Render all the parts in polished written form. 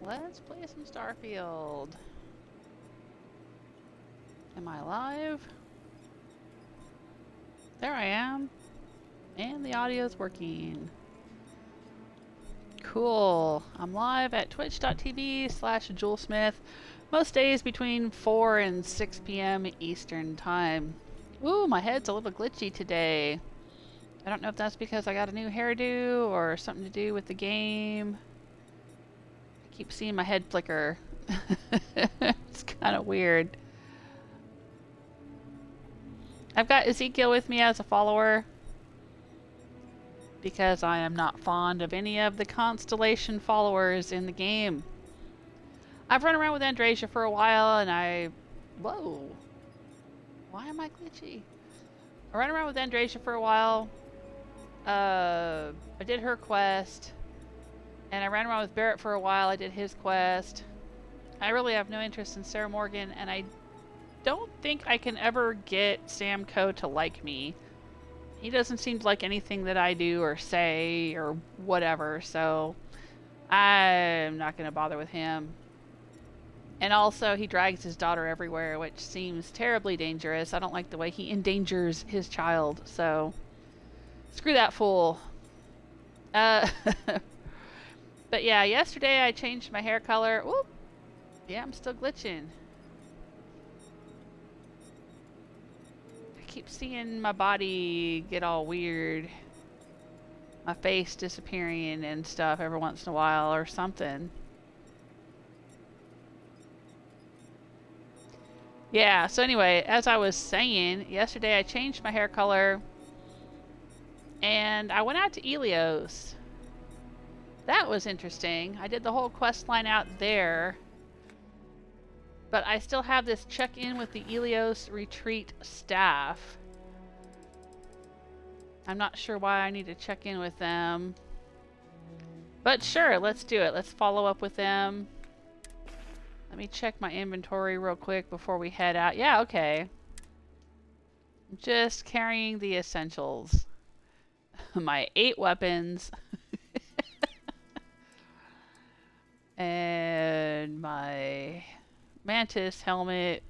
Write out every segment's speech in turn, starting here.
Let's play some Starfield. Am I live? There I am. And the audio's working. Cool. I'm live at twitch.tv/JewelSmith. Most days between 4 and 6 p.m. Eastern Time. Ooh, my head's a little glitchy today. I don't know if that's because I got a new hairdo or something to do with the game. I keep seeing my head flicker. It's kind of weird. I've got Ezekiel with me as a follower because I am not fond of any of the Constellation followers in the game. I've run around with Andrasia for a while and whoa. Why am I glitchy? I ran around with Andrasia for a while. I did her quest. And I ran around with Barrett for a while. I did his quest. I really have no interest in Sarah Morgan, and I don't think I can ever get Sam Coe to like me. He doesn't seem to like anything that I do or say or whatever, so I'm not going to bother with him. And also, he drags his daughter everywhere, which seems terribly dangerous. I don't like the way he endangers his child, so screw that fool. But yeah, yesterday I changed my hair color. Whoop! Yeah, I'm still glitching. I keep seeing my body get all weird. My face disappearing and stuff every once in a while or something. Yeah, so anyway, as I was saying, yesterday I changed my hair color and I went out to Eleos. That was interesting. I did the whole quest line out there. But I still have this check-in with the Eleos Retreat staff. I'm not sure why I need to check in with them. But sure, let's do it. Let's follow up with them. Let me check my inventory real quick before we head out. Yeah, okay. I'm just carrying the essentials. My 8 weapons. And my mantis helmet.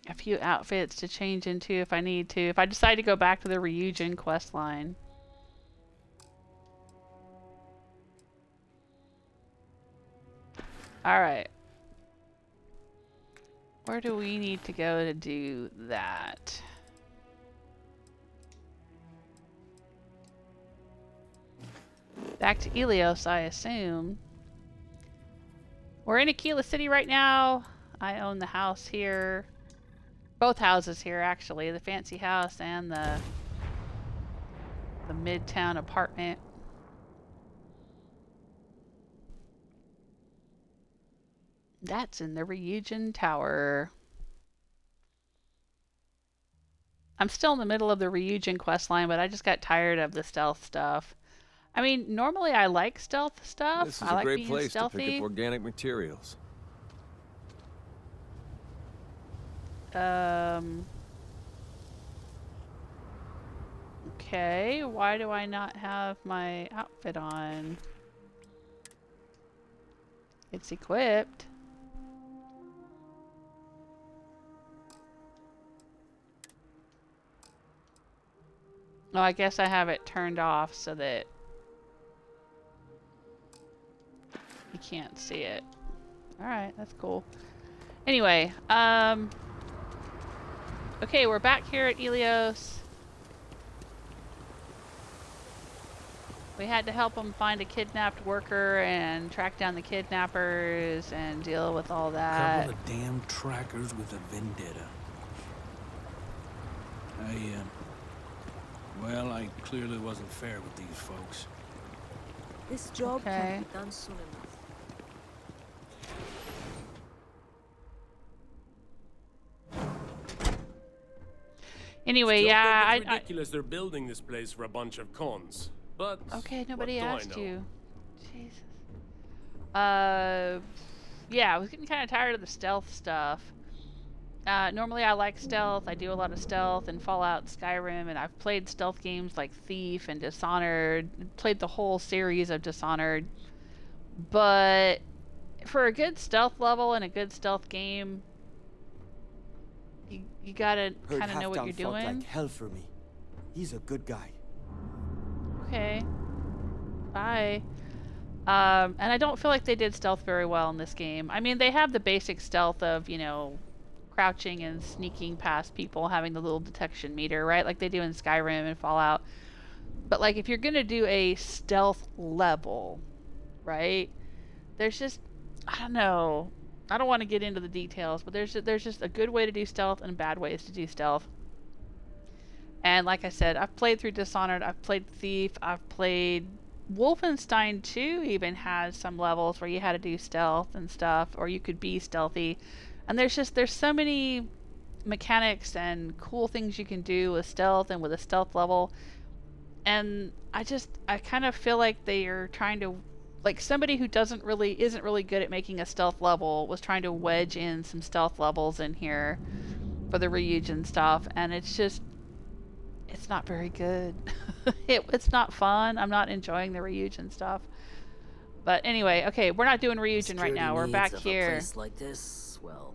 A few outfits to change into if I need to. If I decide to go back to the Ryujin quest line. Alright. Where do we need to go to do that? Back to Eleos, I assume. We're in Aquila City right now. I own the house here. Both houses here, actually. The fancy house and the midtown apartment. That's in the Ryujin Tower. I'm still in the middle of the Ryujin questline, but I just got tired of the stealth stuff. I mean, normally I like stealth stuff. This is I like a great being place stealthy. to pick up organic materials. Okay, why do I not have my outfit on? It's equipped. Oh, I guess I have it turned off so that you can't see it. Alright, that's cool. Anyway, okay, we're back here at Eleos. We had to help them find a kidnapped worker and track down the kidnappers and deal with all that. Couple of damn trackers with a vendetta. Well, I clearly wasn't fair with these folks. This job can't be done soon enough. Anyway, yeah, It's ridiculous they're building this place for a bunch of cons. But okay, nobody what do I asked know? you. Jesus. Yeah, I was getting kind of tired of the stealth stuff. Normally I like stealth. I do a lot of stealth in Fallout, Skyrim, and I've played stealth games like Thief and Dishonored. Played the whole series of Dishonored. But for a good stealth level and a good stealth game, you gotta kind of know what you're doing. Like hell for me. He's a good guy. Okay. Bye. And I don't feel like they did stealth very well in this game. I mean, they have the basic stealth of, you know, crouching and sneaking past people, having the little detection meter, right? Like they do in Skyrim and Fallout. But like if you're gonna do a stealth level, right? There's just, I don't know. I don't want to get into the details, but there's just a good way to do stealth and bad ways to do stealth. And like I said, I've played through Dishonored, I've played Thief, I've played Wolfenstein 2 even has some levels where you had to do stealth and stuff, or you could be stealthy. And there's so many mechanics and cool things you can do with stealth and with a stealth level. And I kind of feel like they are trying to, like somebody who isn't really good at making a stealth level was trying to wedge in some stealth levels in here for the Ryujin stuff, and it's not very good. It's not fun. I'm not enjoying the Ryujin stuff. But anyway, okay, we're not doing Ryujin right now. We're back here. A place like this, well,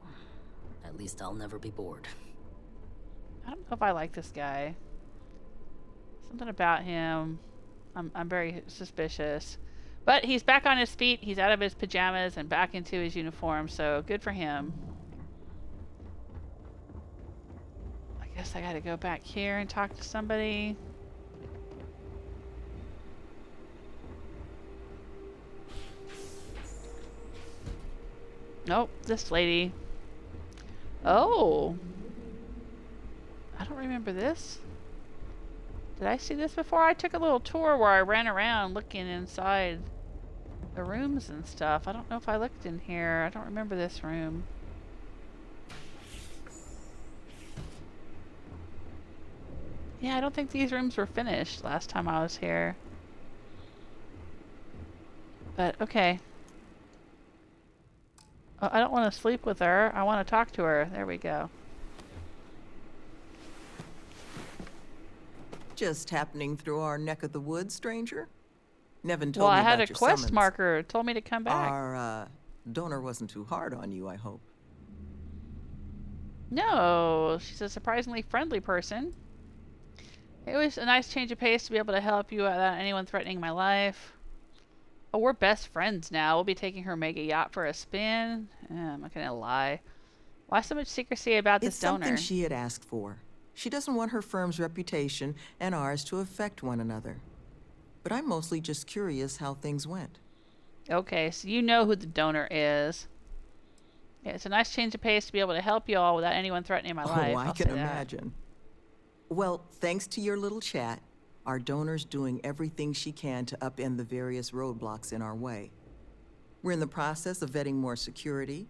at least I'll never be bored. I don't know if I like this guy. Something about him, I'm very suspicious. But he's back on his feet. He's out of his pajamas and back into his uniform, so good for him. I guess I gotta go back here and talk to somebody. Nope, this lady. Oh! I don't remember this. Did I see this before? I took a little tour where I ran around looking inside the rooms and stuff. I don't know if I looked in here. I don't remember this room. Yeah, I don't think these rooms were finished last time I was here. But, okay. Oh, I don't want to sleep with her. I want to talk to her. There we go. Just happening through our neck of the woods, stranger? Nevin told Well, me I had about a your quest summons. marker. It told me to come back. Our donor wasn't too hard on you, I hope. No, she's a surprisingly friendly person. It was a nice change of pace to be able to help you without anyone threatening my life. Oh, we're best friends now. We'll be taking her mega yacht for a spin. I'm not gonna lie. Why so much secrecy about this donor? It's something she had asked for. She doesn't want her firm's reputation and ours to affect one another. But I'm mostly just curious how things went. Okay, so you know who the donor is. Yeah, it's a nice change of pace to be able to help you all without anyone threatening my life. Oh, I I'll can say that. imagine. Well, thanks to your little chat, our donor's doing everything she can to upend the various roadblocks in our way. We're in the process of vetting more security,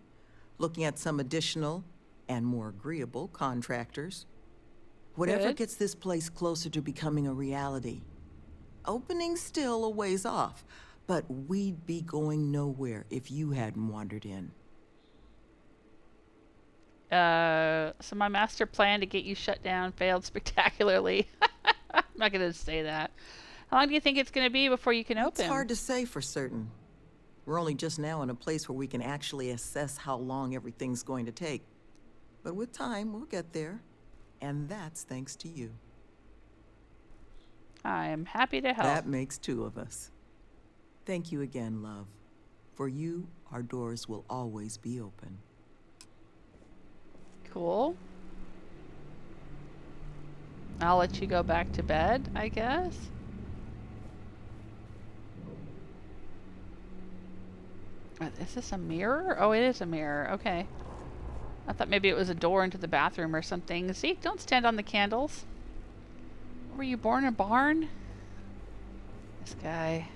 looking at some additional and more agreeable contractors. Whatever Good. gets this place closer to becoming a reality. Opening's still a ways off, but we'd be going nowhere if you hadn't wandered in. So my master plan to get you shut down failed spectacularly. I'm not gonna say that. How long do you think it's gonna be before you can open? It's hard to say for certain. We're only just now in a place where we can actually assess how long everything's going to take. But with time, we'll get there. And that's thanks to you. I am happy to help. That makes two of us. Thank you again, love. For you, our doors will always be open. Cool. I'll let you go back to bed, I guess. Is this a mirror? Oh, it is a mirror. Okay. I thought maybe it was a door into the bathroom or something. Zeke, don't stand on the candles. Were you born in a barn? This guy.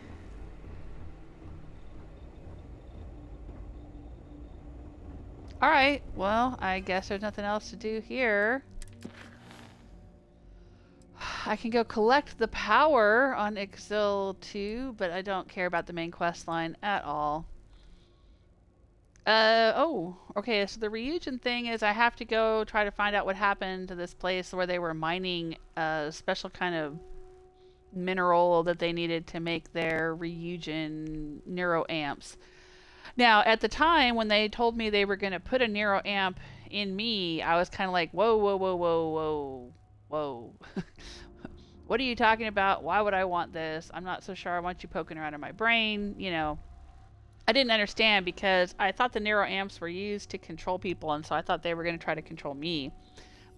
Alright, well, I guess there's nothing else to do here. I can go collect the power on Exil 2, but I don't care about the main quest line at all. Oh, okay, so the Ryujin thing is I have to go try to find out what happened to this place where they were mining a special kind of mineral that they needed to make their Ryujin neuroamps. Now, at the time when they told me they were going to put a neuroamp in me, I was kind of like, whoa, whoa, whoa, whoa, whoa, whoa. What are you talking about? Why would I want this? I'm not so sure I want you poking around in my brain, you know. I didn't understand because I thought the neuroamps were used to control people, and so I thought they were going to try to control me.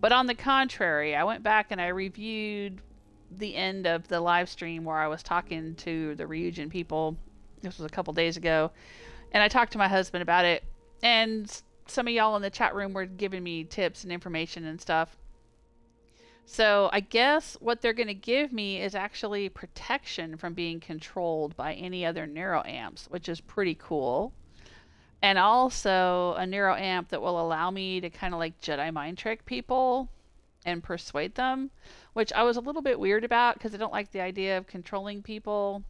But on the contrary, I went back and I reviewed the end of the live stream where I was talking to the Ryujin people. This was a couple days ago. And I talked to my husband about it. And some of y'all in the chat room were giving me tips and information and stuff. So I guess what they're going to give me is actually protection from being controlled by any other neuroamps, which is pretty cool. And also a neuroamp that will allow me to kind of like Jedi mind trick people and persuade them, which I was a little bit weird about because I don't like the idea of controlling people.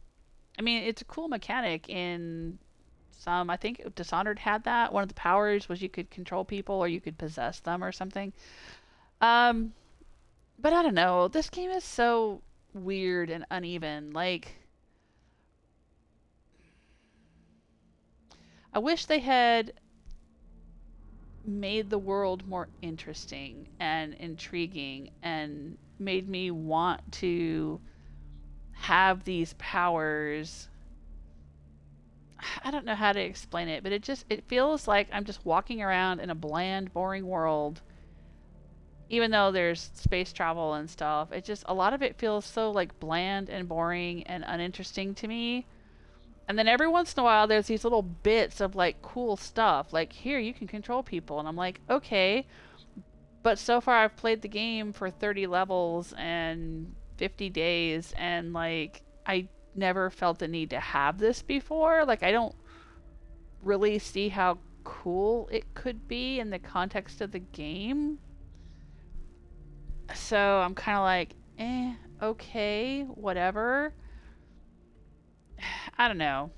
I mean, it's a cool mechanic in some, I think Dishonored had that. One of the powers was you could control people or you could possess them or something. But I don't know. This game is so weird and uneven. Like, I wish they had made the world more interesting and intriguing and made me want to have these powers. I don't know how to explain it, but it feels like I'm just walking around in a bland, boring world. Even though there's space travel and stuff, a lot of it feels so like bland and boring and uninteresting to me. And then every once in a while there's these little bits of like cool stuff, like here you can control people, and I'm like, okay, but so far I've played the game for 30 levels and 50 days, and like I never felt the need to have this before. Like I don't really see how cool it could be in the context of the game. So I'm kind of like, okay, whatever. I don't know.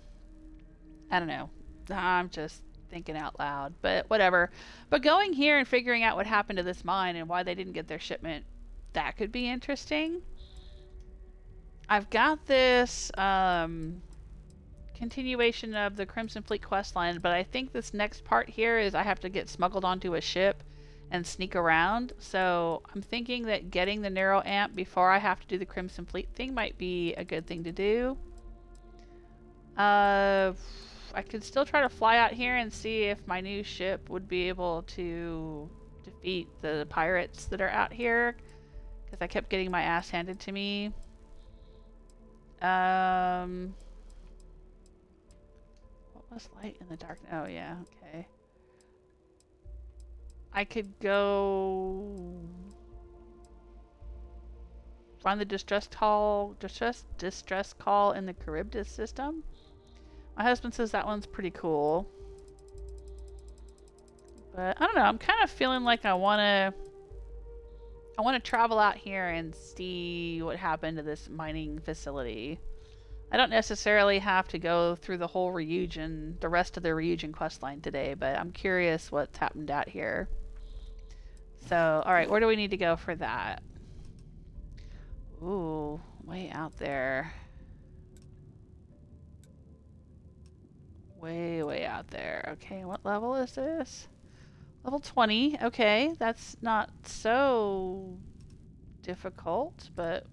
I'm just thinking out loud, but whatever. But going here and figuring out what happened to this mine and why they didn't get their shipment, that could be interesting. I've got this continuation of the Crimson Fleet questline, but I think this next part here is I have to get smuggled onto a ship and sneak around. So I'm thinking that getting the Neuro Amp before I have to do the Crimson Fleet thing might be a good thing to do. I could still try to fly out here and see if my new ship would be able to defeat the pirates that are out here, because I kept getting my ass handed to me. What was light in the dark? Oh yeah, okay. I could go find the distress call in the Charybdis system. My husband says that one's pretty cool. But I don't know, I'm kind of feeling like I want to travel out here and see what happened to this mining facility. I don't necessarily have to go through the whole Ryujin, the rest of the Ryujin questline today, but I'm curious what's happened out here. So, alright, where do we need to go for that? Ooh, way out there. Way out there. Okay, what level is this? Level 20. Okay, that's not so difficult, but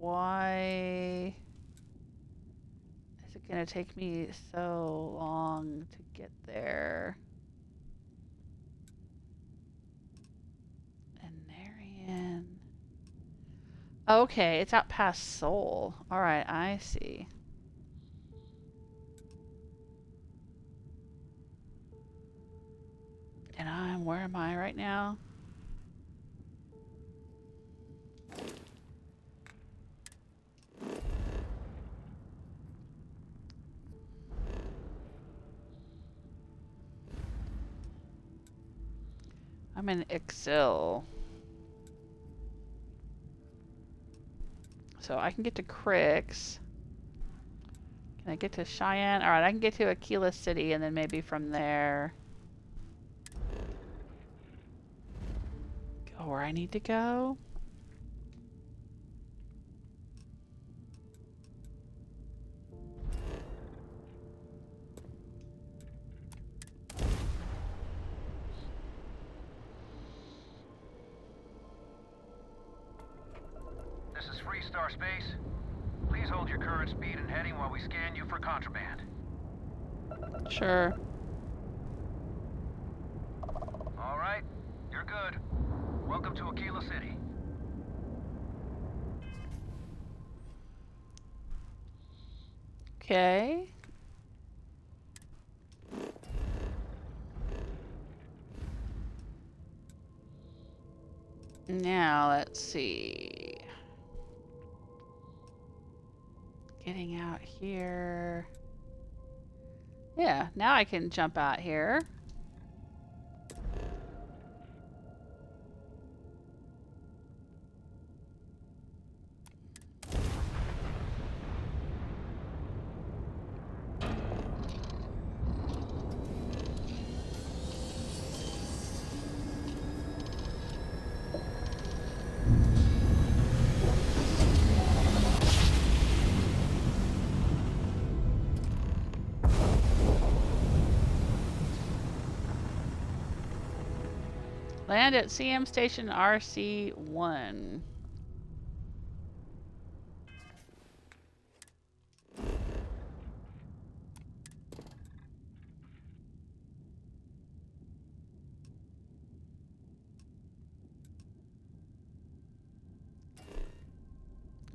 why is it going to take me so long to get there? And okay, it's out past Seoul. Alright, I see. And where am I right now? I'm in Excel. So I can get to Crix. Can I get to Cheyenne? Alright, I can get to Aquila City and then maybe from there go where I need to go. This is Freestar Space. Please hold your current speed and heading while we scan you for contraband. Sure. All right, you're good. Welcome to Aquila City. Okay. Now, let's see. Getting out here. Yeah, now I can jump out here. Land at CM Station RC-1.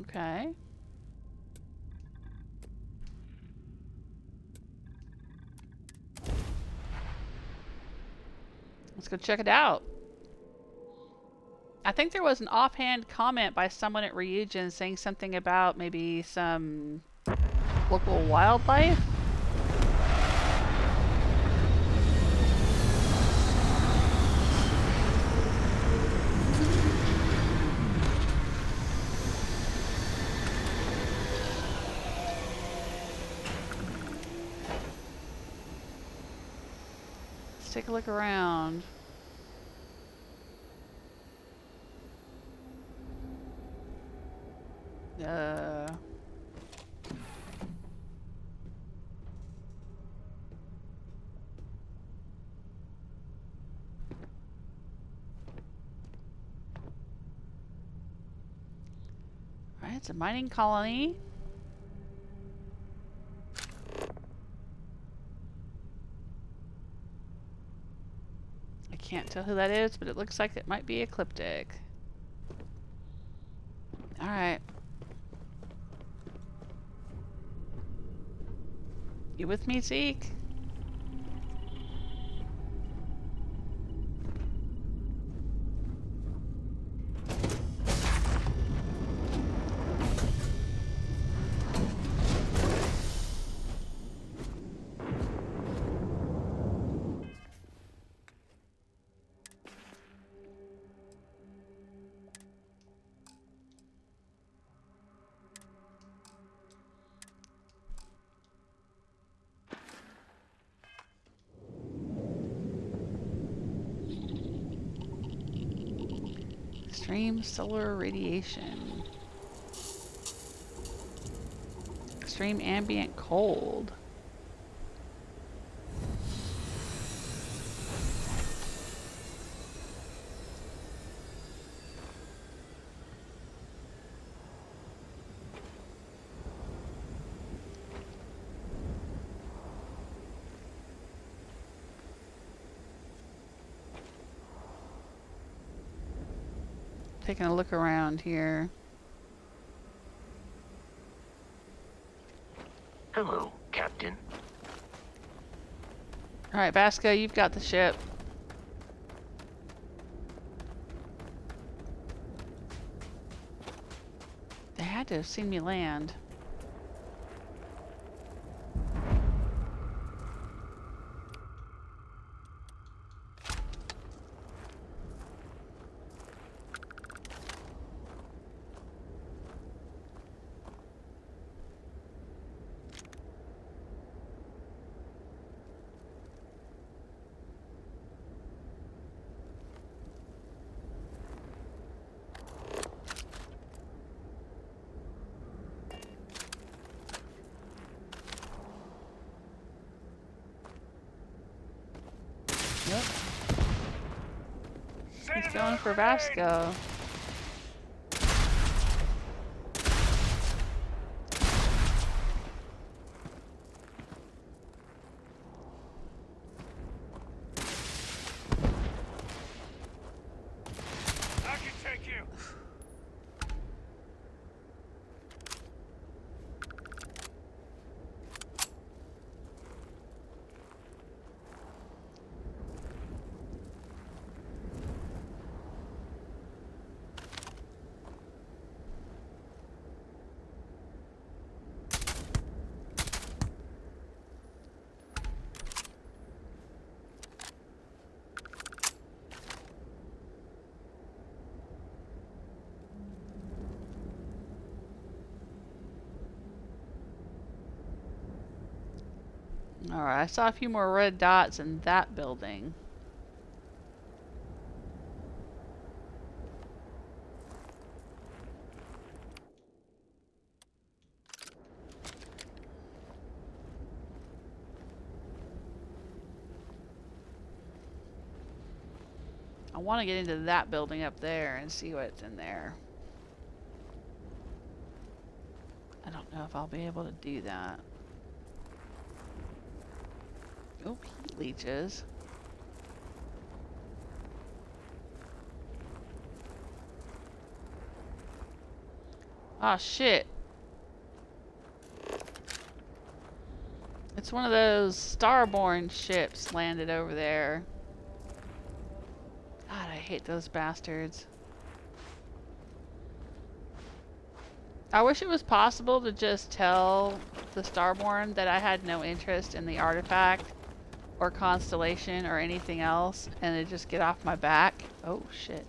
Okay. Let's go check it out. I think there was an offhand comment by someone at Ryujin saying something about maybe some local wildlife. Let's take a look around. Alright, it's a mining colony. I can't tell who that is, but it looks like it might be Ecliptic. Alright. You with me, Zeke? Extreme solar radiation. Extreme ambient cold. Taking a look around here. Hello, Captain. Alright, Vasco, you've got the ship. They had to have seen me land. Yep. He's going for Vasco. I can take you. Alright, I saw a few more red dots in that building. I want to get into that building up there and see what's in there. I don't know if I'll be able to do that. Oh, heat leeches. Ah, shit. It's one of those starborn ships landed over there. God, I hate those bastards. I wish it was possible to just tell the starborn that I had no interest in the artifact or constellation or anything else, and it just get off my back. Oh shit.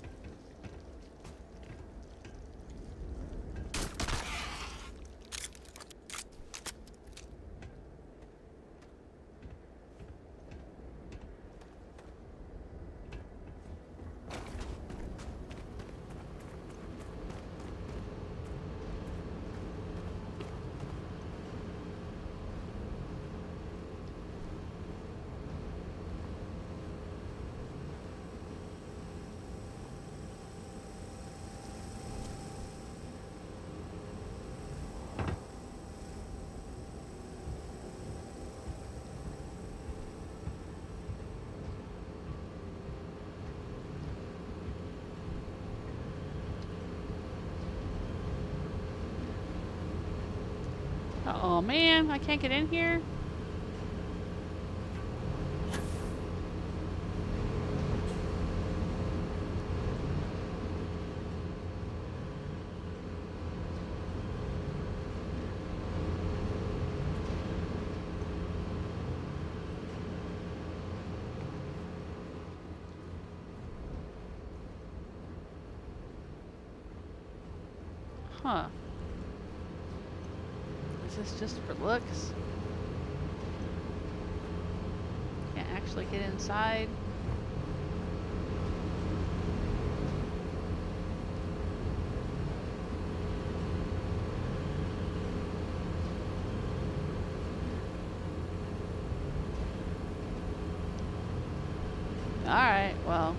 Oh man, I can't get in here? Huh. Is this just for looks? Can't actually get inside. Alright, well.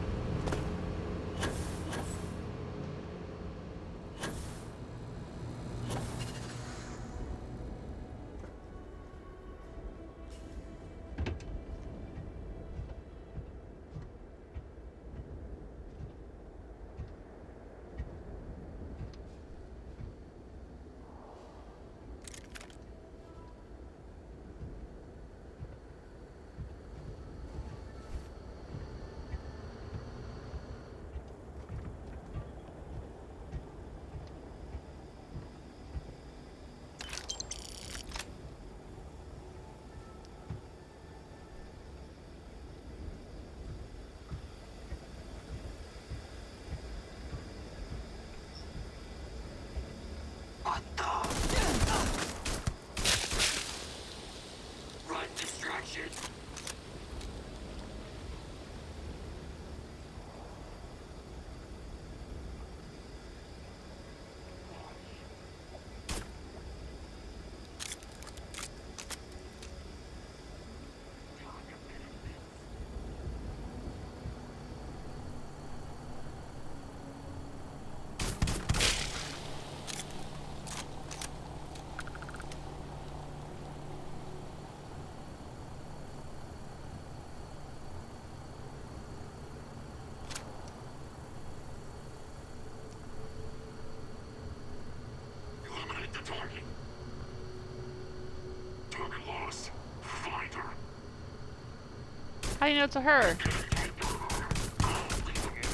How do you know it's a her? Give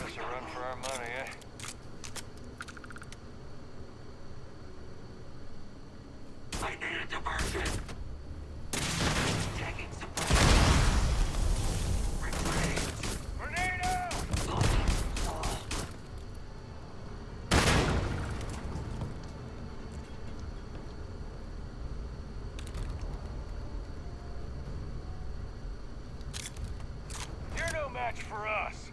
us a run for our money, eh? I need a diversion. Taking support. Retreat. Grenade out! You're no match for us.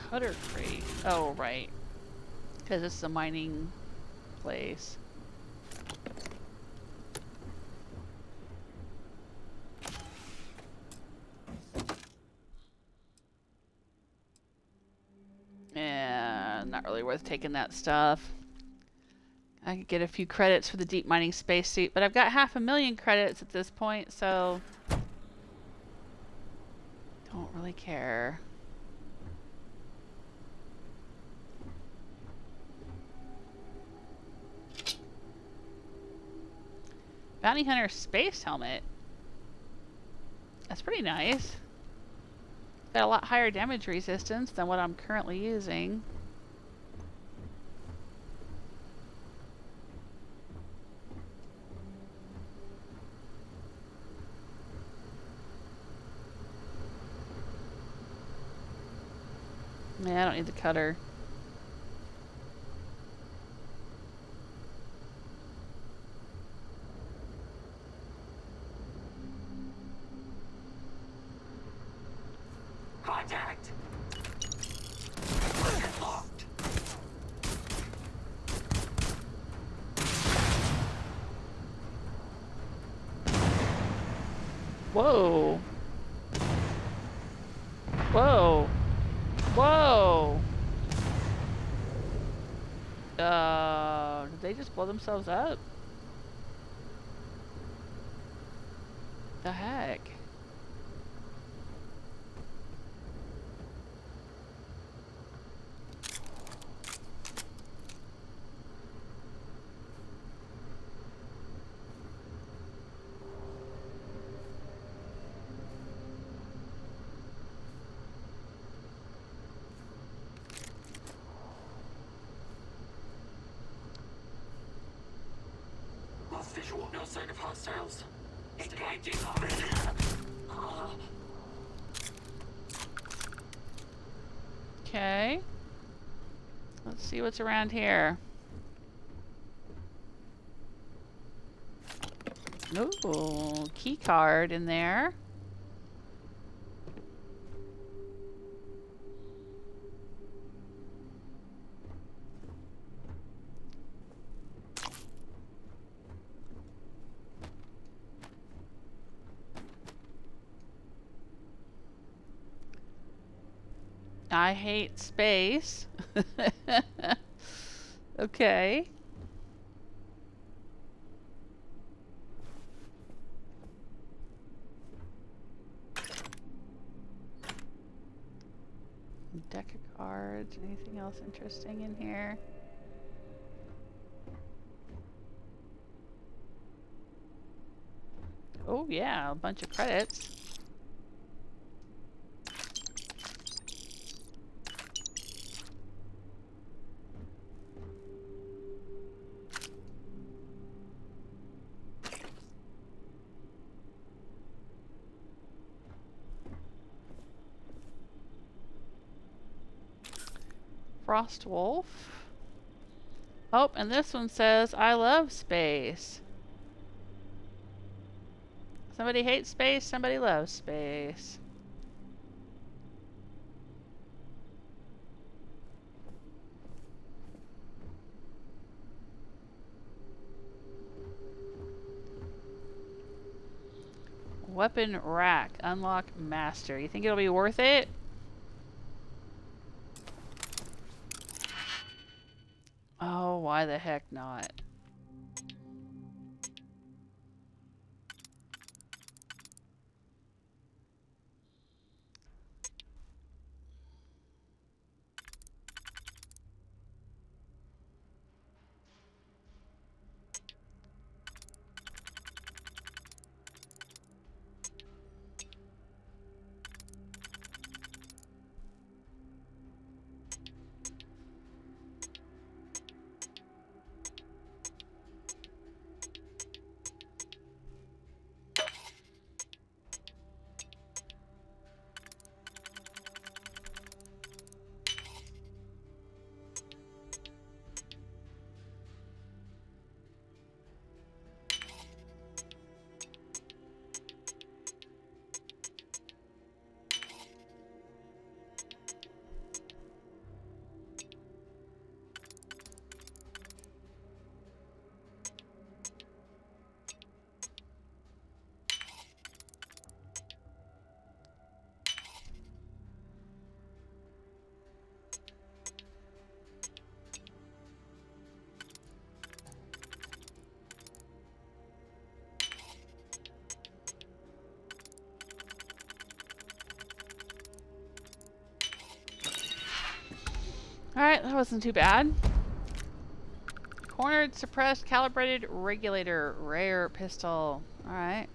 Cutter crate. Oh, right. Because it's a mining place. Yeah, not really worth taking that stuff. I could get a few credits for the deep mining spacesuit, but I've got 500,000 credits at this point, so don't really care. Bounty Hunter space helmet. That's pretty nice. Got a lot higher damage resistance than what I'm currently using. Yeah, I don't need the cutter. Contact. Target locked. Whoa. Whoa. Whoa. Did they just blow themselves up? The heck? Lost visual. No sign of hostiles. Engaging. Okay. Let's see what's around here. Ooh, key card in there. I hate space. Okay. Deck of cards. Anything else interesting in here? Oh yeah, a bunch of credits. Frost Wolf. Oh, and this one says, I love space. Somebody hates space, somebody loves space. Weapon rack. Unlock master. You think it'll be worth it? why the heck not? Alright, that wasn't too bad. Cornered, suppressed, calibrated, regulator, rare pistol. Alright.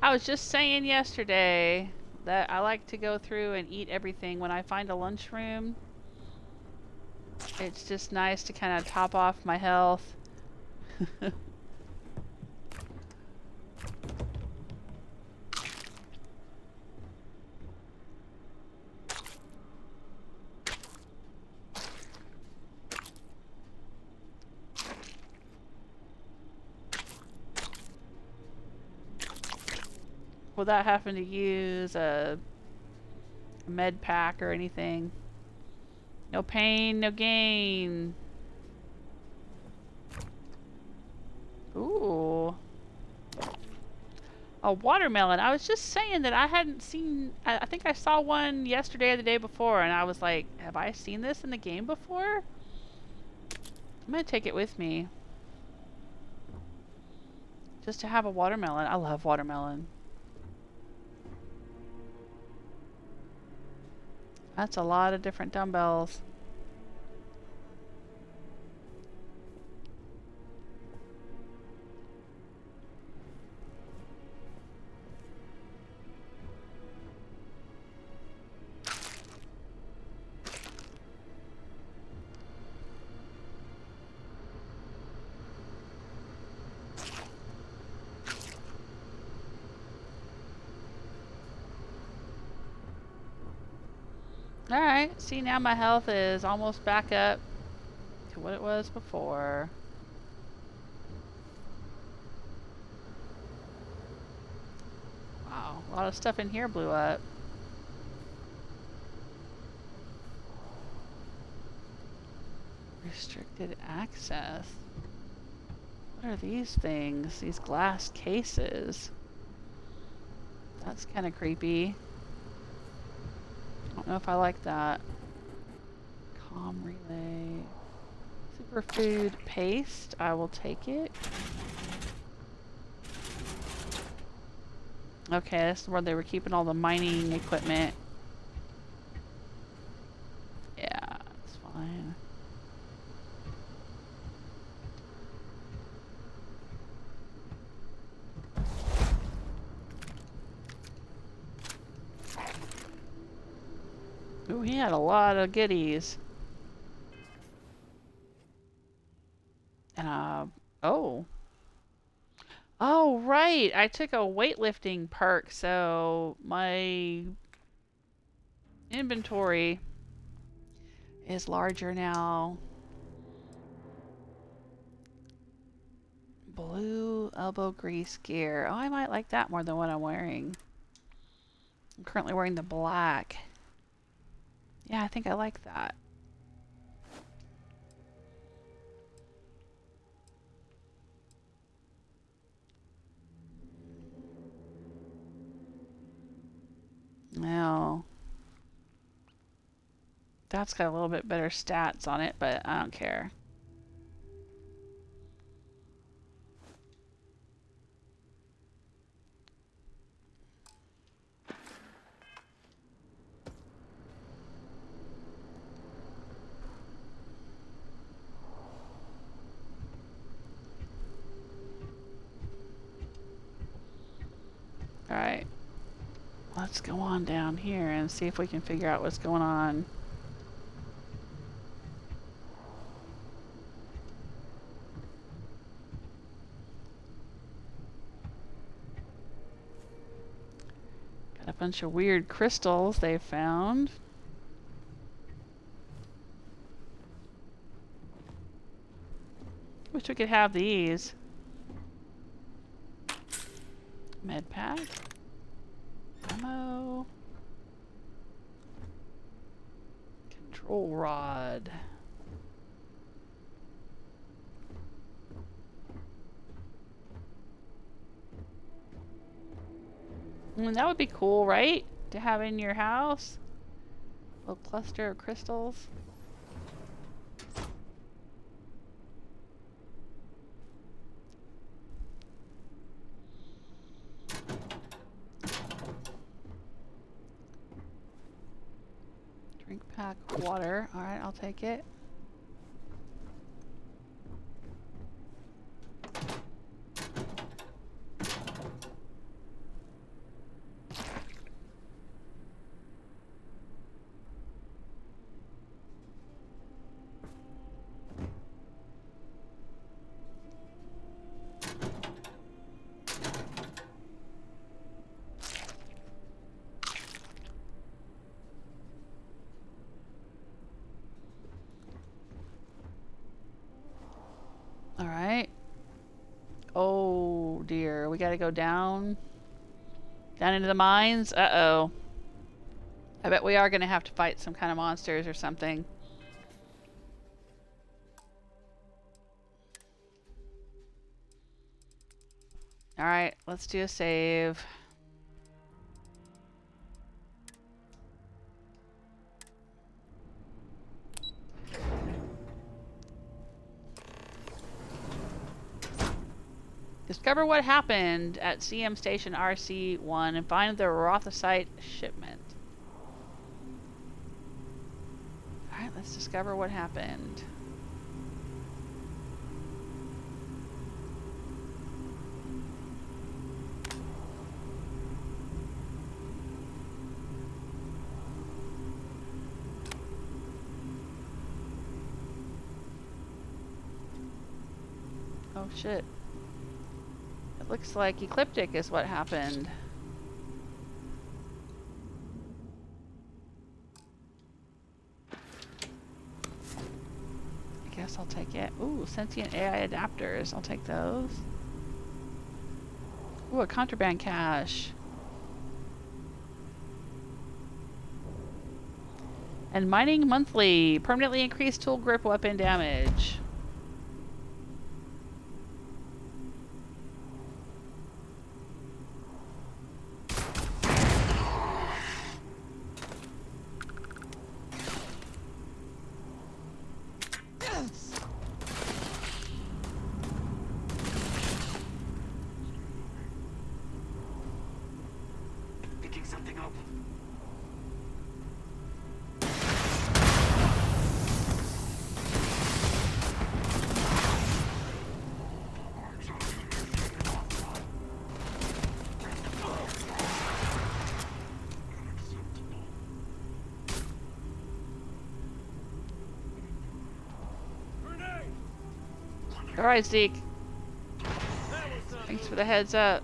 I was just saying yesterday that I like to go through and eat everything when I find a lunchroom. It's just nice to kind of top off my health. Without having to use a med pack or anything. No pain, no gain. Ooh. A watermelon. I was just saying that I hadn't seen... I think I saw one yesterday or the day before, and I was like, have I seen this in the game before? I'm gonna take it with me. Just to have a watermelon. I love watermelon. That's a lot of different dumbbells. Alright, see now my health is almost back up to what it was before. Wow, a lot of stuff in here blew up. Restricted access. What are these things? These glass cases. That's kind of creepy. I don't know if I like that. Com relay. Superfood paste. I will take it. Okay, this is where they were keeping all the mining equipment. Yeah, it's fine. Ooh, he had a lot of goodies. And, oh. Oh, right. I took a weightlifting perk, so my inventory is larger now. Blue elbow grease gear. Oh, I might like that more than what I'm wearing. I'm currently wearing the black. Yeah, I think I like that. Now, that's got a little bit better stats on it, but I don't care. Alright. Let's go on down here and see if we can figure out what's going on. Got a bunch of weird crystals they found. Wish we could have these. Med pack. Ammo. Control rod. That would be cool, right? To have in your house. A little cluster of crystals. Drink pack water. Alright, I'll take it. Alright. Oh dear, we gotta go down. Down into the mines? Uh-oh. I bet we are gonna have to fight some kind of monsters or something. Alright, let's do a save. Discover what happened at CM Station RC-1 and find the Rothicite shipment. Alright, let's discover what happened. Oh shit. It looks like Ecliptic is what happened. I guess I'll take it. Ooh, sentient AI adapters. I'll take those. Ooh, a contraband cache. And mining monthly. Permanently increased tool grip weapon damage. Picking something up. Alright, Zeke. Thanks for the heads up.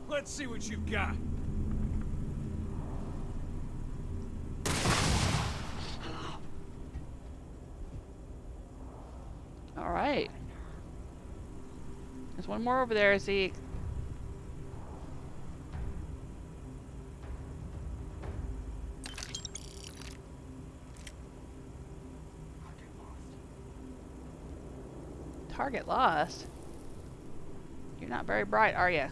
Let's see what you've got. Alright. There's one more over there, Zeke. Target lost. You're not very bright, are you?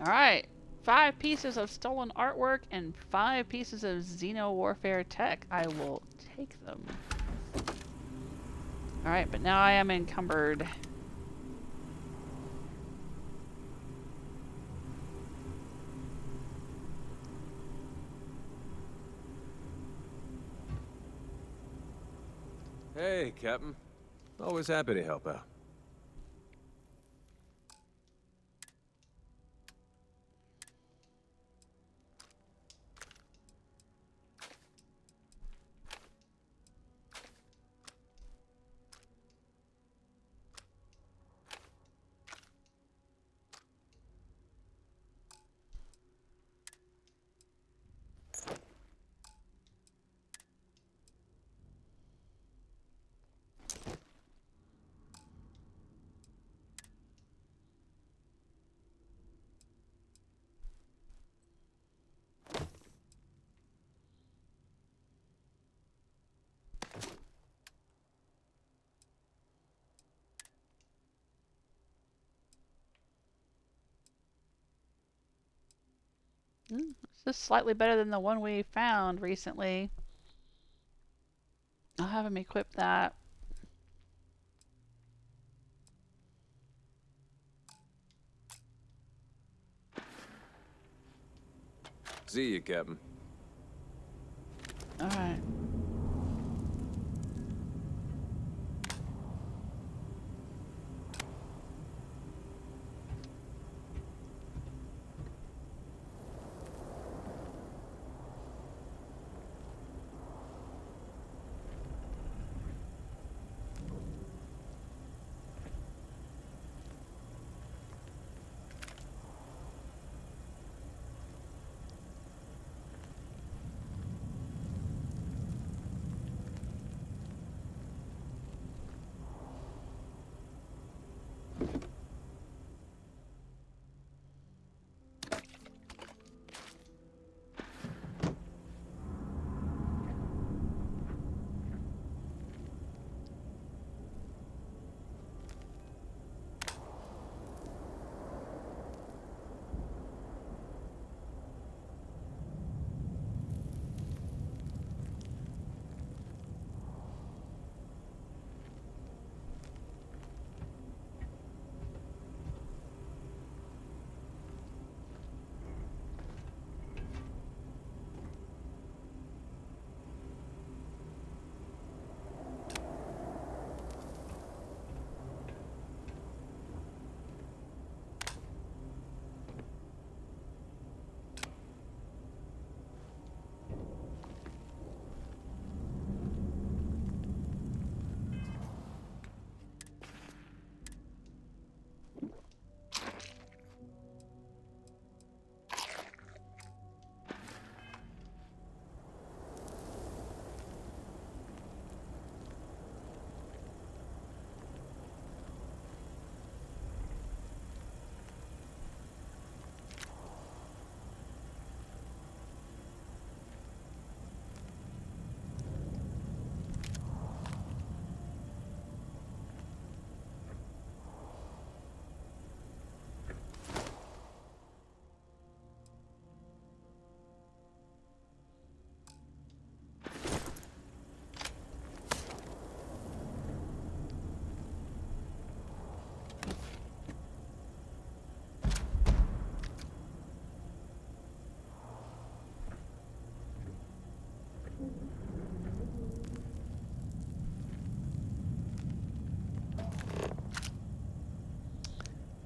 Alright, 5 pieces of stolen artwork and 5 pieces of Xeno Warfare tech. I will take them. Alright, but now I am encumbered. Hey, Captain. Always happy to help out. This is slightly better than the one we found recently. I'll have him equip that. See you, Captain. Alright.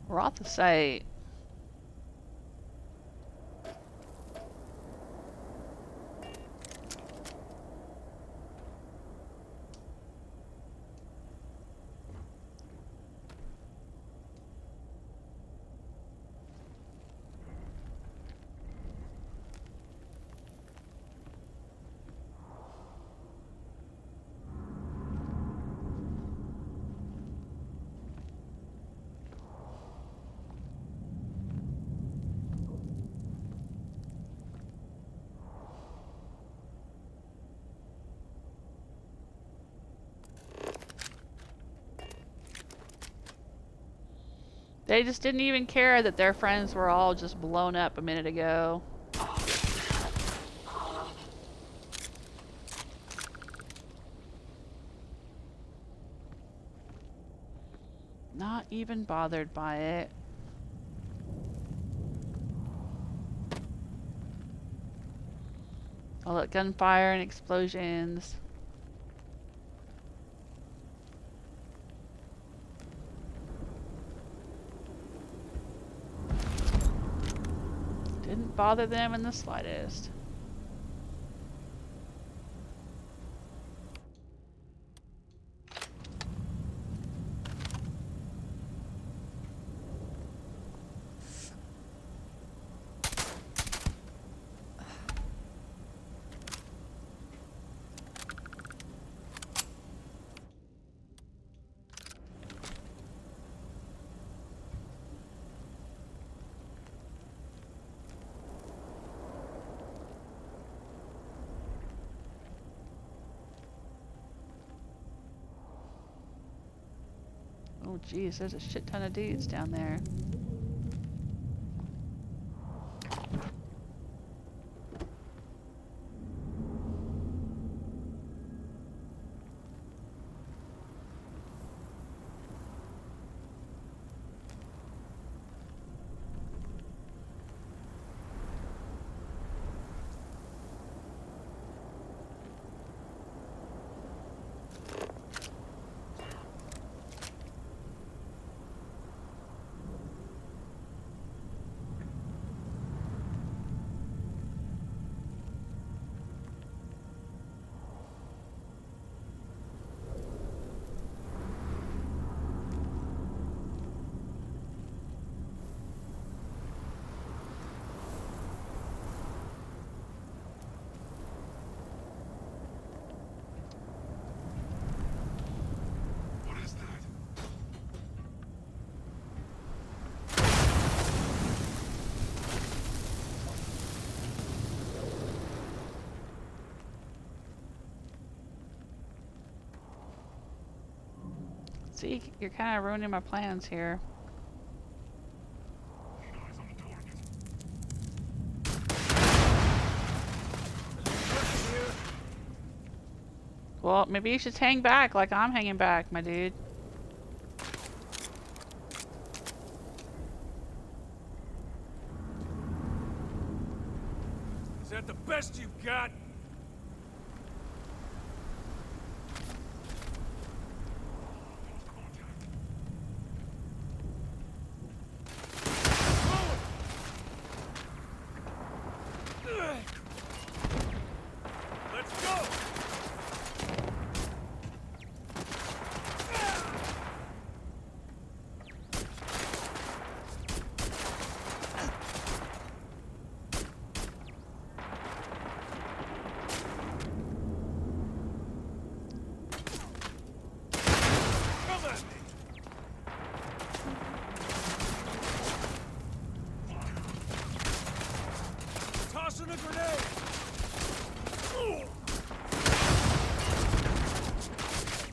Rothicite. They just didn't even care that their friends were all just blown up a minute ago. Not even bothered by it. All that gunfire and explosions. Didn't bother them in the slightest. Oh geez, there's a shit ton of dudes down there. See, you're kind of ruining my plans here. Well, maybe you should hang back like I'm hanging back, my dude. Is that the best you've got?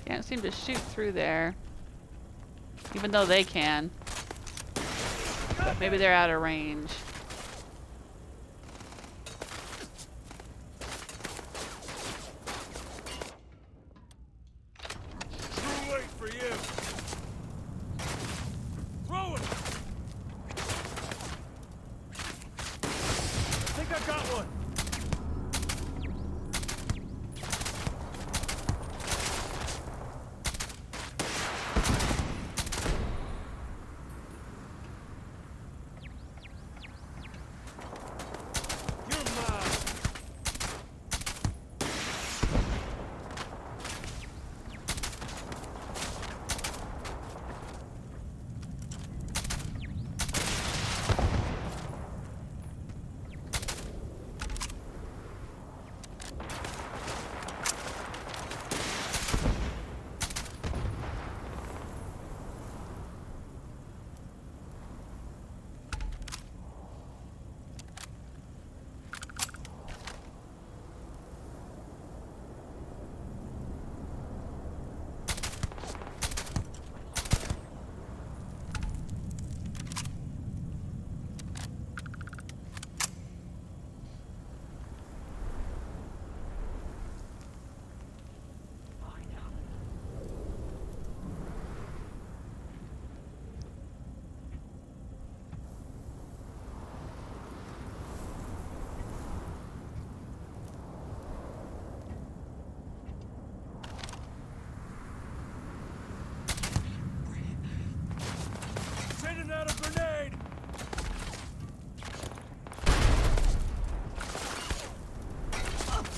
Can't seem to shoot through there. Even though they can. But maybe they're out of range. Too late for you. Throw it. I think I got one.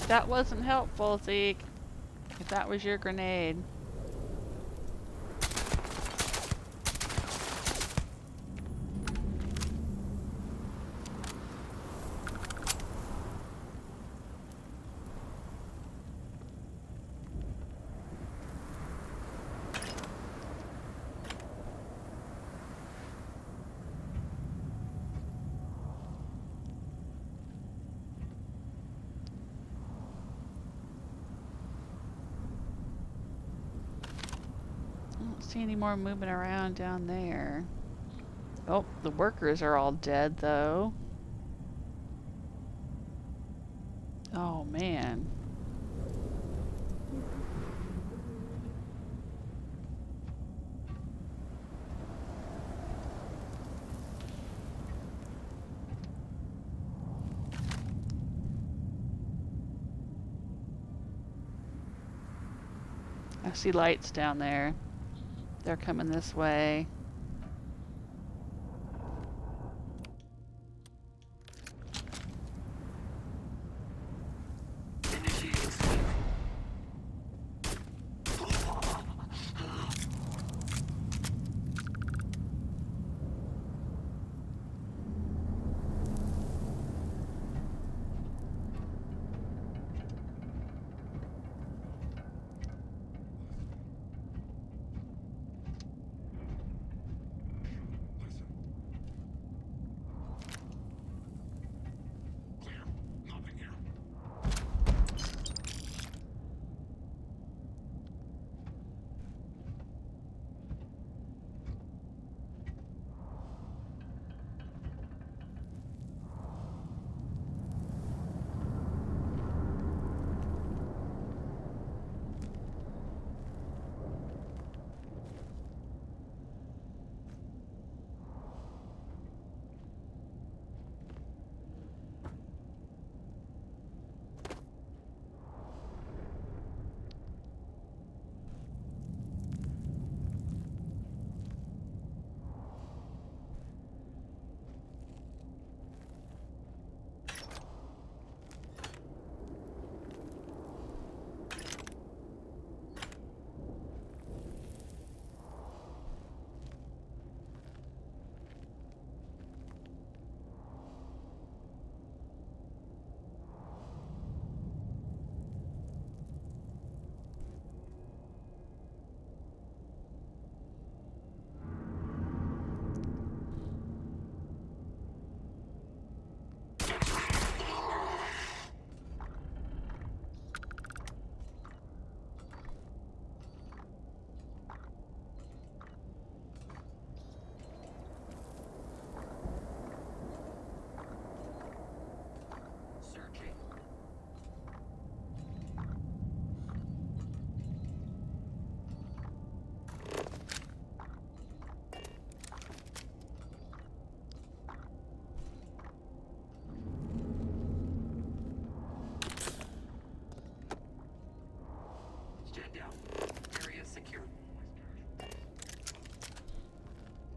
That wasn't helpful, Zeke. If that was your grenade. See any more moving around down there. Oh, the workers are all dead though. Oh man. I see lights down there. They're coming this way.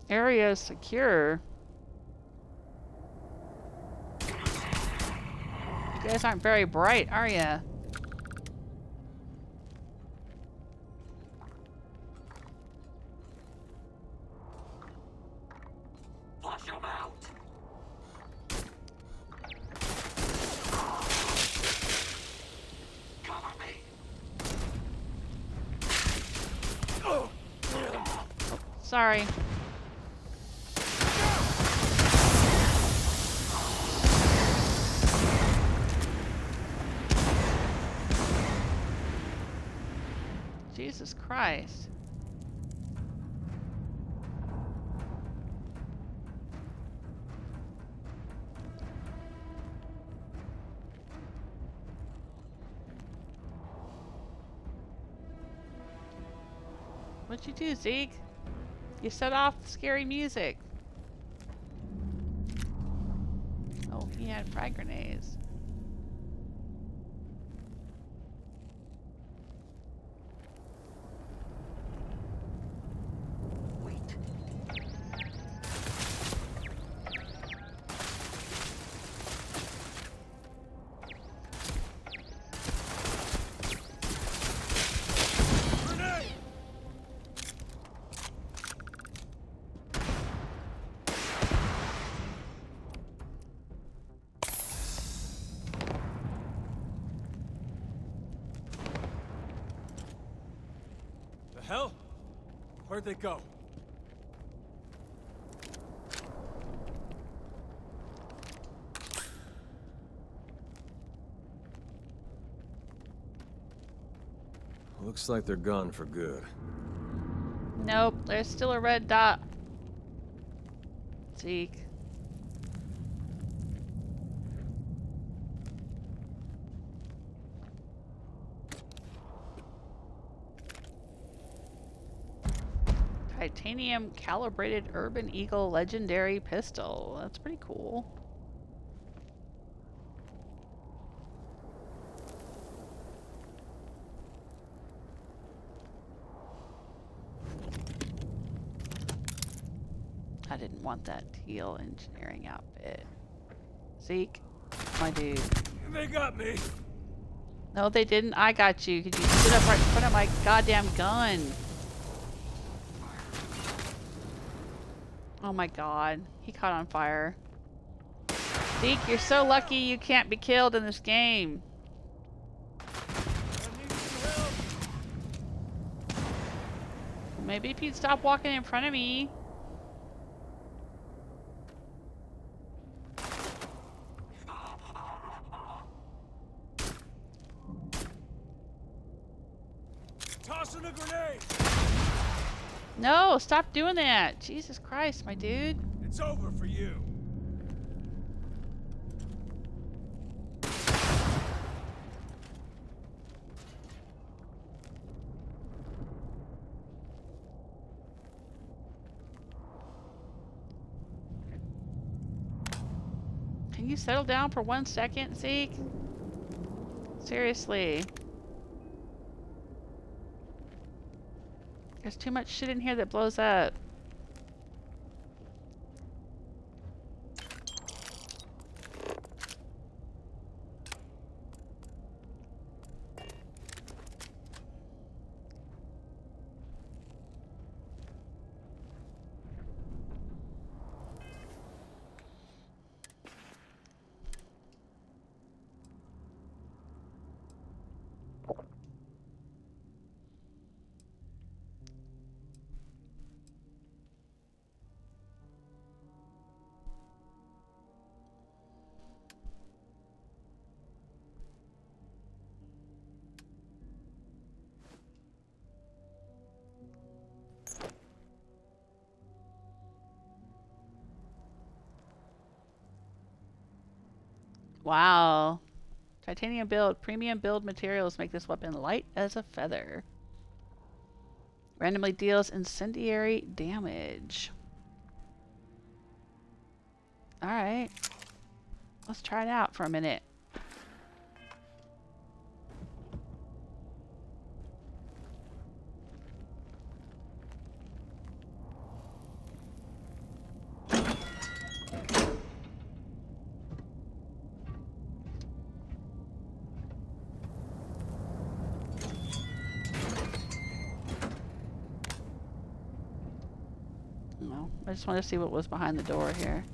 Area secure. You guys aren't very bright, are ya? Flush them out. Cover me. Oh, sorry. Jesus Christ. What'd you do, Zeke? You set off the scary music. Oh, he had frag grenades. Where'd they go? Looks like they're gone for good. Nope, there's still a red dot. Zeke. Titanium calibrated Urban Eagle legendary pistol. That's pretty cool. I didn't want that teal engineering outfit. Zeke, my dude. They got me. No, they didn't. I got you. Could you sit up right in front of my goddamn gun? Oh my god. He caught on fire. Zeke, you're so lucky you can't be killed in this game. Maybe if you'd stop walking in front of me. Tossing a grenade! No, stop doing that. Jesus Christ, my dude. It's over for you. Can you settle down for 1 second, Zeke? Seriously. There's too much shit in here that blows up. Wow. Titanium build. Premium build materials make this weapon light as a feather. Randomly deals incendiary damage. Alright. Let's try it out for a minute. I just want to see what was behind the door here.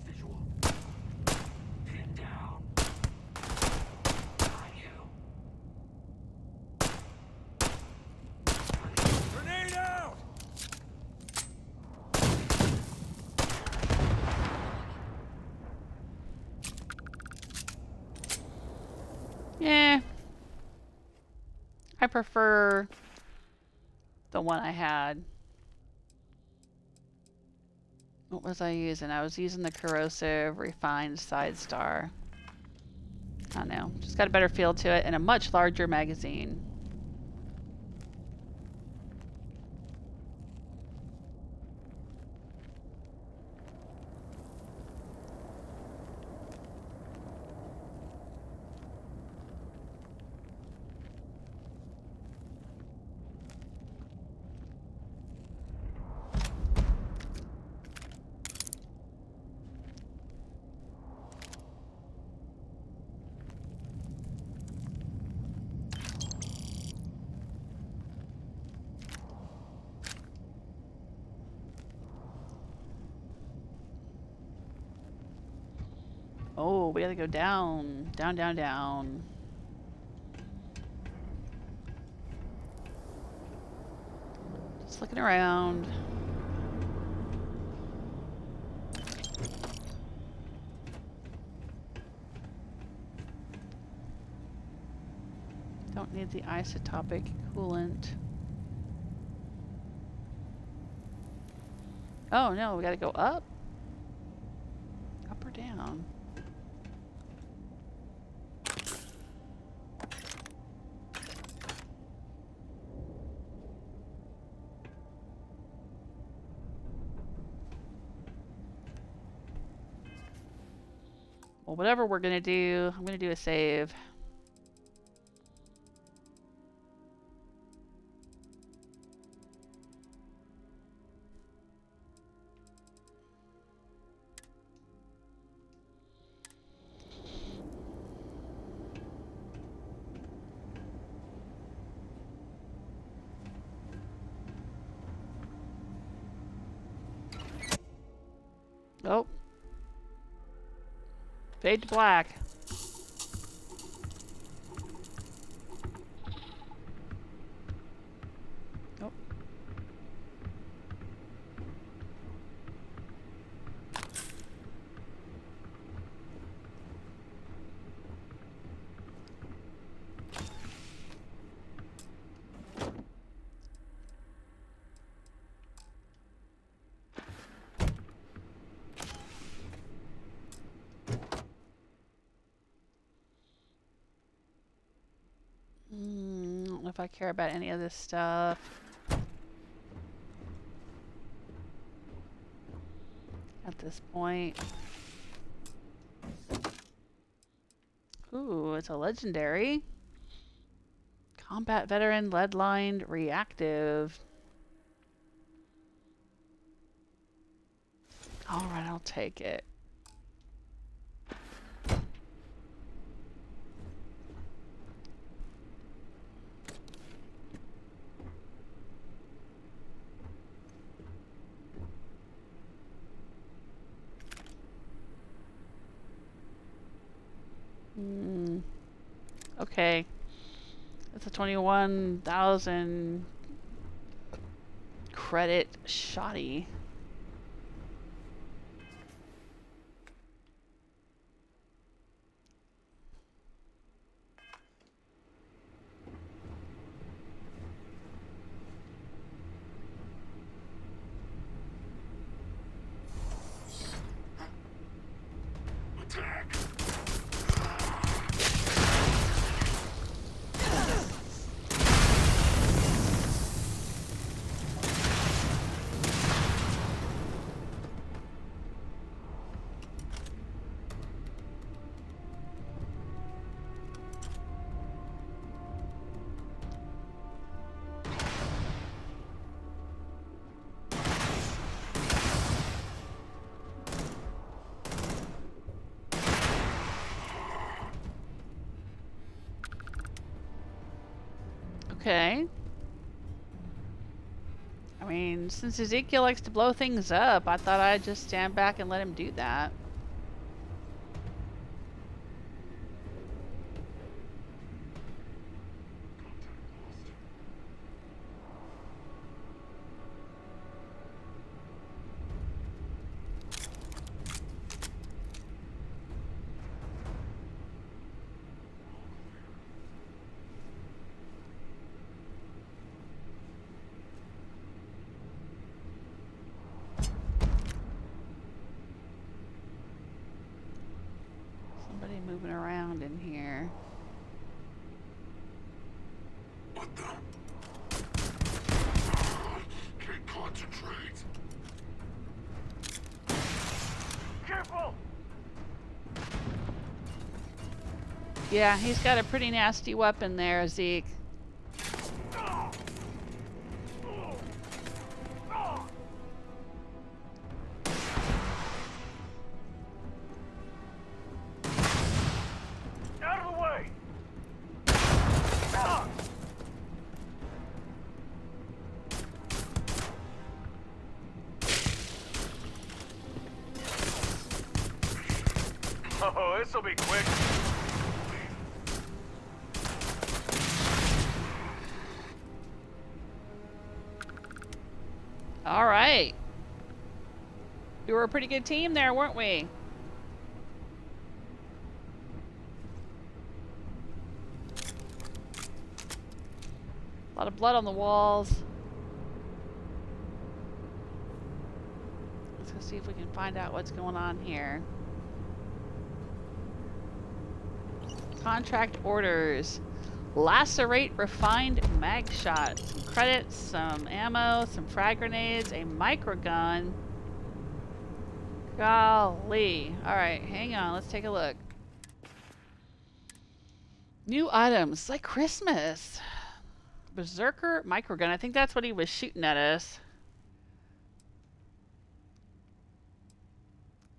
Visual. Pin down. Behind you. Grenade out! Yeah. I prefer the one I had. What was I using? I was using the corrosive refined side star. I don't know. Just got a better feel to it and a much larger magazine. Oh, we gotta go down. Down, down, down. Just looking around. Don't need the isotopic coolant. Oh no, we gotta go up? Up or down? Well, whatever we're gonna do, I'm gonna do a save. Oh. Fade to black. Oh. I don't know if I care about any of this stuff. At this point. Ooh, it's a legendary. Combat veteran, lead-lined, reactive. Alright, I'll take it. Okay. That's a 21,000 credit shoddy. Okay. I mean, since Ezekiel likes to blow things up, I thought I'd just stand back and let him do that. Moving around in here. What the? Can't concentrate. Careful! Yeah, he's got a pretty nasty weapon there, Zeke. Oh, this'll be quick. All right. We were a pretty good team there, weren't we? A lot of blood on the walls. Let's go see if we can find out what's going on here. Contract orders. Lacerate refined mag shot. Some credits, some ammo, some frag grenades, a microgun. Golly. Alright, hang on. Let's take a look. New items. It's like Christmas. Berserker microgun. I think that's what he was shooting at us.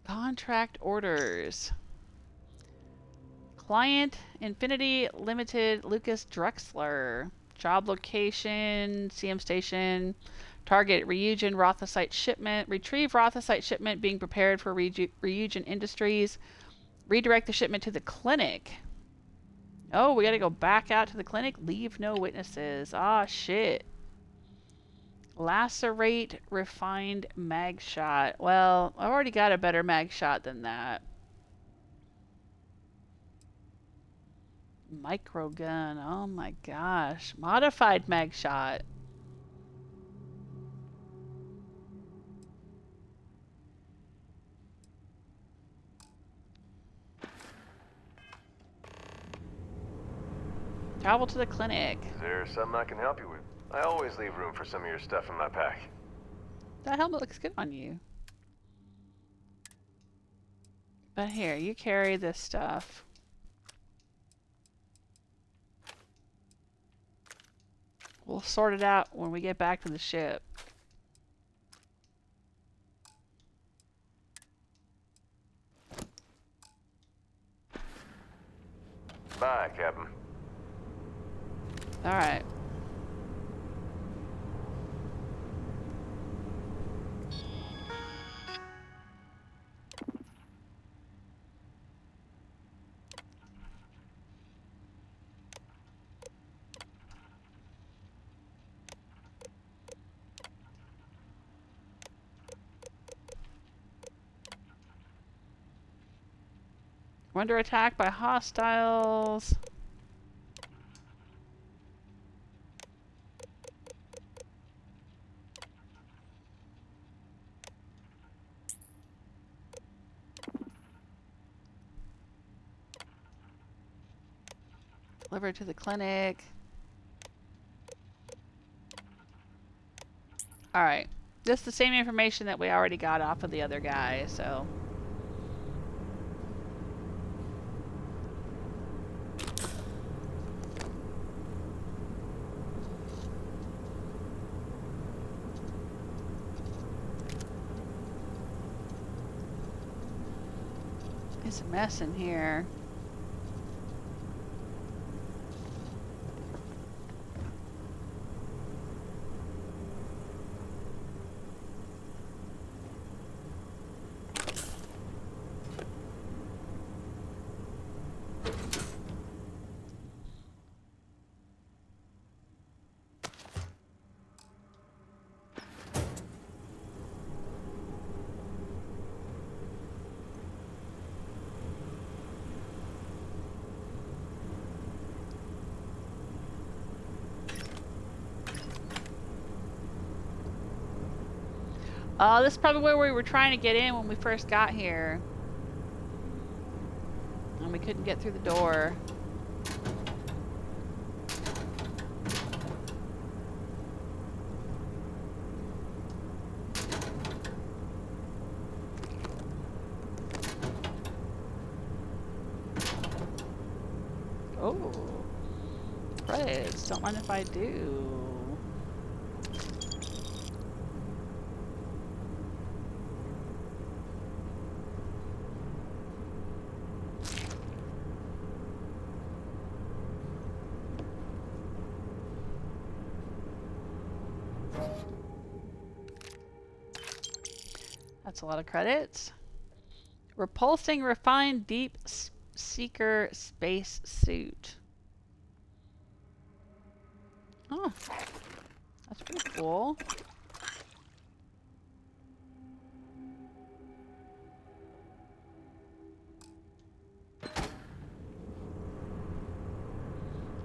Contract orders. Client Infinity Limited Lucas Drexler. Job location CM station. Target Ryujin Rothicite shipment. Retrieve Rothicite shipment being prepared for Ryujin Industries. Redirect the shipment to the clinic. Oh, we gotta go back out to the clinic. Leave no witnesses. Ah, shit. Lacerate refined mag shot. Well, I've already got a better mag shot than that. Microgun. Oh my gosh. Modified mag shot. Travel to the clinic. Is there something I can help you with? I always leave room for some of your stuff in my pack. That helmet looks good on you. But here, you carry this stuff. We'll sort it out when we get back to the ship. Bye, Captain. All right. We're under attack by hostiles. Delivered to the clinic. Alright. Just the same information that we already got off of the other guy, so... It's a mess in here. This is probably where we were trying to get in when we first got here. And we couldn't get through the door. Oh. Credits. Don't mind if I do. That's a lot of credits. Repulsing refined deep seeker space suit. Oh, that's pretty cool.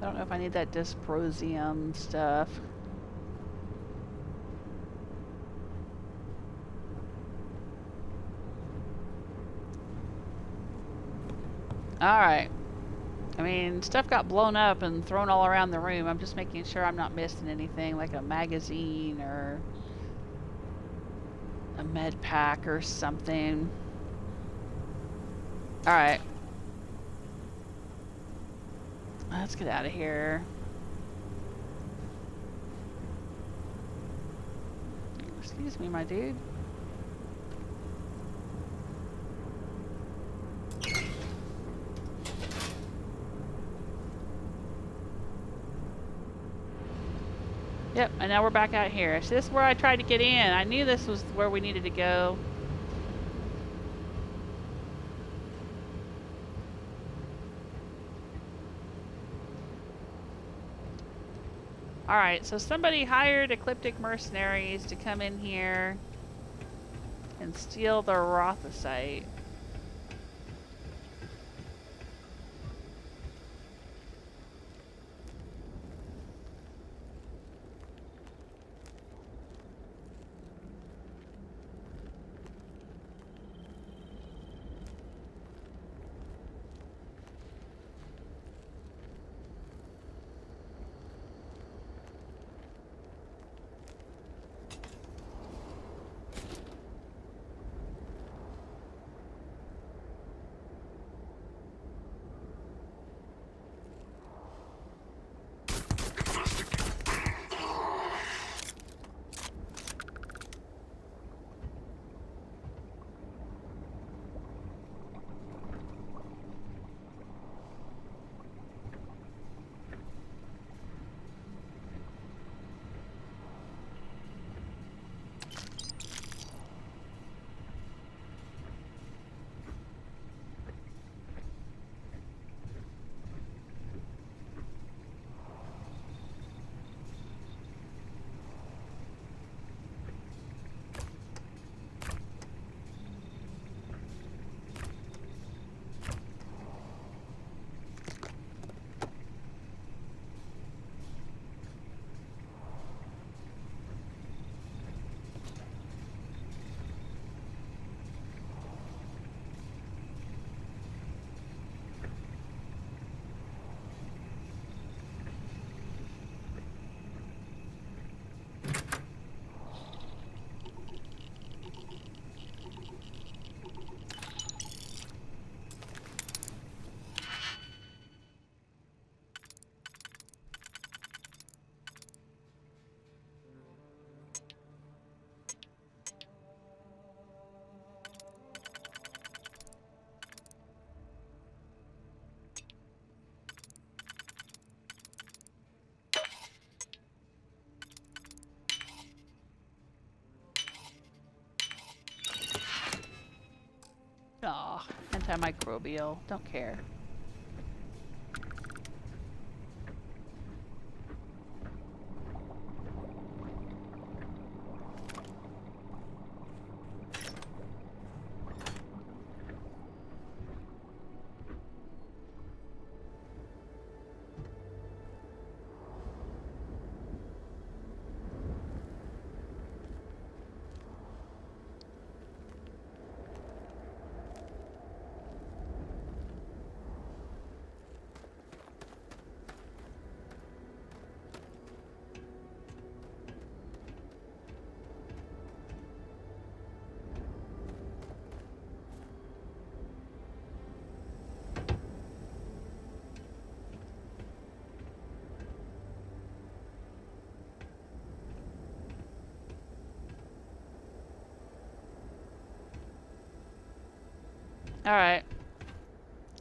I don't know if I need that dysprosium stuff. Alright. I mean, stuff got blown up and thrown all around the room. I'm just making sure I'm not missing anything, like a magazine or a med pack or something. Alright. Let's get out of here. Excuse me, my dude. Yep, and now we're back out here. So this is where I tried to get in. I knew this was where we needed to go. Alright, so somebody hired ecliptic mercenaries to come in here and steal the Rothicite. Aw, antimicrobial. Don't care. Alright.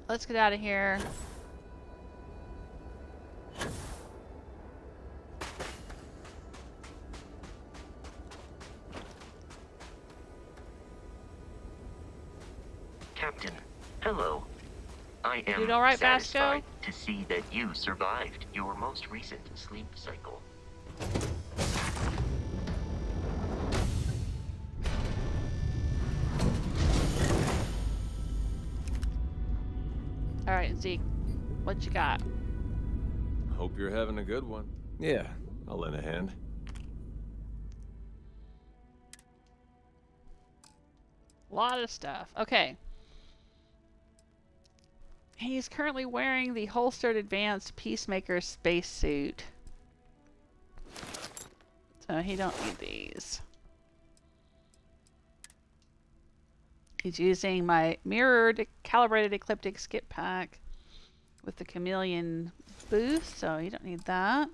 Let's get out of here. Hello. I am You all right, satisfied Vasco? to see that you survived your most recent sleep cycle. All right, Zeke, what you got? Hope you're having a good one. Yeah, I'll lend a hand. A lot of stuff. Okay. He's currently wearing the holstered advanced Peacemaker spacesuit. So he don't need these. He's using my mirrored calibrated ecliptic skip pack with the chameleon boost, so you don't need that.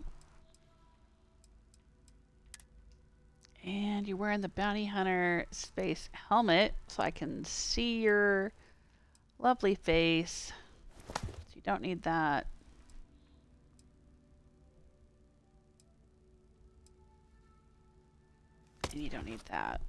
And you're wearing the bounty hunter space helmet, so I can see your lovely face. So you don't need that. And you don't need that.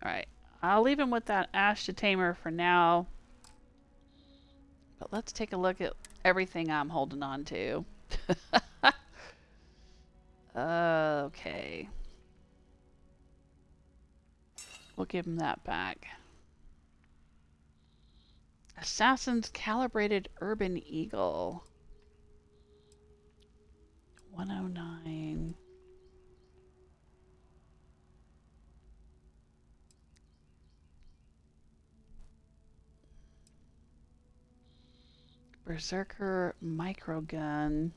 Alright, I'll leave him with that Ash to Tamer for now. But let's take a look at everything I'm holding on to. Okay. We'll give him that back. Assassin's Calibrated Urban Eagle. 109. Berserker Microgun.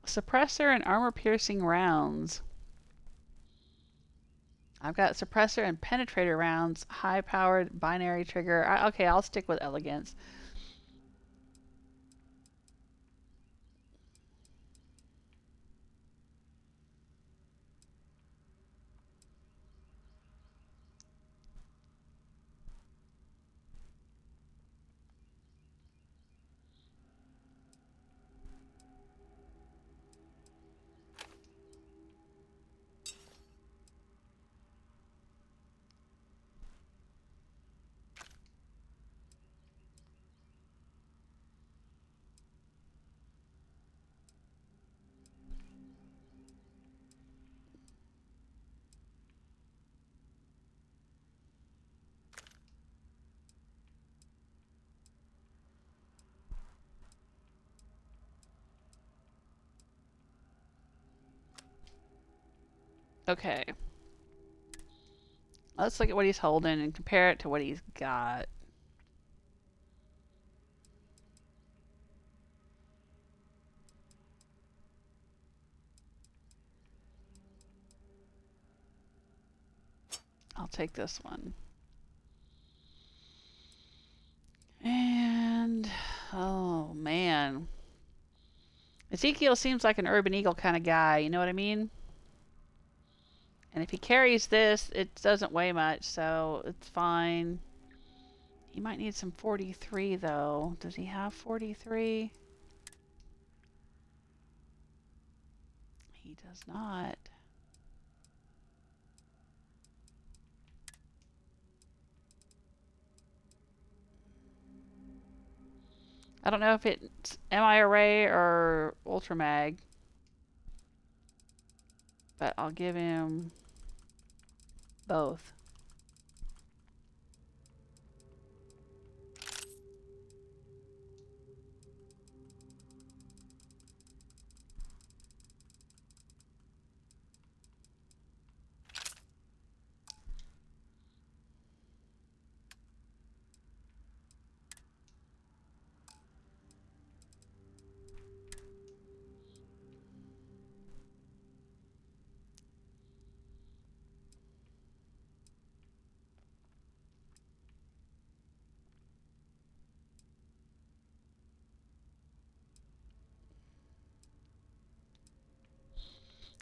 Suppressor and armor-piercing rounds. I've got suppressor and penetrator rounds, high-powered binary trigger. Okay, I'll stick with elegance. Okay. Let's look at what he's holding and compare it to what he's got. I'll take this one. And, oh man. Ezekiel seems like an Urban Eagle kind of guy, you know what I mean? And if he carries this, it doesn't weigh much, so it's fine. He might need some 43 though. Does he have 43? He does not. I don't know if it's MI array or Ultramag. But I'll give him both.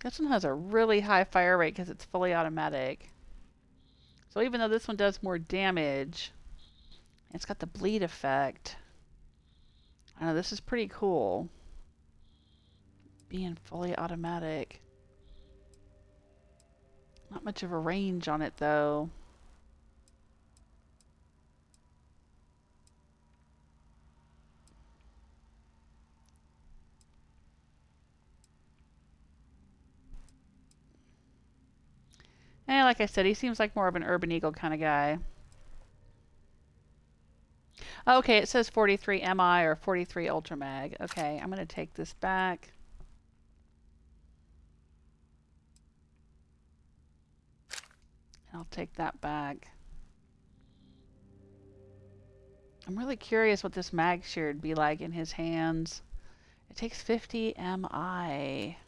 This one has a really high fire rate because it's fully automatic. So even though this one does more damage, it's got the bleed effect. I know, this is pretty cool. Being fully automatic. Not much of a range on it though. And like I said, he seems like more of an Urban Eagle kind of guy. Okay, it says 43 MI or 43 Ultra Mag. Okay, I'm going to take this back. I'll take that back. I'm really curious what this mag shear would be like in his hands. It takes 50 MI.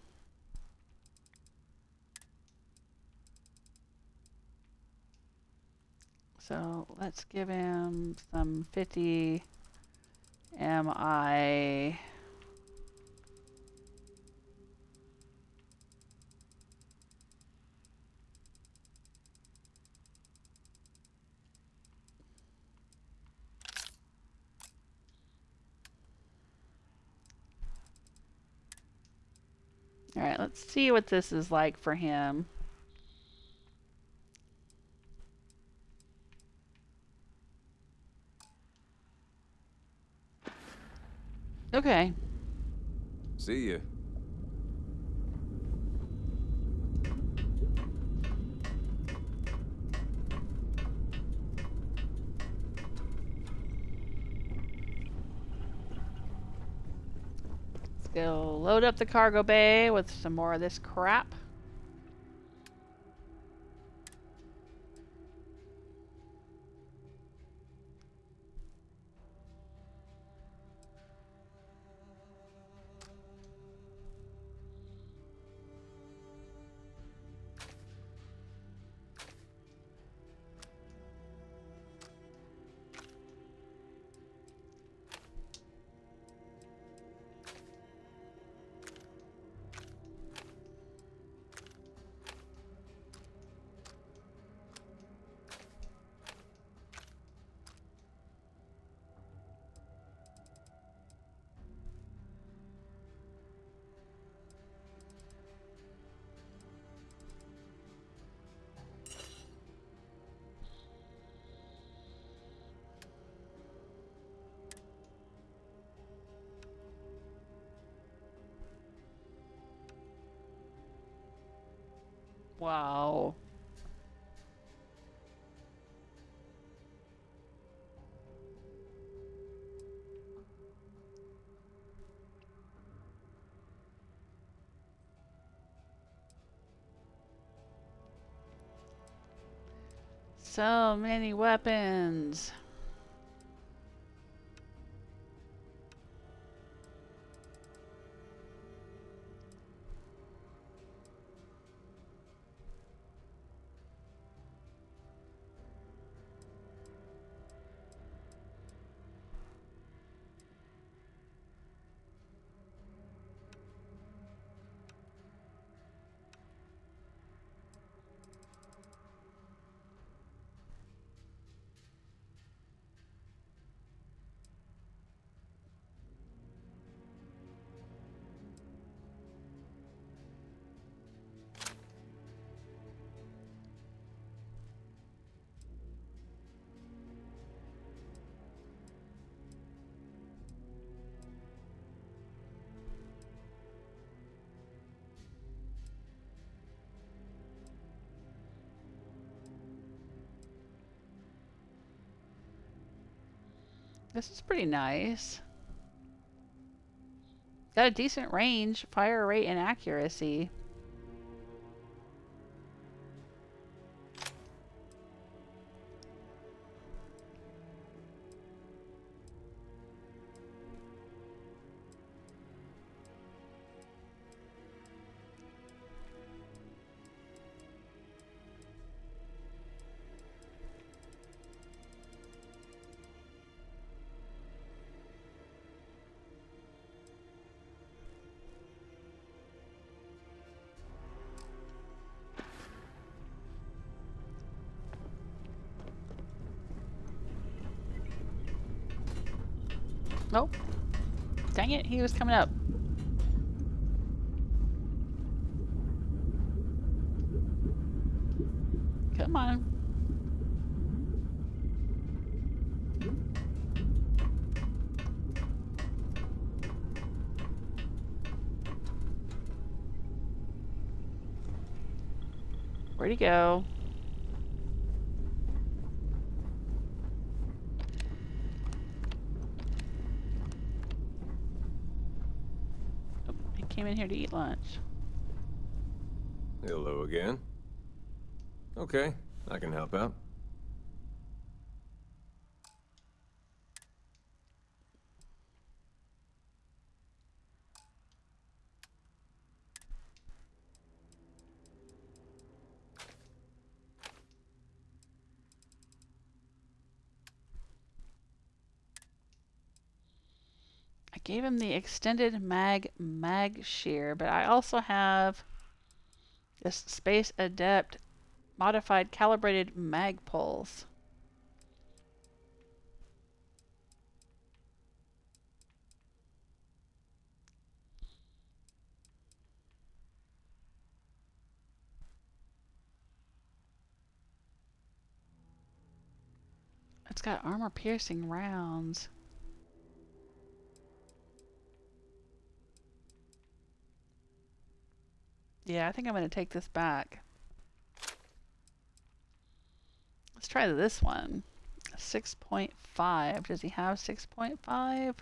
So let's give him some 50 MI. All right, let's see what this is like for him. Okay. See ya. Let's go load up the cargo bay with some more of this crap. Wow. So many weapons. This is pretty nice. Got a decent range, fire rate, and accuracy. Oh, dang it, he was coming up. Come on. Where'd he go? Came in here to eat lunch. Hello again. Okay, I can help out. I gave him the extended mag shear, but I also have this Space Adept modified calibrated mag pulse. It's got armor piercing rounds. Yeah, I think I'm going to take this back. Let's try this one. 6.5. Does he have 6.5?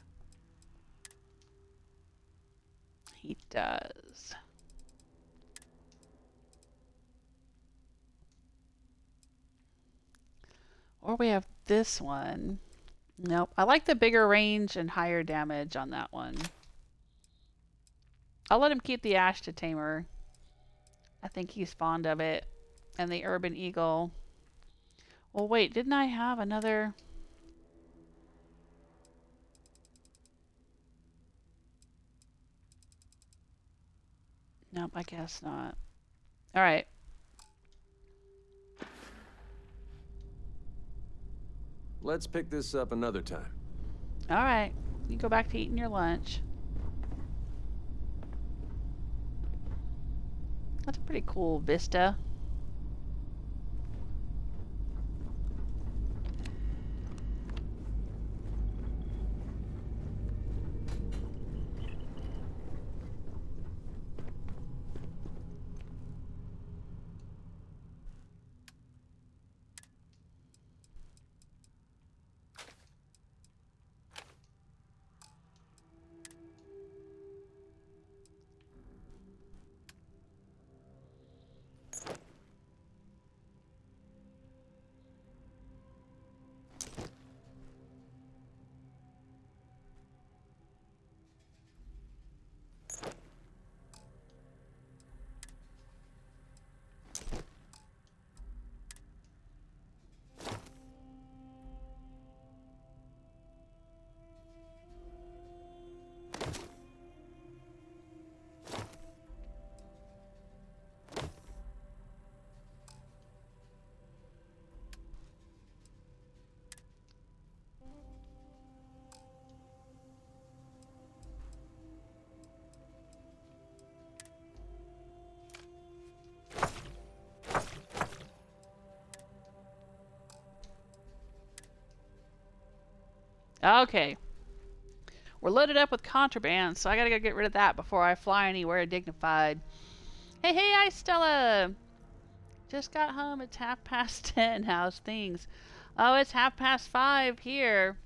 He does. Or we have this one. Nope. I like the bigger range and higher damage on that one. I'll let him keep the Ashta Tamer. I think he's fond of it. And the Urban Eagle. Well, wait, didn't I have another? Nope, I guess not. Alright. Let's pick this up another time. Alright. You go back to eating your lunch. That's a pretty cool vista. Okay. We're loaded up with contraband, so I gotta go get rid of that before I fly anywhere dignified. Hey, hi, Stella! Just got home. It's 10:30. How's things? Oh, it's 5:30 here.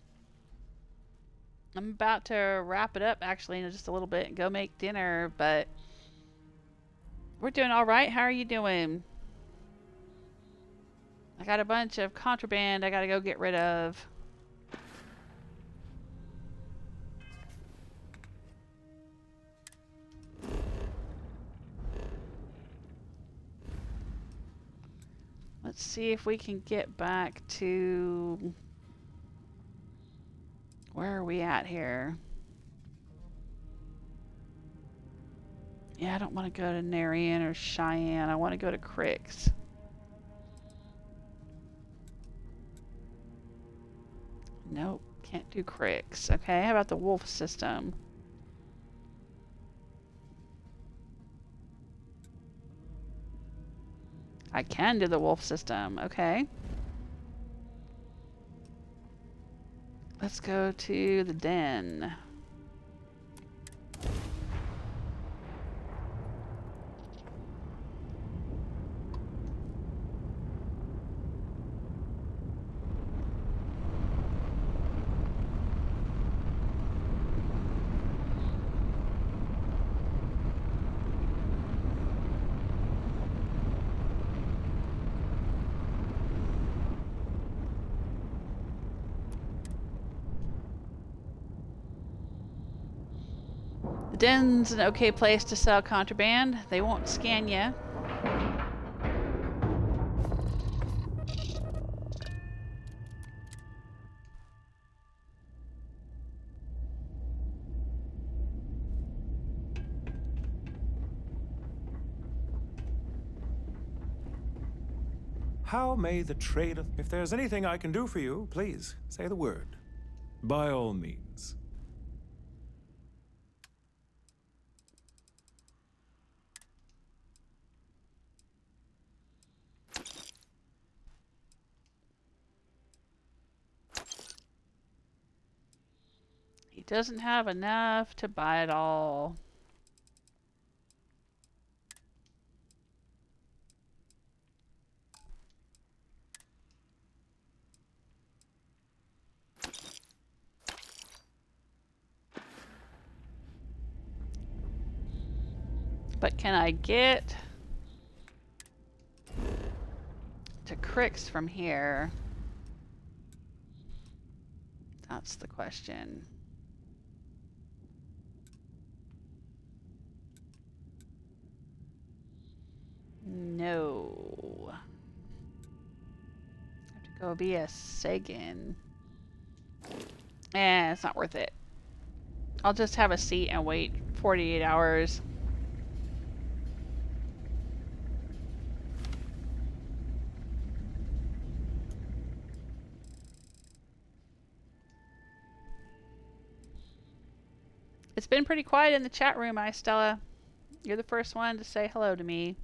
I'm about to wrap it up actually in just a little bit and go make dinner, but we're doing all right. How are you doing? I got a bunch of contraband I gotta go get rid of. Let's see if we can get back to... Where are we at here? Yeah, I don't want to go to Narian or Cheyenne. I want to go to Crix. Nope, can't do Crix. Okay, how about the wolf system? I can do the wolf system. Okay. Let's go to the den. The den's an okay place to sell contraband. They won't scan you. How may the trade of... If there's anything I can do for you, please, say the word. By all means. He doesn't have enough to buy it all. But can I get to Crix from here? That's the question. No. I have to go via Sagan. It's not worth it. I'll just have a seat and wait 48 hours. It's been pretty quiet in the chat room, Stella. You're the first one to say hello to me.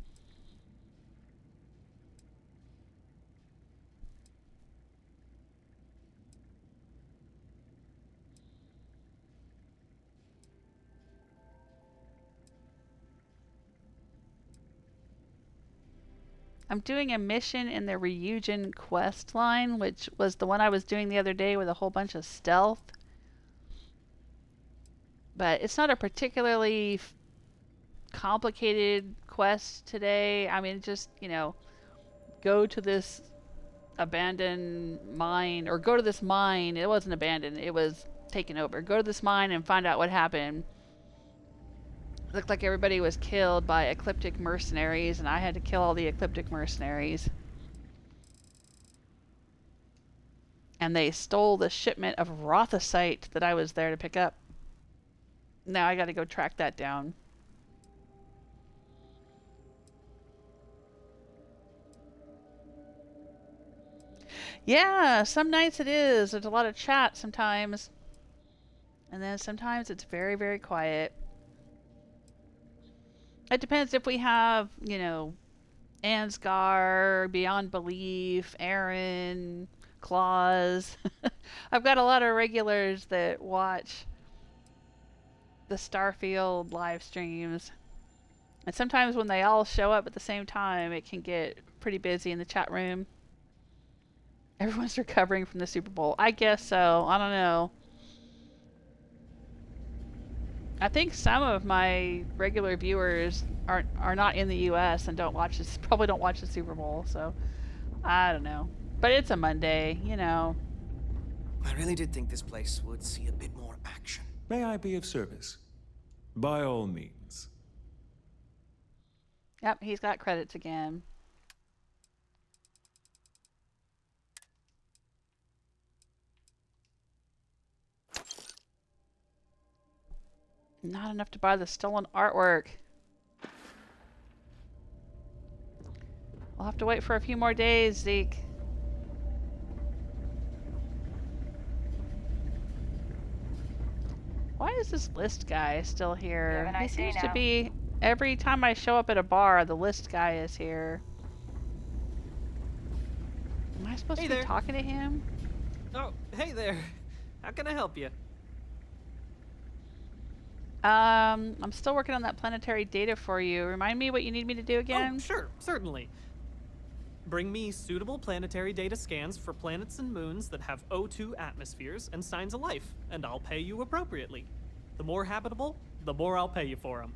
I'm doing a mission in the Ryujin quest line, which was the one I was doing the other day with a whole bunch of stealth. But it's not a particularly complicated quest today. I mean, just, you know, go to this abandoned mine, or go to this mine. It wasn't abandoned, it was taken over. Go to this mine and find out what happened. It looked like everybody was killed by ecliptic mercenaries, and I had to kill all the ecliptic mercenaries. And they stole the shipment of Rothicite that I was there to pick up. Now I gotta go track that down. Yeah, some nights it is. There's a lot of chat sometimes. And then sometimes it's very, very quiet. It depends if we have, you know, Ansgar, Beyond Belief, Aaron, Claus. I've got a lot of regulars that watch the STARFIELD live streams. And sometimes when they all show up at the same time, it can get pretty busy in the chat room. Everyone's recovering from the Super Bowl. I guess so. I don't know. I think some of my regular viewers are not in the U.S. and probably don't watch the Super Bowl, so I don't know. But it's a Monday, you know. I really did think this place would see a bit more action. May I be of service? By all means. Yep, he's got credits again. Not enough to buy the stolen artwork. We'll have to wait for a few more days, Zeke. Why is this list guy still here? He seems to be... Every time I show up at a bar, the list guy is here. Am I supposed to be talking to him? Oh, hey there. How can I help you? I'm still working on that planetary data for you. Remind me what you need me to do again? Oh, sure, certainly. Bring me suitable planetary data scans for planets and moons that have O2 atmospheres and signs of life, and I'll pay you appropriately. The more habitable, the more I'll pay you for them.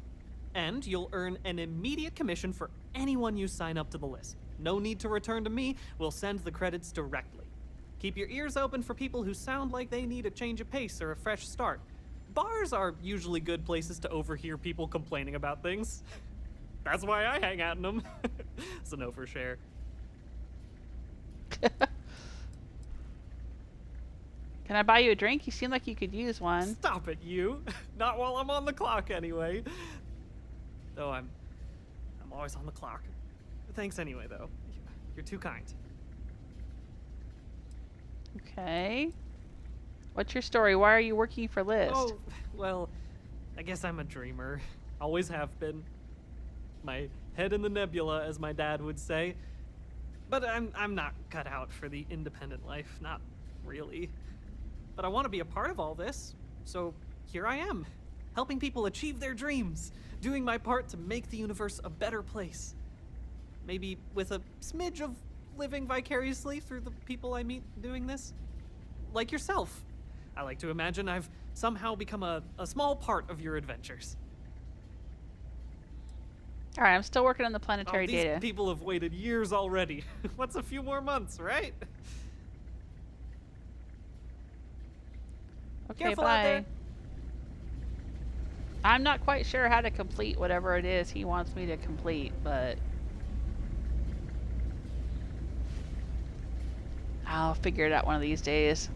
And you'll earn an immediate commission for anyone you sign up to the list. No need to return to me, we'll send the credits directly. Keep your ears open for people who sound like they need a change of pace or a fresh start. Bars are usually good places to overhear people complaining about things. That's why I hang out in them. So no for share. Can I buy you a drink? You seem like you could use one. Stop it, you. Not while I'm on the clock, anyway. Though I'm always on the clock. Thanks anyway, though. You're too kind. Okay. What's your story? Why are you working for List? Oh, well, I guess I'm a dreamer. Always have been. My head in the nebula, as my dad would say. But I'm not cut out for the independent life, not really. But I want to be a part of all this, so here I am, helping people achieve their dreams, doing my part to make the universe a better place. Maybe with a smidge of living vicariously through the people I meet doing this. Like yourself. I like to imagine I've somehow become a small part of your adventures. All right, I'm still working on the planetary data. These people have waited years already. What's a few more months, right? Okay, Careful out there. bye. I'm not quite sure how to complete whatever it is he wants me to complete, but I'll figure it out one of these days.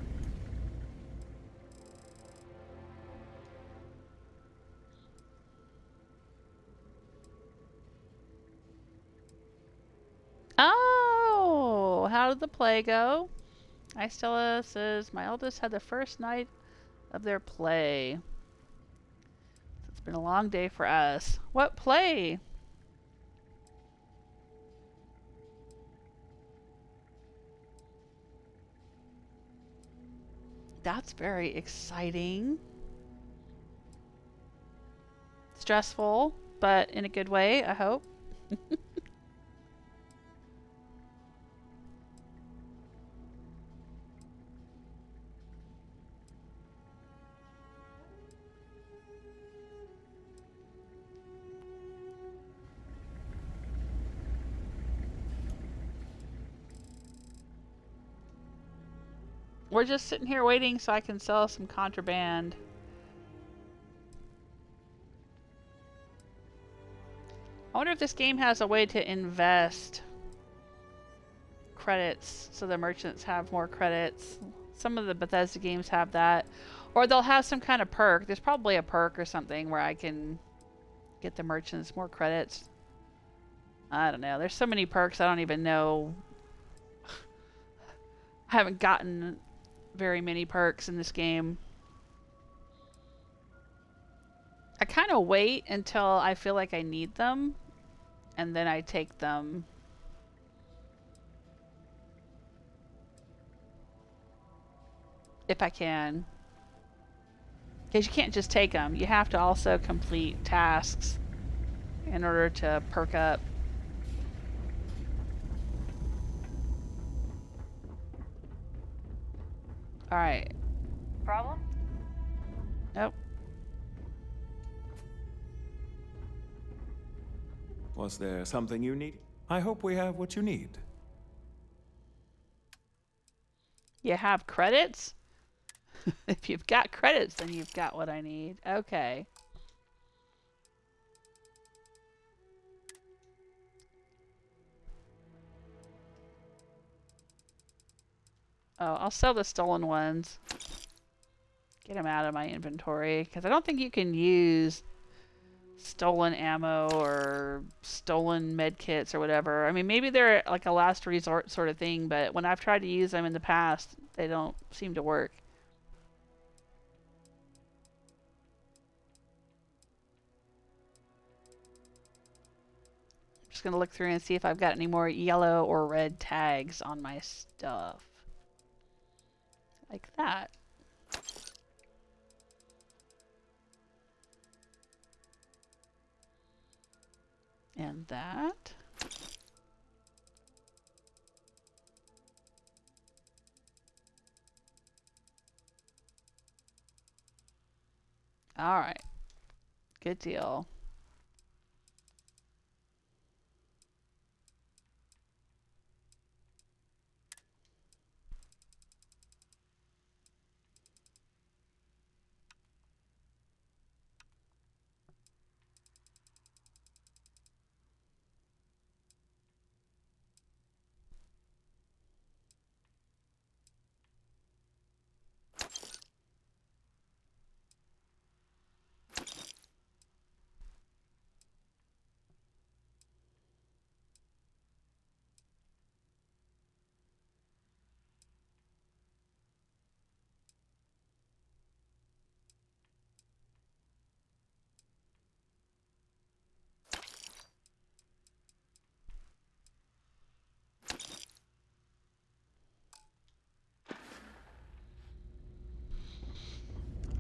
Oh, how did the play go? Stella says, my eldest had the first night of their play. It's been a long day for us. What play? That's very exciting. Stressful, but in a good way, I hope. We're just sitting here waiting so I can sell some contraband. I wonder if this game has a way to invest credits so the merchants have more credits. Some of the Bethesda games have that. Or they'll have some kind of perk. There's probably a perk or something where I can get the merchants more credits. I don't know. There's so many perks I don't even know. I haven't gotten very many perks in this game. I kind of wait until I feel like I need them, and then I take them. If I can. Because you can't just take them. You have to also complete tasks in order to perk up. Alright. Problem? Nope. Was there something you need? I hope we have what you need. You have credits? If you've got credits, then you've got what I need. Okay. Oh, I'll sell the stolen ones. Get them out of my inventory, because I don't think you can use stolen ammo or stolen med kits or whatever. I mean, maybe they're like a last resort sort of thing, but when I've tried to use them in the past, they don't seem to work. I'm just going to look through and see if I've got any more yellow or red tags on my stuff. Like that. And that. All right. Good deal.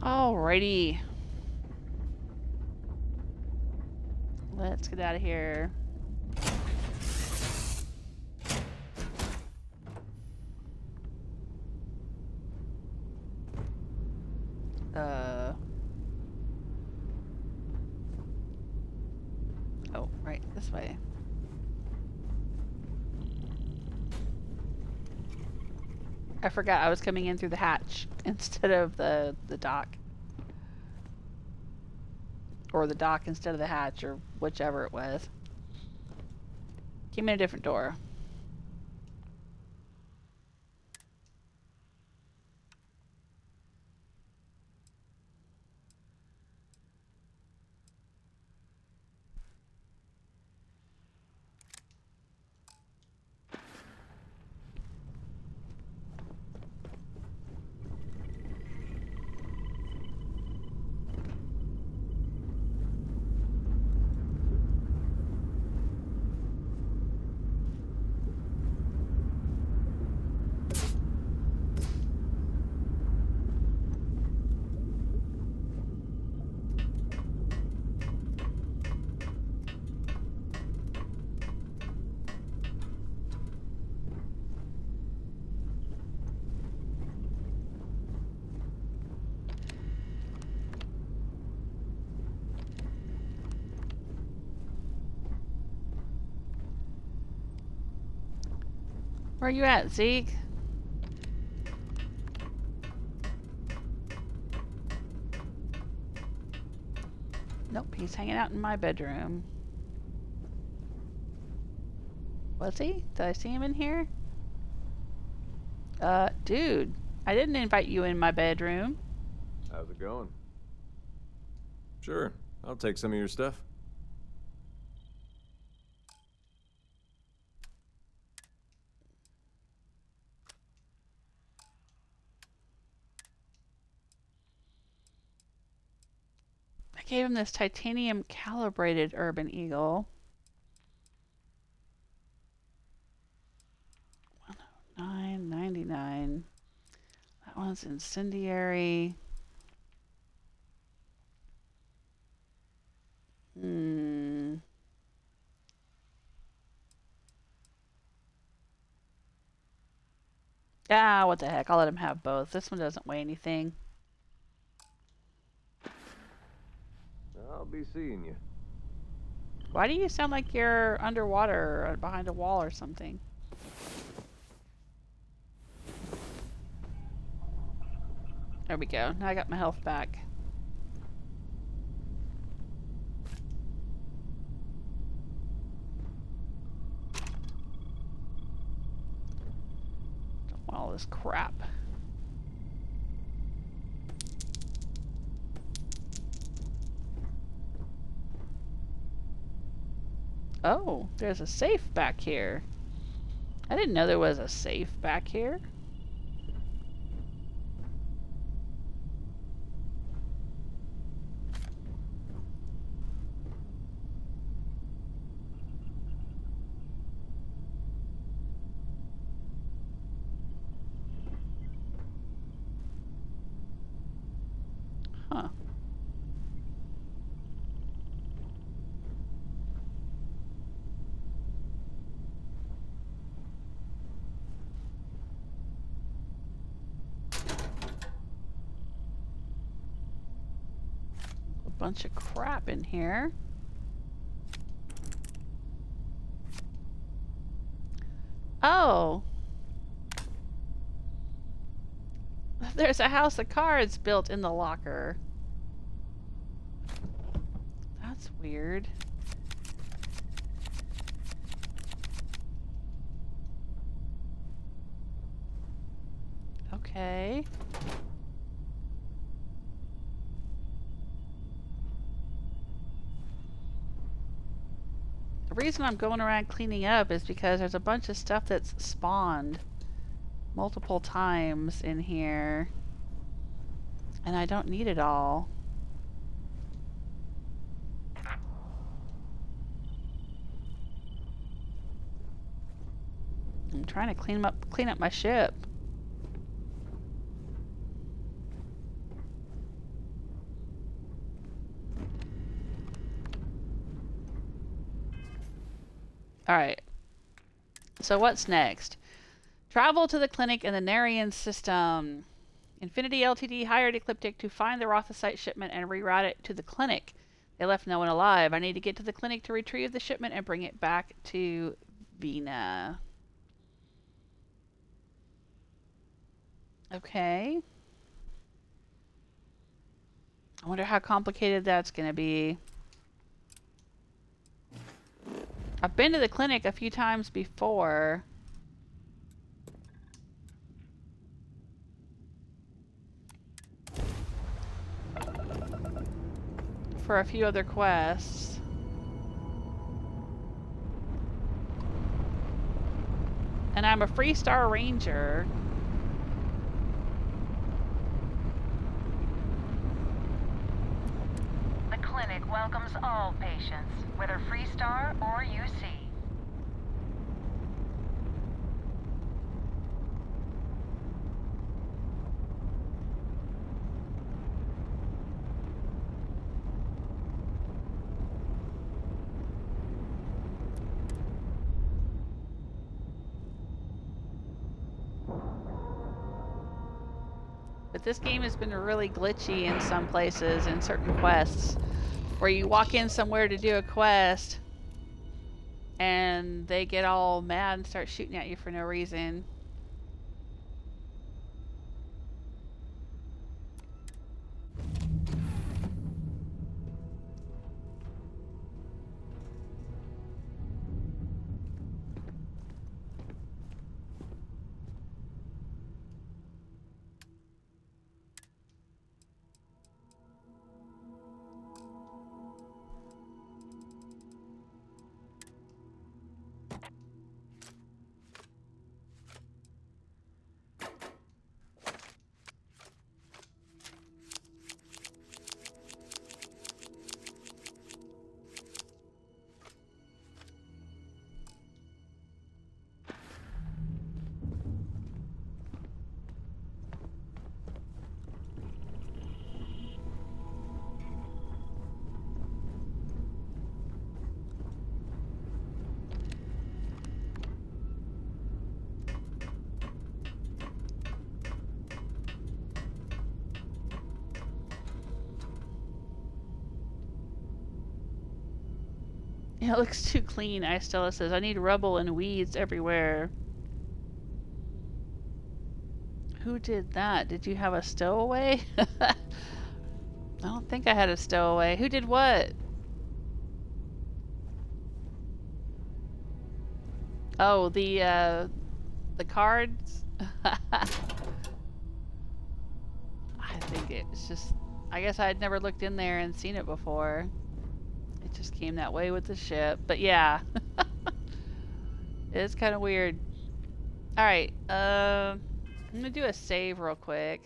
Alrighty. Let's get out of here. Oh, right, this way. I forgot I was coming in through the hatch instead of the dock. Or the dock instead of the hatch, or whichever it was. Came in a different door. Where are you at, Zeke? Nope, he's hanging out in my bedroom. Was he? Did I see him in here? Dude, I didn't invite you in my bedroom. How's it going? Sure, I'll take some of your stuff. I gave him this titanium calibrated Urban Eagle. 109.99. That one's incendiary. Ah, what the heck. I'll let him have both. This one doesn't weigh anything. I'll be seeing you. Why do you sound like you're underwater or behind a wall or something? There we go. Now I got my health back. Don't want all this crap. Oh, there's a safe back here. I didn't know there was a safe back here. Huh. Bunch of crap in here. Oh. There's a house of cards built in the locker. That's weird. Okay. The reason I'm going around cleaning up is because there's a bunch of stuff that's spawned multiple times in here. And I don't need it all. I'm trying to clean up my ship. Alright. So what's next? Travel to the clinic in the Narian system. Infinity Ltd. Hired Ecliptic to find the Rothicite shipment and reroute it to the clinic. They left no one alive. I need to get to the clinic to retrieve the shipment and bring it back to Vina. Okay. I wonder how complicated that's going to be. I've been to the clinic a few times before. For a few other quests. And I'm a Freestar Ranger. The clinic welcomes all patients, whether Freestar or UC. But this game has been really glitchy in some places, in certain quests, where you walk in somewhere to do a quest, and they get all mad and start shooting at you for no reason. It looks too clean, Stella says. I need rubble and weeds everywhere. Who did that? Did you have a stowaway? I don't think I had a stowaway. Who did what? Oh, the cards? I think it's just... I guess I had never looked in there and seen it before. It just came that way with the ship. But yeah. It's kind of weird. Alright, I'm gonna do a save real quick.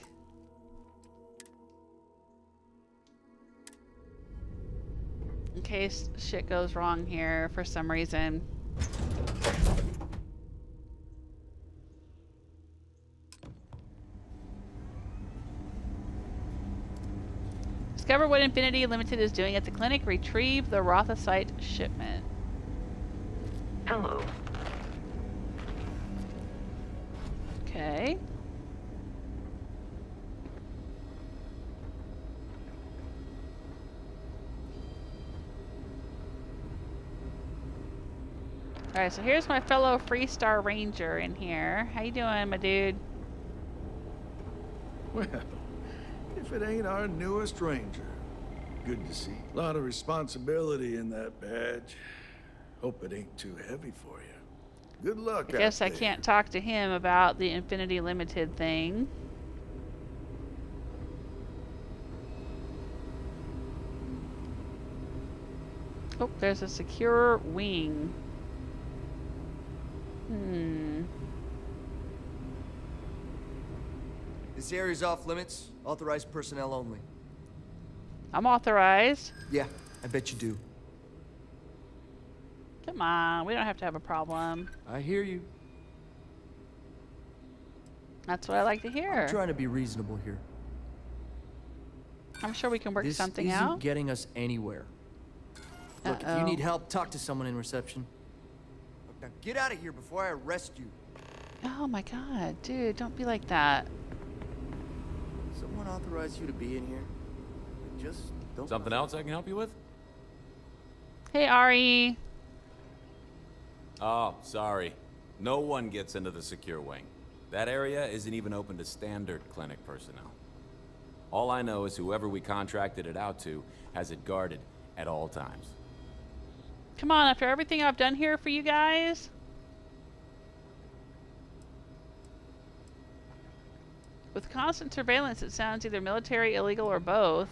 In case shit goes wrong here for some reason. Discover what Infinity Limited is doing at the clinic. Retrieve the Rothicite shipment. Hello. Okay. Alright, so here's my fellow Freestar Ranger in here. How you doing, my dude? Well, if it ain't our newest ranger. Good to see. A lot of responsibility in that badge. Hope it ain't too heavy for you. Good luck I guess out I there. can't talk to him about the Infinity Limited thing. Oh, there's a secure wing. This area's off limits. Authorized personnel only. I'm authorized. Yeah, I bet you do. Come on, we don't have to have a problem. I hear you. That's what I like to hear. I'm trying to be reasonable here. I'm sure we can work something This out. isn't getting us anywhere. Look, if you need help, talk to someone in reception. Look, now get out of here before I arrest you. Oh my god, dude, don't be like that. Someone authorized you to be in here? Just don't... Something else I can help you with? Hey, Ari. Oh, sorry. No one gets into the secure wing. That area isn't even open to standard clinic personnel. All I know is whoever we contracted it out to has it guarded at all times. Come on, after everything I've done here for you guys. With constant surveillance, it sounds either military, illegal, or both.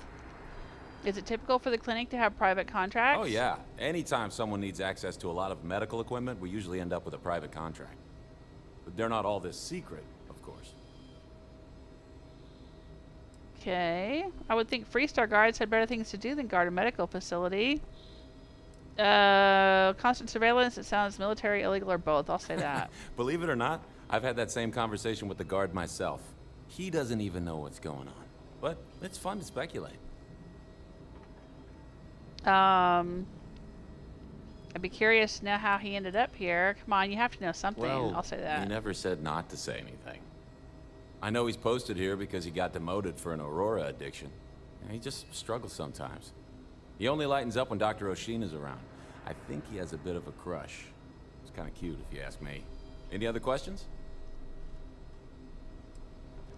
Is it typical for the clinic to have private contracts? Oh yeah. Anytime someone needs access to a lot of medical equipment, we usually end up with a private contract. But they're not all this secret, of course. Okay. I would think Freestar guards had better things to do than guard a medical facility. Constant surveillance, it sounds military, illegal, or both. I'll say that. Believe it or not, I've had that same conversation with the guard myself. He doesn't even know what's going on. But it's fun to speculate. I'd be curious to know how he ended up here. Come on, you have to know something. Well, I'll say that. He never said not to say anything. I know he's posted here because he got demoted for an Aurora addiction. He just struggles sometimes. He only lightens up when Dr. Osian is around. I think he has a bit of a crush. It's kind of cute if you ask me. Any other questions?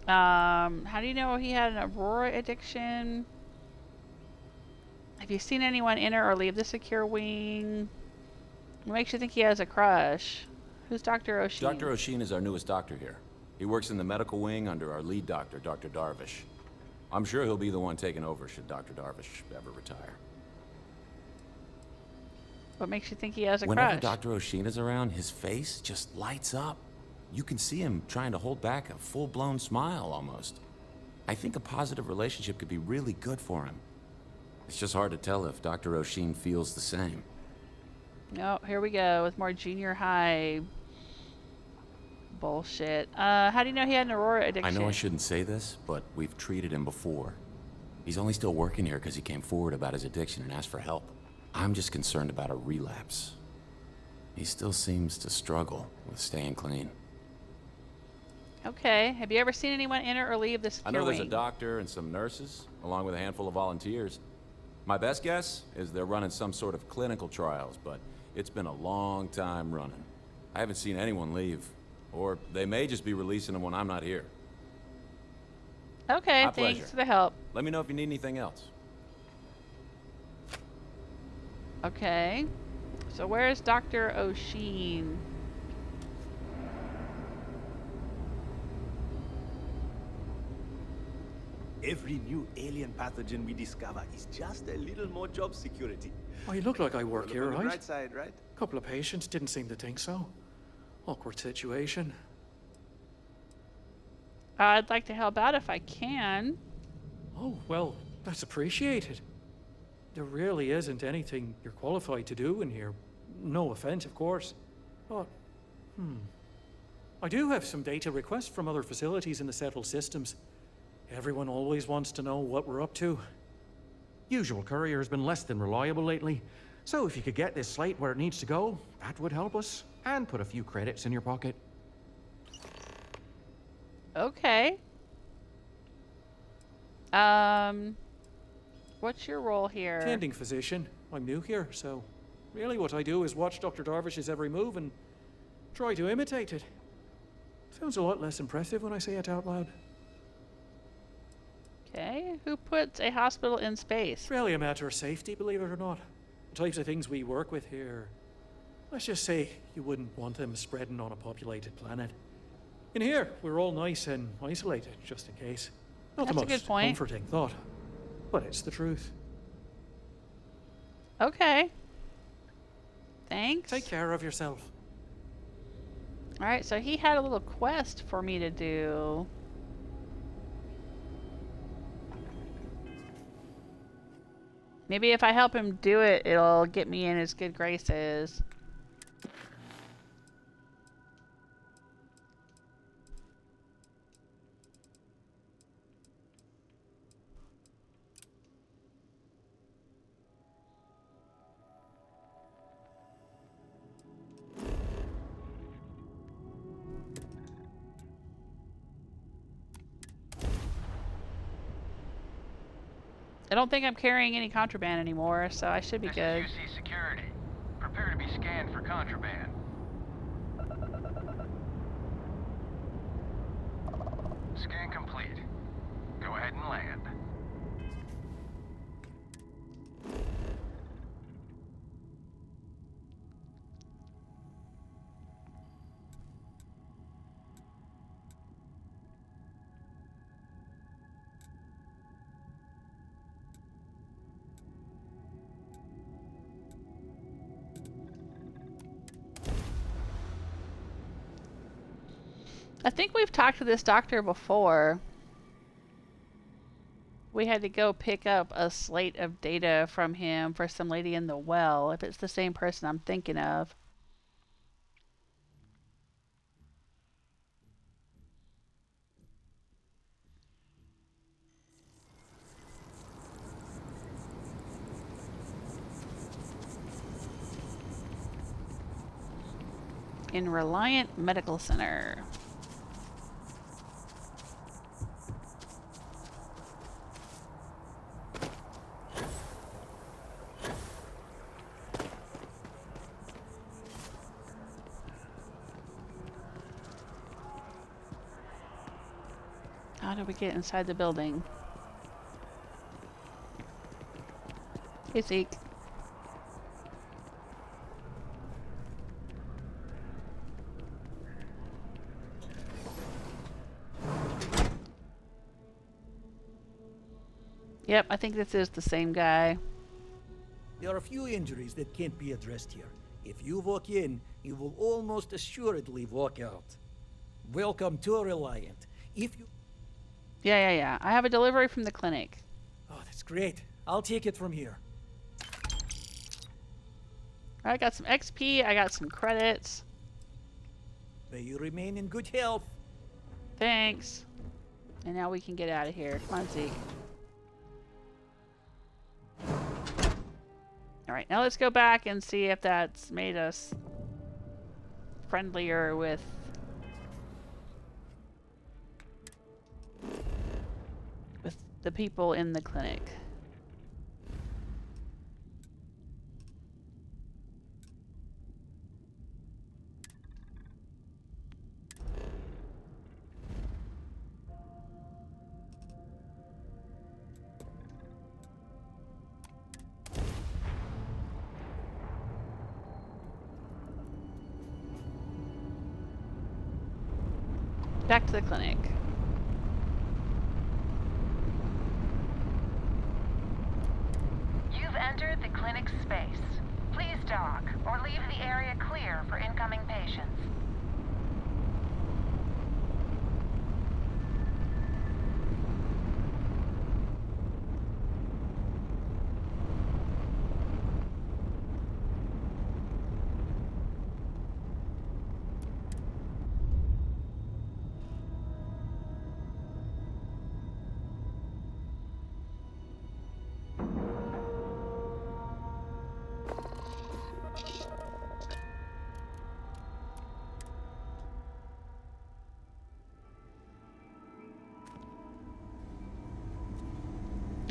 How do you know he had an Aurora addiction? Have you seen anyone enter or leave the secure wing? What makes you think he has a crush? Who's Dr. Osian? Dr. Osian is our newest doctor here. He works in the medical wing under our lead doctor, Dr. Darvish. I'm sure he'll be the one taking over should Dr. Darvish ever retire. What makes you think he has a Whenever crush? Dr. Osian is around, his face just lights up. You can see him trying to hold back a full-blown smile, almost. I think a positive relationship could be really good for him. It's just hard to tell if Dr. Osian feels the same. Oh, here we go with more junior high bullshit. How do you know he had an Aurora addiction? I know I shouldn't say this, but we've treated him before. He's only still working here because he came forward about his addiction and asked for help. I'm just concerned about a relapse. He still seems to struggle with staying clean. Okay. Have you ever seen anyone enter or leave the secure I know there's a wing? doctor and some nurses, along with a handful of volunteers. My best guess is they're running some sort of clinical trials, but it's been a long time running. I haven't seen anyone leave. Or they may just be releasing them when I'm not here. Okay, My thanks pleasure. for the help. Let me know if you need anything else. Okay. So where's Dr. Osian? Every new alien pathogen we discover is just a little more job security. Oh, you look like I work here, On the right? right side, right? Couple of patients didn't seem to think so. Awkward situation. I'd like to help out if I can. Oh, well, that's appreciated. There really isn't anything you're qualified to do in here. No offense, of course. But, I do have some data requests from other facilities in the settled systems. Everyone always wants to know what we're up to. Usual courier has been less than reliable lately, so if you could get this Slate where it needs to go, that would help us, and put a few credits in your pocket. Okay. What's your role here? Tending physician. I'm new here, so really what I do is watch Dr. Darvish's every move and try to imitate it. Sounds a lot less impressive when I say it out loud. Okay. Who puts a hospital in space? It's really a matter of safety, believe it or not. The types of things we work with here. Let's just say you wouldn't want them spreading on a populated planet. In here, we're all nice and isolated, just in case. Not That's the a good most point. comforting thought, but it's the truth. Okay. Thanks. Take care of yourself. Alright, so he had a little quest for me to do. Maybe if I help him do it, it'll get me in his good graces. I don't think I'm carrying any contraband anymore, so I should be good. This is UC Security. Prepare to be scanned for contraband. Scan complete. Go ahead and land. I think we've talked to this doctor before. We had to go pick up a slate of data from him for some lady in the well, if it's the same person I'm thinking of. In Reliant Medical Center. How do we get inside the building? Hey, Zeke. Yep, I think this is the same guy. There are a few injuries that can't be addressed here. If you walk in, you will almost assuredly walk out. Welcome to Reliant. If you... Yeah. I have a delivery from the clinic. Oh, that's great. I'll take it from here. I got some XP, I got some credits. May you remain in good health. Thanks. And now we can get out of here. Come on, Zeke. Alright, now let's go back and see if that's made us friendlier with the people in the clinic. Back to the clinic. You've entered the clinic space. Please dock or leave the area clear for incoming patients.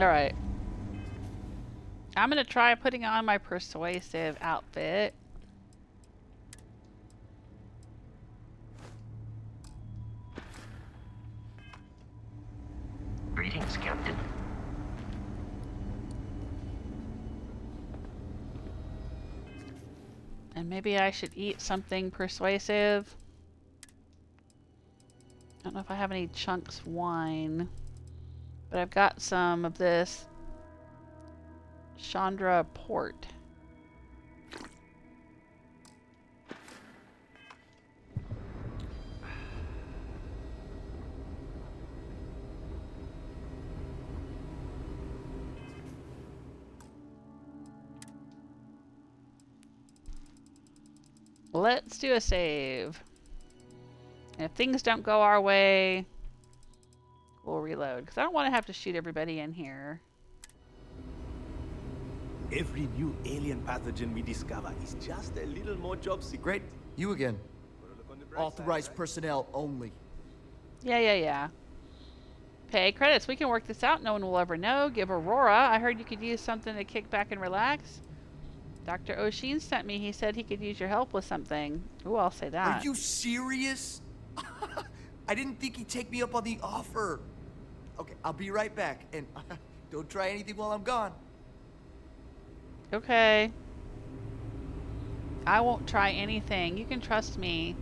Alright. I'm gonna try putting on my persuasive outfit. Greetings, Captain. And maybe I should eat something persuasive. I don't know if I have any chunks wine. But I've got some of this Chandra port. Let's do a save. And if things don't go our way, we'll reload, because I don't want to have to shoot everybody in here. Every new alien pathogen we discover is just a little more job secret. Great. You again. Authorized personnel only. Yeah. Pay credits. We can work this out. No one will ever know. Give Aurora. I heard you could use something to kick back and relax. Dr. Osian sent me. He said he could use your help with something. Ooh, I'll say that. Are you serious? I didn't think he'd take me up on the offer. Okay, I'll be right back. And don't try anything while I'm gone. Okay. I won't try anything. You can trust me.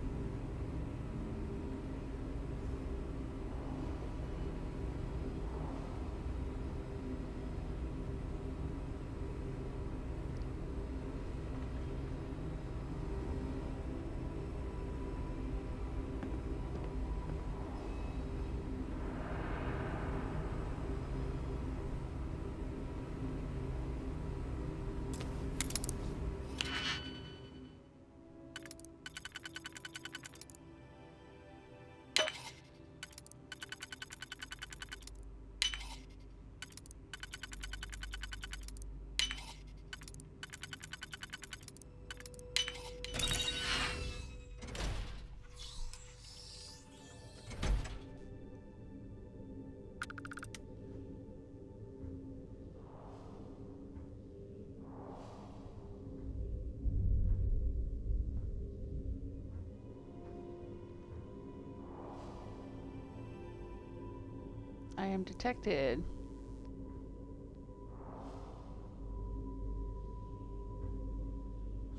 I am detected.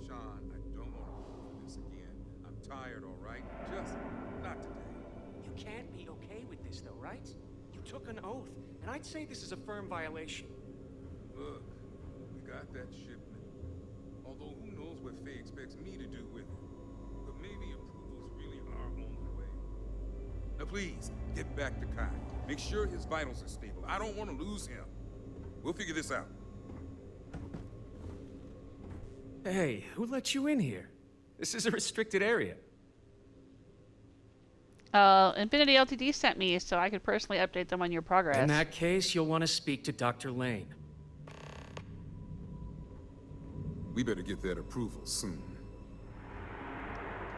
Sean, I don't want to go through this again. I'm tired, all right? Just not today. You can't be okay with this, though, right? You took an oath, and I'd say this is a firm violation. Look, we got that shipment. Although who knows what Faye expects me to do with it. But maybe approval's really our only way. Now please, get back to Kai. Make sure his vitals are stable. I don't want to lose him. We'll figure this out. Hey, who let you in here? This is a restricted area. Infinity Ltd sent me so I could personally update them on your progress. In that case, you'll want to speak to Dr. Lane. We better get that approval soon.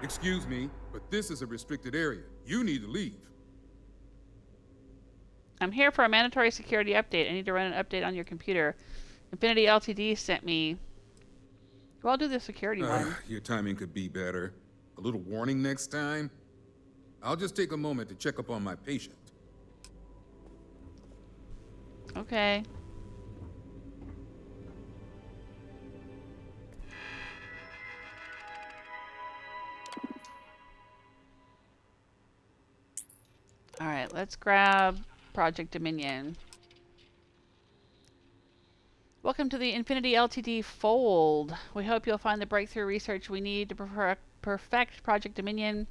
Excuse me, but this is a restricted area. You need to leave. I'm here for a mandatory security update. I need to run an update on your computer. Infinity Ltd sent me. Well, I'll do the security one. Your timing could be better. A little warning next time. I'll just take a moment to check up on my patient. Okay. Alright, let's grab Project Dominion. Welcome to the Infinity Ltd Fold. We hope you'll find the breakthrough research we need to perfect Project Dominion.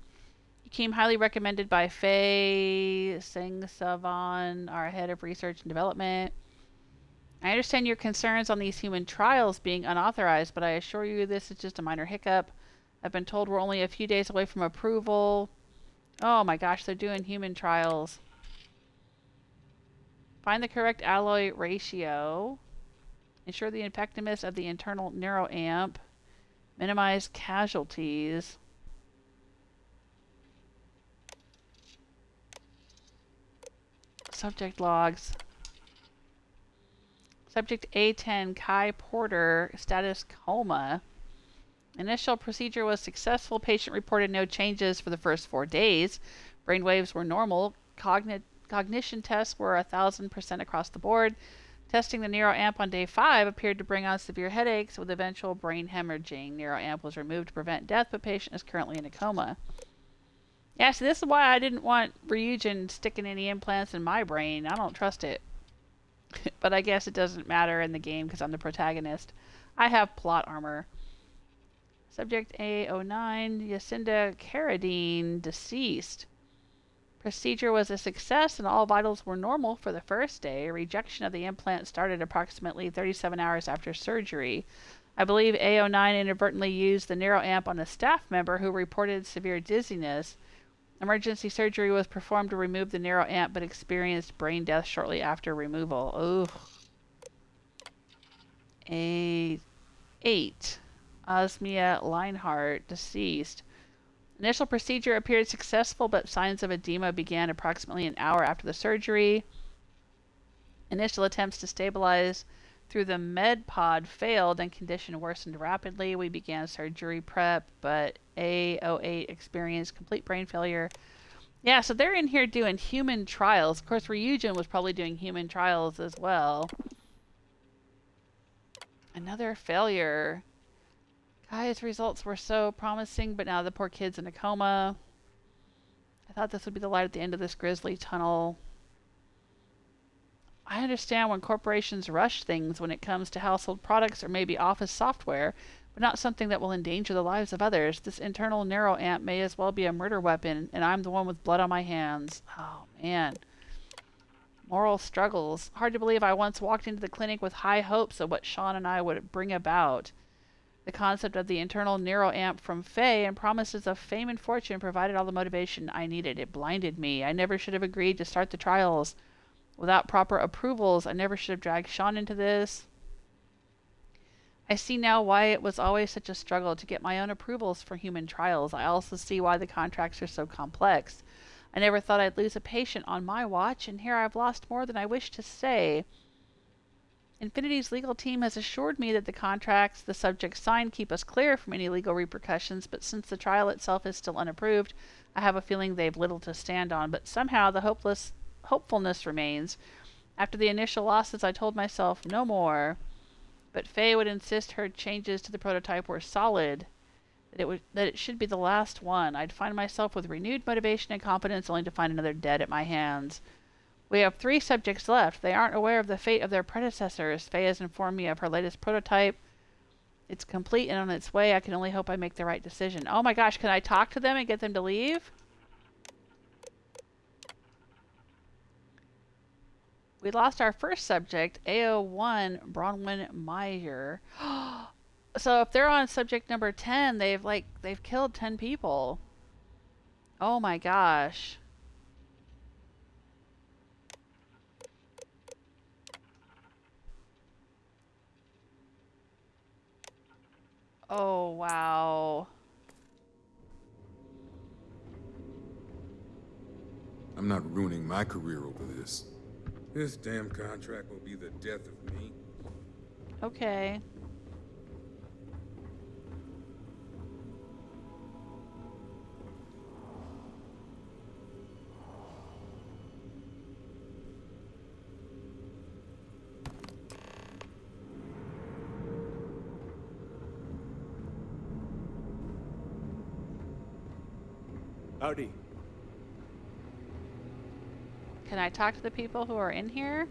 You came highly recommended by Faye Singh Savan, our head of research and development. I understand your concerns on these human trials being unauthorized, but I assure you this is just a minor hiccup. I've been told we're only a few days away from approval. Oh my gosh, they're doing human trials. Find the correct alloy ratio. Ensure the effectiveness of the internal neuroamp. Minimize casualties. Subject logs. Subject A10 Kai Porter, status coma. Initial procedure was successful. Patient reported no changes for the first 4 days. Brainwaves were normal. Cognition tests were 1,000% across the board. Testing the neuroamp on day 5 appeared to bring on severe headaches with eventual brain hemorrhaging. Neuroamp was removed to prevent death, but patient is currently in a coma. Yeah, so this is why I didn't want Ryujin sticking any implants in my brain. I don't trust it. But I guess it doesn't matter in the game because I'm the protagonist. I have plot armor. Subject A09, Yacinda Carradine, deceased. Procedure was a success and all vitals were normal for the first day. Rejection of the implant started approximately 37 hours after surgery. I believe A09 inadvertently used the neuroamp on a staff member who reported severe dizziness. Emergency surgery was performed to remove the neuroamp but experienced brain death shortly after removal. Ooh. A8. Osmia Leinhardt, deceased. Initial procedure appeared successful, but signs of edema began approximately an hour after the surgery. Initial attempts to stabilize through the med pod failed and condition worsened rapidly. We began surgery prep, but A08 experienced complete brain failure. Yeah, so they're in here doing human trials. Of course, Ryujin was probably doing human trials as well. Another failure. Guy's results were so promising, but now the poor kid's in a coma. I thought this would be the light at the end of this grisly tunnel. I understand when corporations rush things when it comes to household products or maybe office software, but not something that will endanger the lives of others. This internal neuroamp may as well be a murder weapon, and I'm the one with blood on my hands. Oh, man. Moral struggles. Hard to believe I once walked into the clinic with high hopes of what Sean and I would bring about. The concept of the internal neuroamp from Faye and promises of fame and fortune provided all the motivation I needed. It blinded me. I never should have agreed to start the trials. Without proper approvals, I never should have dragged Sean into this. I see now why it was always such a struggle to get my own approvals for human trials. I also see why the contracts are so complex. I never thought I'd lose a patient on my watch, and here I've lost more than I wish to say. Infinity's legal team has assured me that the contracts the subjects signed keep us clear from any legal repercussions, but since the trial itself is still unapproved, I have a feeling they've little to stand on. But somehow the hopefulness remains. After the initial losses, I told myself, no more. But Faye would insist her changes to the prototype were solid, that it should be the last one. I'd find myself with renewed motivation and confidence only to find another dead at my hands. We have 3 subjects left. They aren't aware of the fate of their predecessors. Faye has informed me of her latest prototype. It's complete and on its way. I can only hope I make the right decision. Oh my gosh, can I talk to them and get them to leave? We lost our first subject, AO1 Bronwyn Meyer. So if they're on subject number 10, they've killed 10 people. Oh my gosh. Oh, wow. I'm not ruining my career over this. This damn contract will be the death of me. Okay. Howdy. Can I talk to the people who are in here?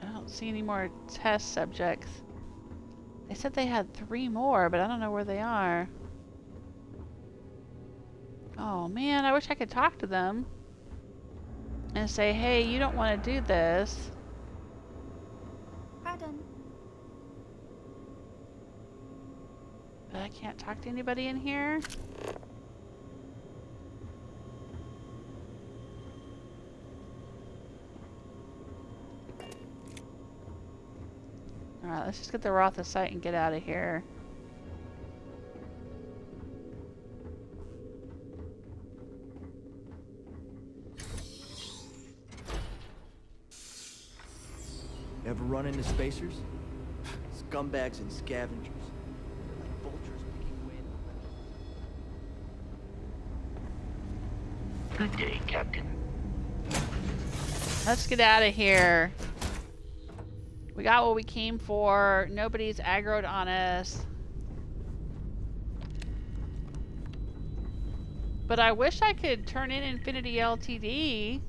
I don't see any more test subjects. They said they had 3 more, but I don't know where they are. Oh man, I wish I could talk to them and say, hey, you don't want to do this. Pardon. But I can't talk to anybody in here. Alright, let's just get the Rothicite and get out of here. Ever run into spacers? Scumbags and scavengers. They're like vultures picking wind. Good day, Captain. Let's get out of here. We got what we came for. Nobody's aggroed on us. But I wish I could turn in Infinity LTD.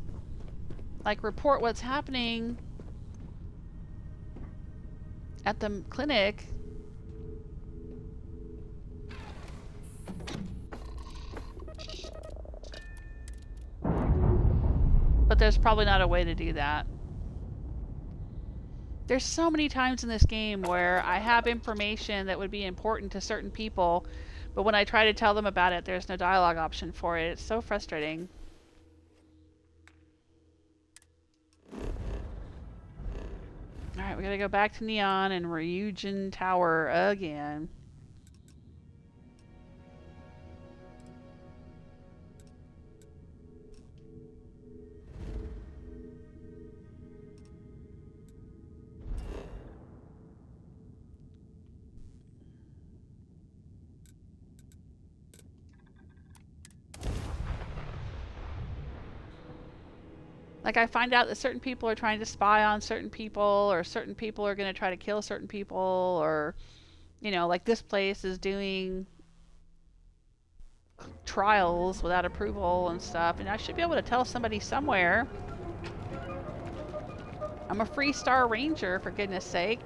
Like, report what's happening at the clinic. But there's probably not a way to do that. There's so many times in this game where I have information that would be important to certain people, but when I try to tell them about it, there's no dialogue option for it. It's so frustrating. Alright, we gotta go back to Neon and Ryujin Tower again. Like, I find out that certain people are trying to spy on certain people, or certain people are going to try to kill certain people, or, you know, like this place is doing trials without approval and stuff, and I should be able to tell somebody somewhere. I'm a free Star Ranger, for goodness sake.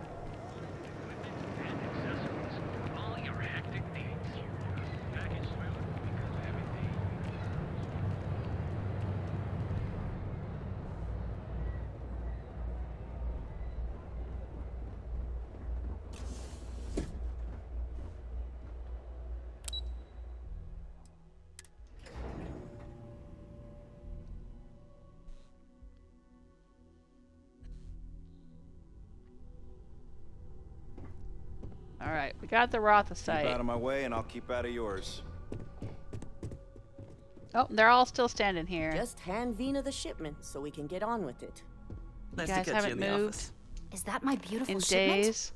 Alright, we got the Rothicite. Keep out of my way and I'll keep out of yours. Oh, they're all still standing here. Just hand Vina the shipment so we can get on with it. You guys haven't moved Is that my beautiful in shipment? days.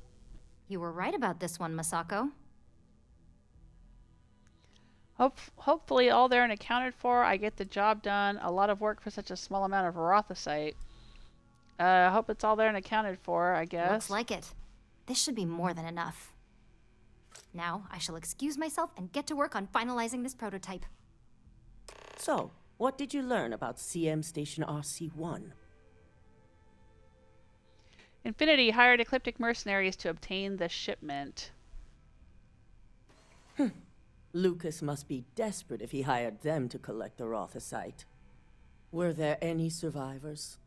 You were right about this one, Masako. Hopefully all there and accounted for. I get the job done. A lot of work for such a small amount of Rothicite. I hope it's all there and accounted for, I guess. Looks like it. This should be more than enough. Now, I shall excuse myself and get to work on finalizing this prototype. So, what did you learn about CM Station RC-1? Infinity hired ecliptic mercenaries to obtain the shipment. Lucas must be desperate if he hired them to collect the Rothicite. Were there any survivors?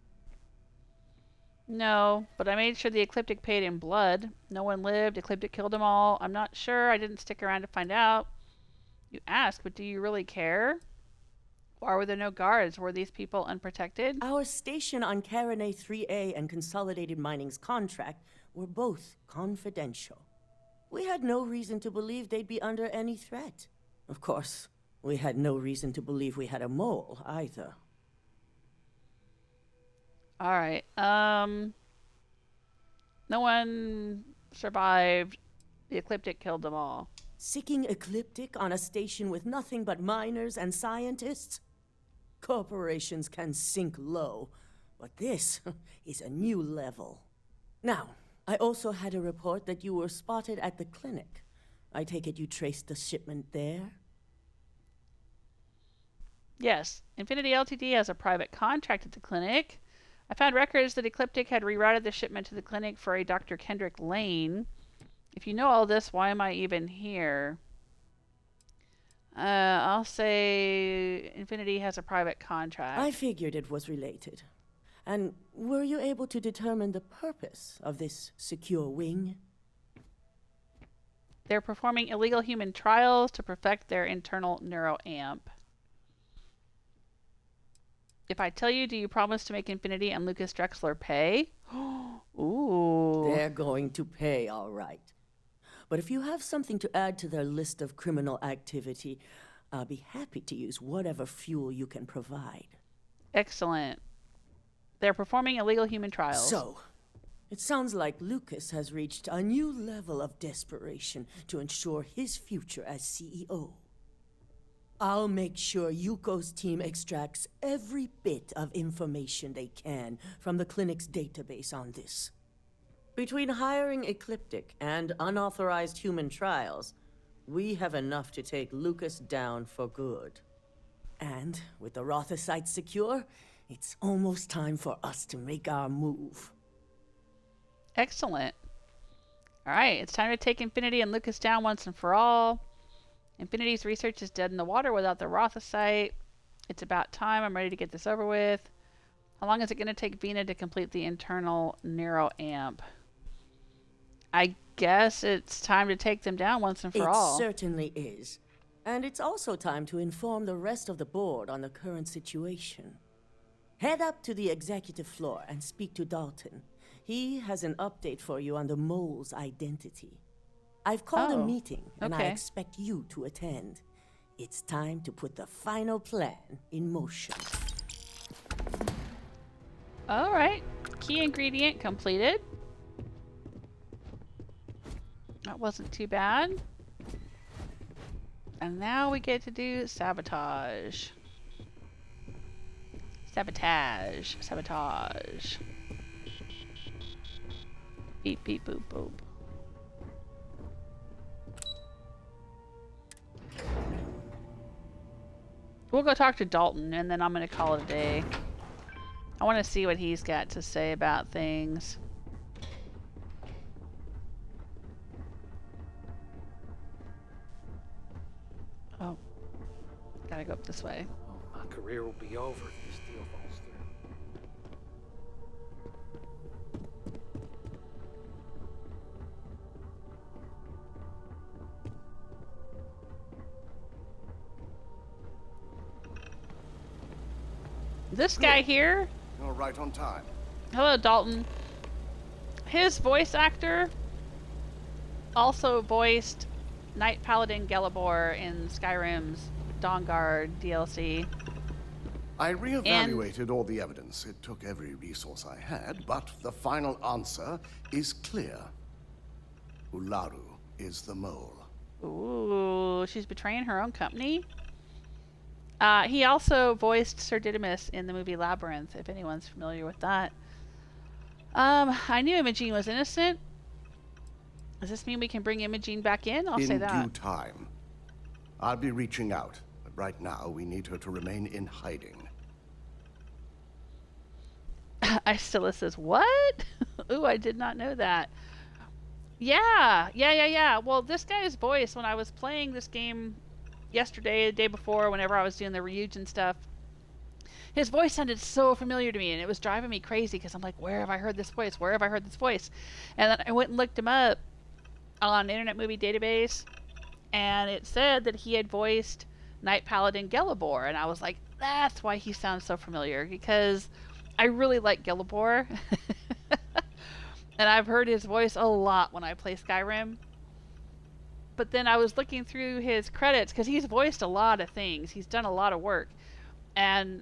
No, but I made sure the ecliptic paid in blood. No one lived. Ecliptic killed them all. I'm not sure. I didn't stick around to find out. You ask, but do you really care? Why were there no guards? Were these people unprotected? Our station on Carinae 3A and Consolidated Mining's contract were both confidential. We had no reason to believe they'd be under any threat. Of course, we had no reason to believe we had a mole either. Alright, no one survived. The ecliptic killed them all. Sicking Ecliptic on a station with nothing but miners and scientists? Corporations can sink low, but this is a new level. Now, I also had a report that you were spotted at the clinic. I take it you traced the shipment there? Yes. Infinity Ltd has a private contract at the clinic. I found records that Ecliptic had rerouted the shipment to the clinic for a Dr. Kendrick Lane. If you know all this, why am I even here? I'll say Infinity has a private contract. I figured it was related. And were you able to determine the purpose of this secure wing? They're performing illegal human trials to perfect their internal neuroamp. If I tell you, do you promise to make Infinity and Lucas Drexler pay? Ooh. They're going to pay, all right. But if you have something to add to their list of criminal activity, I'll be happy to use whatever fuel you can provide. Excellent. They're performing illegal human trials. So, it sounds like Lucas has reached a new level of desperation to ensure his future as CEO. I'll make sure Yuko's team extracts every bit of information they can from the clinic's database on this. Between hiring Ecliptic and unauthorized human trials, we have enough to take Lucas down for good. And with the Rothicite secure, it's almost time for us to make our move. Excellent. All right, it's time to take Infinity and Lucas down once and for all. Infinity's research is dead in the water without the Rothicite. It's about time. I'm ready to get this over with. How long is it going to take Vina to complete the internal neuroamp? I guess it's time to take them down once and for all. It certainly is. And it's also time to inform the rest of the board on the current situation. Head up to the executive floor and speak to Dalton. He has an update for you on the mole's identity. I've called a meeting, and I expect you to attend. It's time to put the final plan in motion. All right. Key ingredient completed. That wasn't too bad. And now we get to do sabotage. Sabotage. Sabotage. Beep, beep, boop, boop. We'll go talk to Dalton, and then I'm going to call it a day. I want to see what he's got to say about things. Oh. Gotta go up this way. Oh, my career will be over if this deal falls through. This guy here. You're right on time. Hello, Dalton. His voice actor also voiced Knight Paladin Gelibor in Skyrim's Dawnguard DLC. I reevaluated all the evidence. It took every resource I had, but the final answer is clear. Ularu is the mole. Ooh, she's betraying her own company? He also voiced Sir Didymus in the movie Labyrinth, if anyone's familiar with that. I knew Imogene was innocent. Does this mean we can bring Imogene back in? I'll say that. In due time. I'll be reaching out, but right now we need her to remain in hiding. Istilla says, what? Ooh, I did not know that. Yeah. Well, this guy's voice, when I was playing this game yesterday, the day before, whenever I was doing the Ryujin stuff, his voice sounded so familiar to me, and it was driving me crazy because I'm like, where have I heard this voice? Where have I heard this voice? And then I went and looked him up on Internet Movie Database, and it said that he had voiced Knight Paladin Gelibor, and I was like, that's why he sounds so familiar, because I really like Gelibor, and I've heard his voice a lot when I play Skyrim. But then I was looking through his credits, because he's voiced a lot of things. He's done a lot of work. And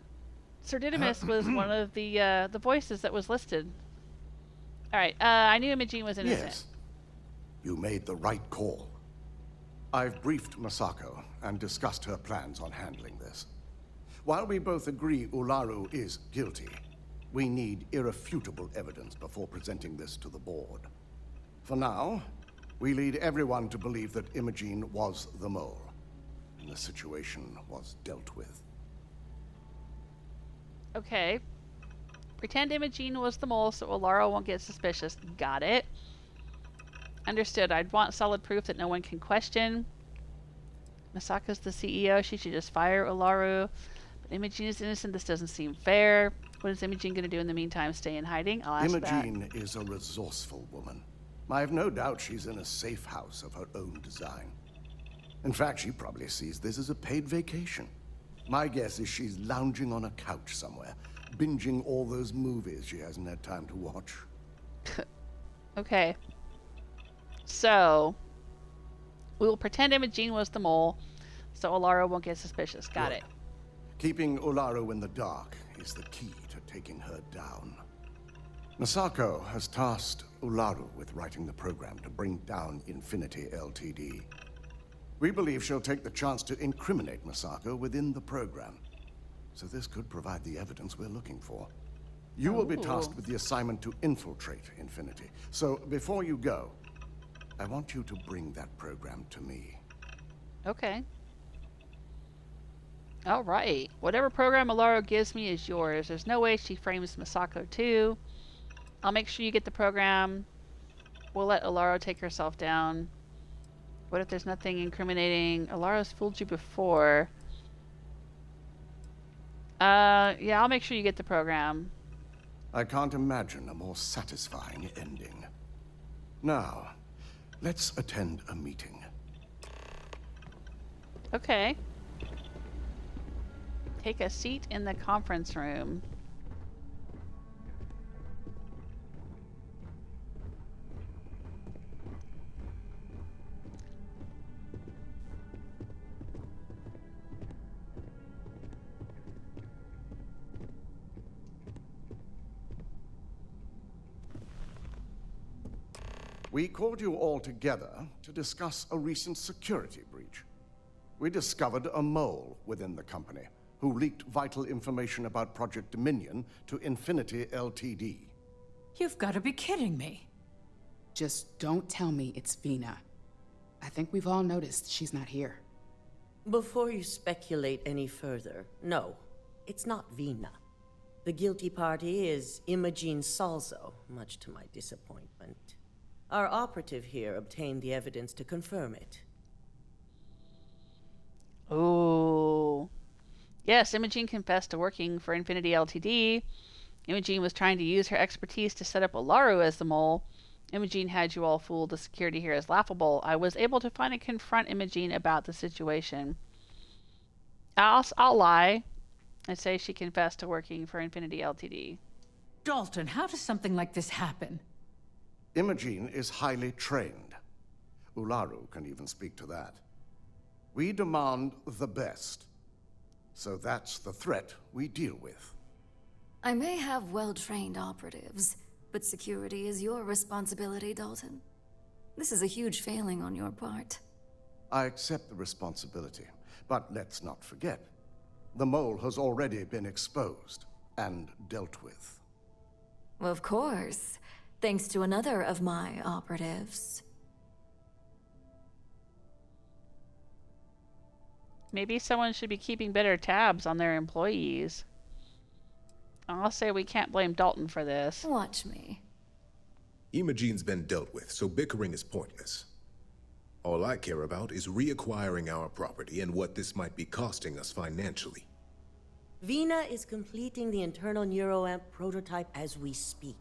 Sir Didymus was one of the voices that was listed. All right, I knew Imogene was innocent. Yes, you made the right call. I've briefed Masako and discussed her plans on handling this. While we both agree Ularu is guilty, we need irrefutable evidence before presenting this to the board. For now, we lead everyone to believe that Imogene was the mole, and the situation was dealt with. Okay. Pretend Imogene was the mole so Ularu won't get suspicious. Got it. Understood. I'd want solid proof that no one can question. Masako's the CEO. She should just fire Ularu. But Imogene is innocent. This doesn't seem fair. What is Imogene going to do in the meantime? Stay in hiding? I'll ask Imogene is a resourceful woman. I have no doubt she's in a safe house of her own design. In fact, she probably sees this as a paid vacation. My guess is she's lounging on a couch somewhere, binging all those movies she hasn't had time to watch. Okay. So, we will pretend Imogene was the mole, so Ularu won't get suspicious. Got it. Keeping Ularu in the dark is the key to taking her down. Masako has tasked Ularu with writing the program to bring down Infinity Ltd. We believe she'll take the chance to incriminate Masako within the program. So this could provide the evidence we're looking for. You will be tasked with the assignment to infiltrate Infinity. So before you go, I want you to bring that program to me. Okay. Alright. Whatever program Ularu gives me is yours. There's no way she frames Masako too. I'll make sure you get the program. We'll let Ularu take herself down. What if there's nothing incriminating? Ularu's fooled you before. Yeah, I'll make sure you get the program. I can't imagine a more satisfying ending. Now, let's attend a meeting. Okay. Take a seat in the conference room. We called you all together to discuss a recent security breach. We discovered a mole within the company who leaked vital information about Project Dominion to Infinity Ltd. You've got to be kidding me. Just don't tell me it's Vina. I think we've all noticed she's not here. Before you speculate any further, no, it's not Vina. The guilty party is Imogene Salzo, much to my disappointment. Our operative here obtained the evidence to confirm it. Oh. Yes, Imogene confessed to working for Infinity Ltd. Imogene was trying to use her expertise to set up Ularu as the mole. Imogene had you all fooled. The security here is laughable. I was able to finally confront Imogene about the situation. I'll lie and say she confessed to working for Infinity Ltd. Dalton, how does something like this happen? Imogene is highly trained. Ularu can even speak to that. We demand the best. So that's the threat we deal with. I may have well-trained operatives, but security is your responsibility, Dalton. This is a huge failing on your part. I accept the responsibility, but let's not forget, the mole has already been exposed and dealt with. Of course, thanks to another of my operatives. Maybe someone should be keeping better tabs on their employees. I'll say we can't blame Dalton for this. Watch me. Imogene's been dealt with, so bickering is pointless. All I care about is reacquiring our property and what this might be costing us financially. Vina is completing the internal neuroamp prototype as we speak.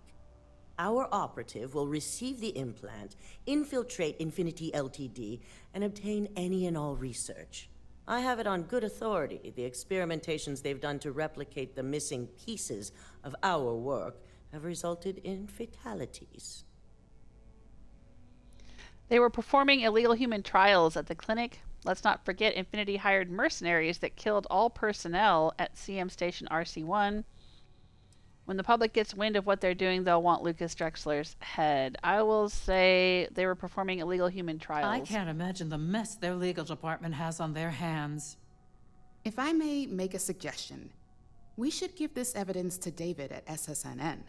Our operative will receive the implant, infiltrate Infinity Ltd, and obtain any and all research. I have it on good authority. The experimentations they've done to replicate the missing pieces of our work have resulted in fatalities. They were performing illegal human trials at the clinic. Let's not forget Infinity hired mercenaries that killed all personnel at CM Station RC-1. When the public gets wind of what they're doing, they'll want Lucas Drexler's head. I will say they were performing illegal human trials. I can't imagine the mess their legal department has on their hands. If I may make a suggestion, we should give this evidence to David at SSNN.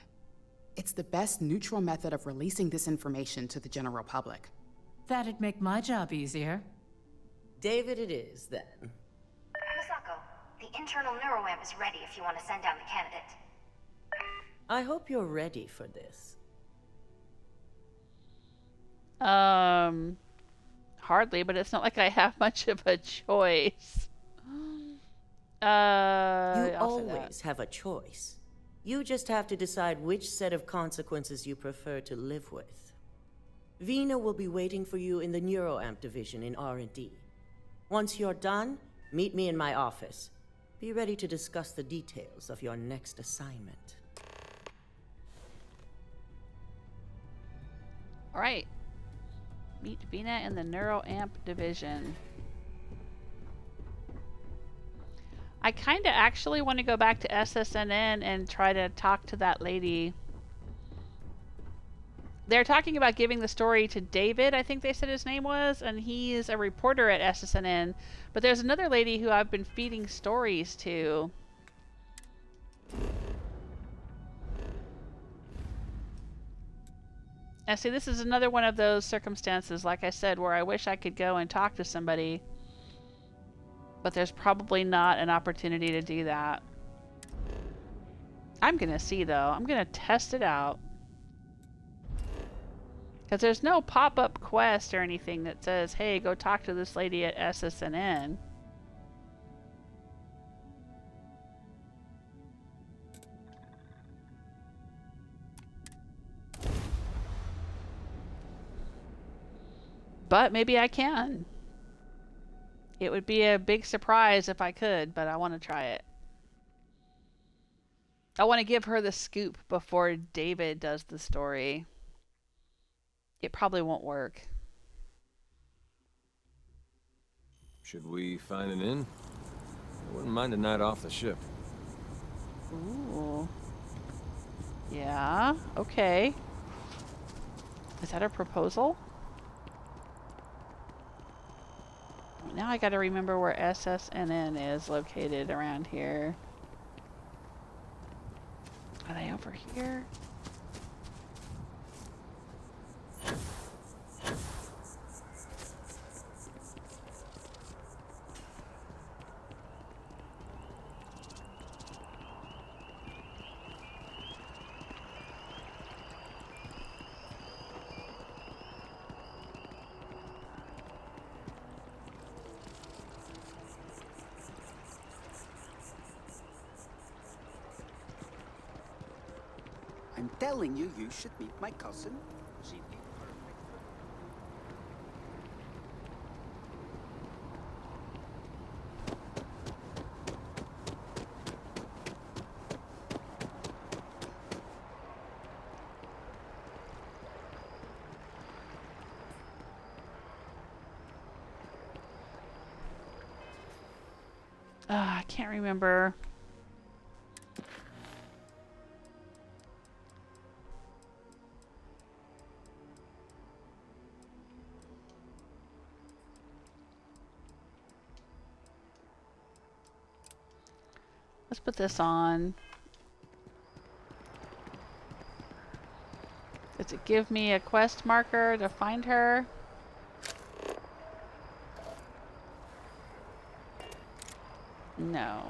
It's the best neutral method of releasing this information to the general public. That'd make my job easier. David it is, then. Masako, the internal neuroamp is ready if you want to send down the candidate. I hope you're ready for this. Hardly, but it's not like I have much of a choice. You always have a choice. You just have to decide which set of consequences you prefer to live with. Vina will be waiting for you in the neuroamp division in R&D. Once you're done, meet me in my office. Be ready to discuss the details of your next assignment. Alright. Meet Vina in the neuroamp division. I kind of actually want to go back to SSNN and try to talk to that lady. They're talking about giving the story to David, I think they said his name was, and he's a reporter at SSNN. But there's another lady who I've been feeding stories to. And see, this is another one of those circumstances, like I said, where I wish I could go and talk to somebody. But there's probably not an opportunity to do that. I'm gonna see, though. I'm gonna test it out. Because there's no pop-up quest or anything that says, hey, go talk to this lady at SSNN. But maybe I can. It would be a big surprise if I could, but I want to try it. I want to give her the scoop before David does the story. It probably won't work. Should we find an inn? I wouldn't mind a night off the ship. Ooh. Yeah, okay. Is that a proposal? Now I gotta remember where SSNN is located around here. Are they over here? I'm telling you, you should meet my cousin. She'd be perfect. I can't remember. Let's put this on. Does it give me a quest marker to find her? No.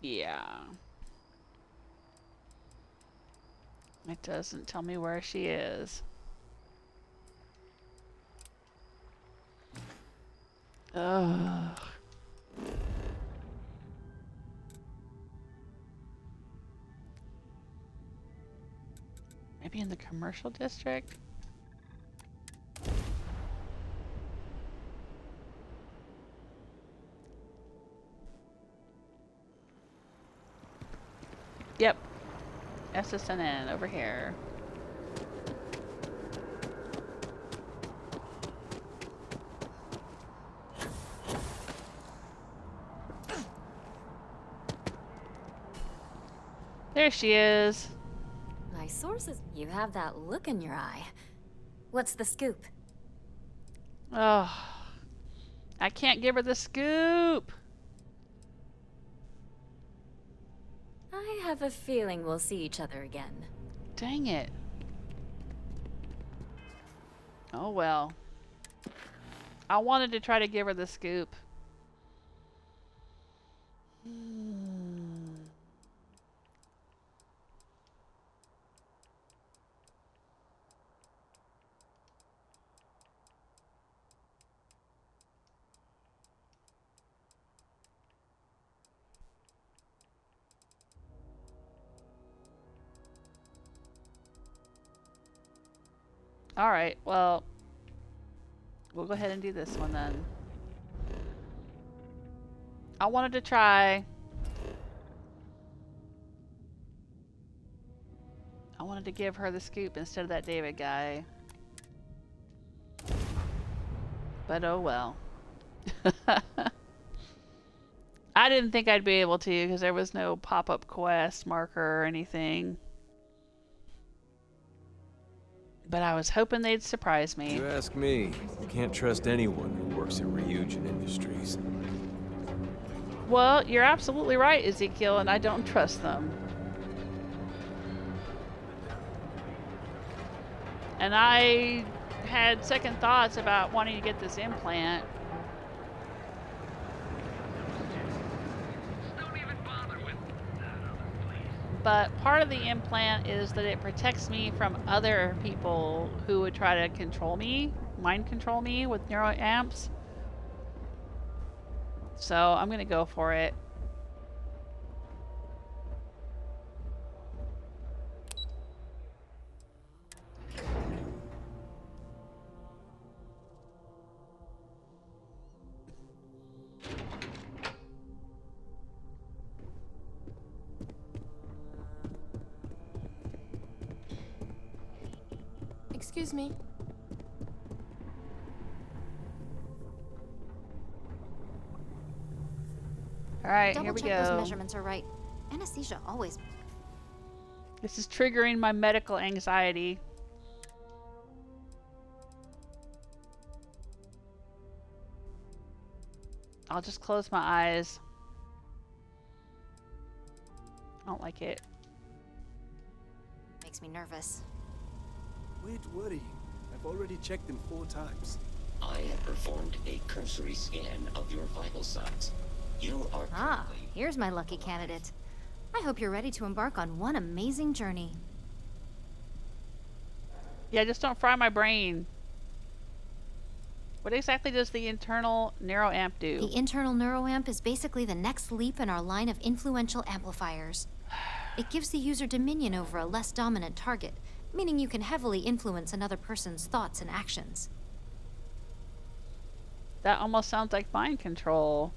Yeah. It doesn't tell me where she is. Ugh. Maybe in the commercial district? Yep. SSNN over here. There she is. My sources. You have that look in your eye. What's the scoop? Oh, I can't give her the scoop. I have a feeling we'll see each other again. Dang it. Oh well. I wanted to try to give her the scoop. Alright, well, we'll go ahead and do this one then. I wanted to try. I wanted to give her the scoop instead of that David guy. But oh well. I didn't think I'd be able to because there was no pop-up quest marker or anything. But I was hoping they'd surprise me. You ask me, you can't trust anyone who works at Ryujin Industries. Well, you're absolutely right, Ezekiel, and I don't trust them. And I had second thoughts about wanting to get this implant. But part of the implant is that it protects me from other people who would try to control me, mind control me with neuroamps. So I'm going to go for it. Excuse me. All right, Double here we check those go. measurements are right. Anesthesia always. This is triggering my medical anxiety. I'll just close my eyes. I don't like it. Makes me nervous. Quit worrying. I've already checked them 4 times. I have performed a cursory scan of your vital signs. You are Ah, here's my lucky candidate. I hope you're ready to embark on one amazing journey. Yeah, just don't fry my brain. What exactly does the internal neuroamp do? The internal neuroamp is basically the next leap in our line of influential amplifiers. It gives the user dominion over a less dominant target, meaning you can heavily influence another person's thoughts and actions. That almost sounds like mind control.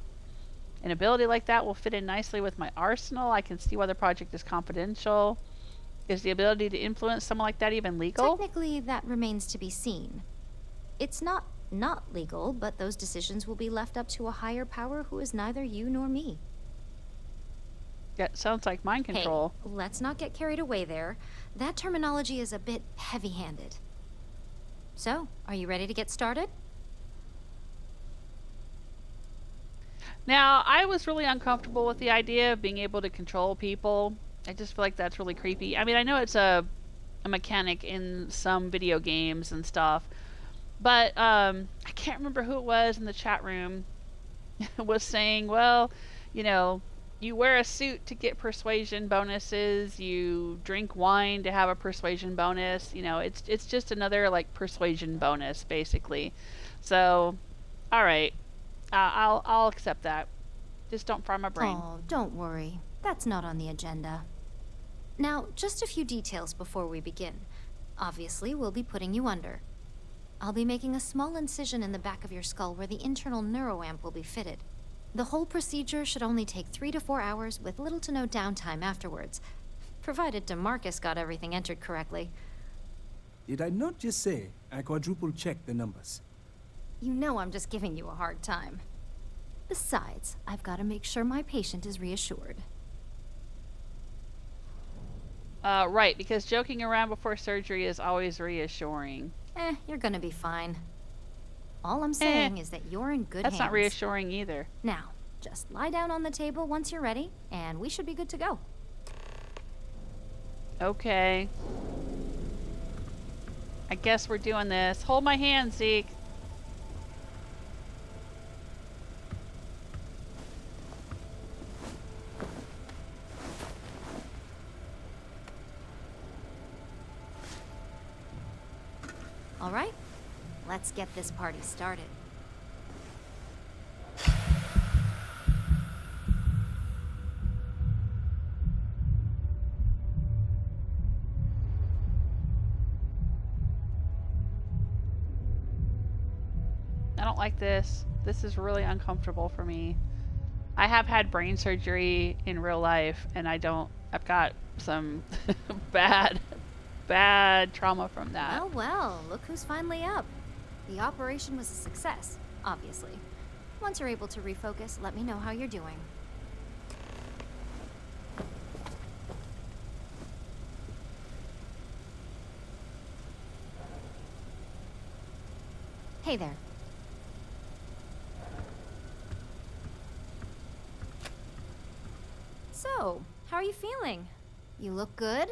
An ability like that will fit in nicely with my arsenal. I can see why the project is confidential. Is the ability to influence someone like that even legal? Technically, that remains to be seen. It's not legal, but those decisions will be left up to a higher power who is neither you nor me. That sounds like mind control. Hey, let's not get carried away there. That terminology is a bit heavy-handed. So, are you ready to get started? Now, I was really uncomfortable with the idea of being able to control people. I just feel like that's really creepy. I mean, I know it's a mechanic in some video games and stuff, but I can't remember who it was in the chat room was saying, well, you know, you wear a suit to get persuasion bonuses, you drink wine to have a persuasion bonus, you know, it's just another, like, persuasion bonus, basically. So, alright, I'll accept that. Just don't fry my brain. Oh, don't worry. That's not on the agenda. Now, just a few details before we begin. Obviously, we'll be putting you under. I'll be making a small incision in the back of your skull where the internal neuroamp will be fitted. The whole procedure should only take 3 to 4 hours with little to no downtime afterwards, provided DeMarcus got everything entered correctly. Did I not just say I quadruple-checked the numbers? You know I'm just giving you a hard time. Besides, I've got to make sure my patient is reassured. Right, because joking around before surgery is always reassuring. You're gonna be fine. All I'm saying is that you're in good hands. That's not reassuring either. Now, just lie down on the table once you're ready, and we should be good to go. Okay. I guess we're doing this. Hold my hand, Zeke. All right, let's get this party started. I don't like this. This is really uncomfortable for me. I have had brain surgery in real life, and I've got some bad trauma from that. Well, look who's finally up. The operation was a success, obviously. Once you're able to refocus, let me know how you're doing. Hey there. So, how are you feeling? You look good?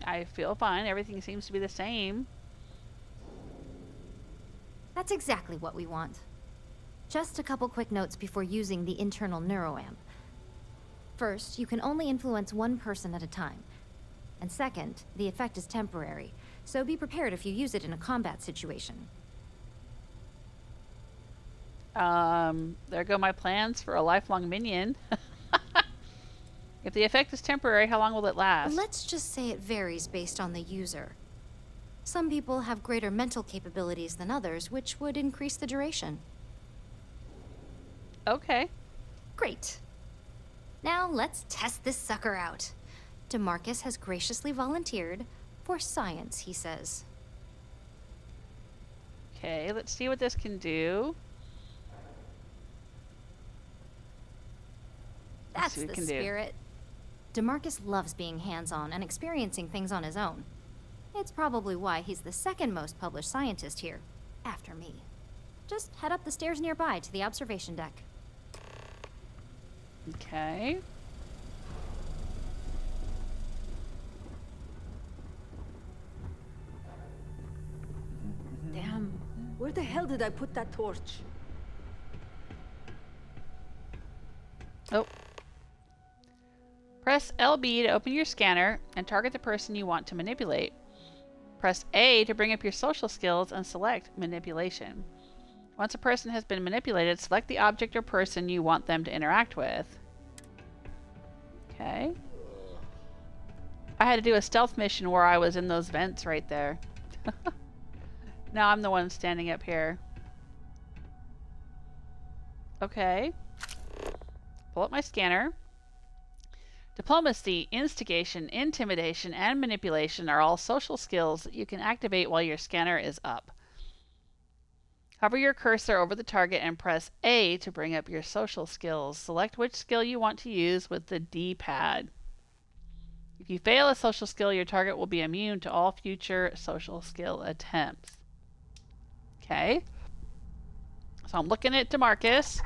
I feel fine. Everything seems to be the same. That's exactly what we want. Just a couple quick notes before using the internal neuroamp. First, you can only influence one person at a time. And second, the effect is temporary, so be prepared if you use it in a combat situation. There go my plans for a lifelong minion. If the effect is temporary, how long will it last? Let's just say it varies based on the user. Some people have greater mental capabilities than others, which would increase the duration. Okay. Great. Now let's test this sucker out. DeMarcus has graciously volunteered for science, he says. Okay, let's see what this can do. That's the spirit. DeMarcus loves being hands-on and experiencing things on his own. It's probably why he's the second most published scientist here, after me. Just head up the stairs nearby to the observation deck. Okay. Damn. Where the hell did I put that torch? Oh. Press LB to open your scanner and target the person you want to manipulate. Press A to bring up your social skills and select Manipulation. Once a person has been manipulated, select the object or person you want them to interact with. Okay. I had to do a stealth mission where I was in those vents right there. Now I'm the one standing up here. Okay. Pull up my scanner. Diplomacy, instigation, intimidation, and manipulation are all social skills that you can activate while your scanner is up. Hover your cursor over the target and press A to bring up your social skills. Select which skill you want to use with the D-pad. If you fail a social skill, your target will be immune to all future social skill attempts. Okay. So I'm looking at DeMarcus.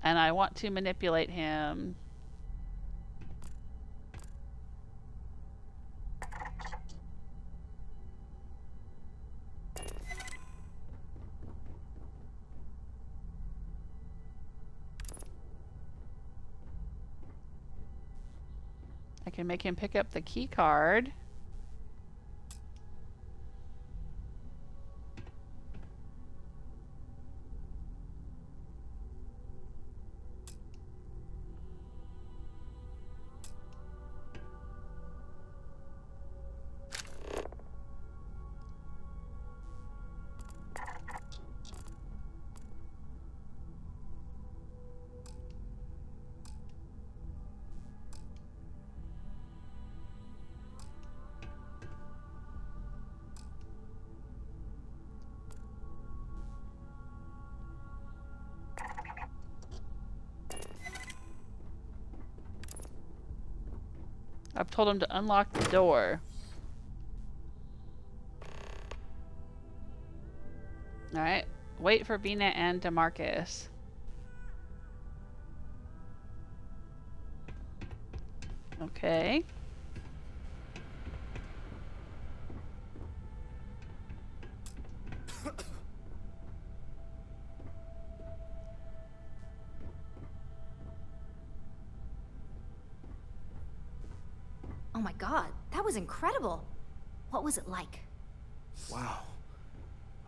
And I want to manipulate him. I can make him pick up the key card. I've told him to unlock the door. Alright. Wait for Vina and DeMarcus. Okay. Oh my god, that was incredible. What was it like? Wow.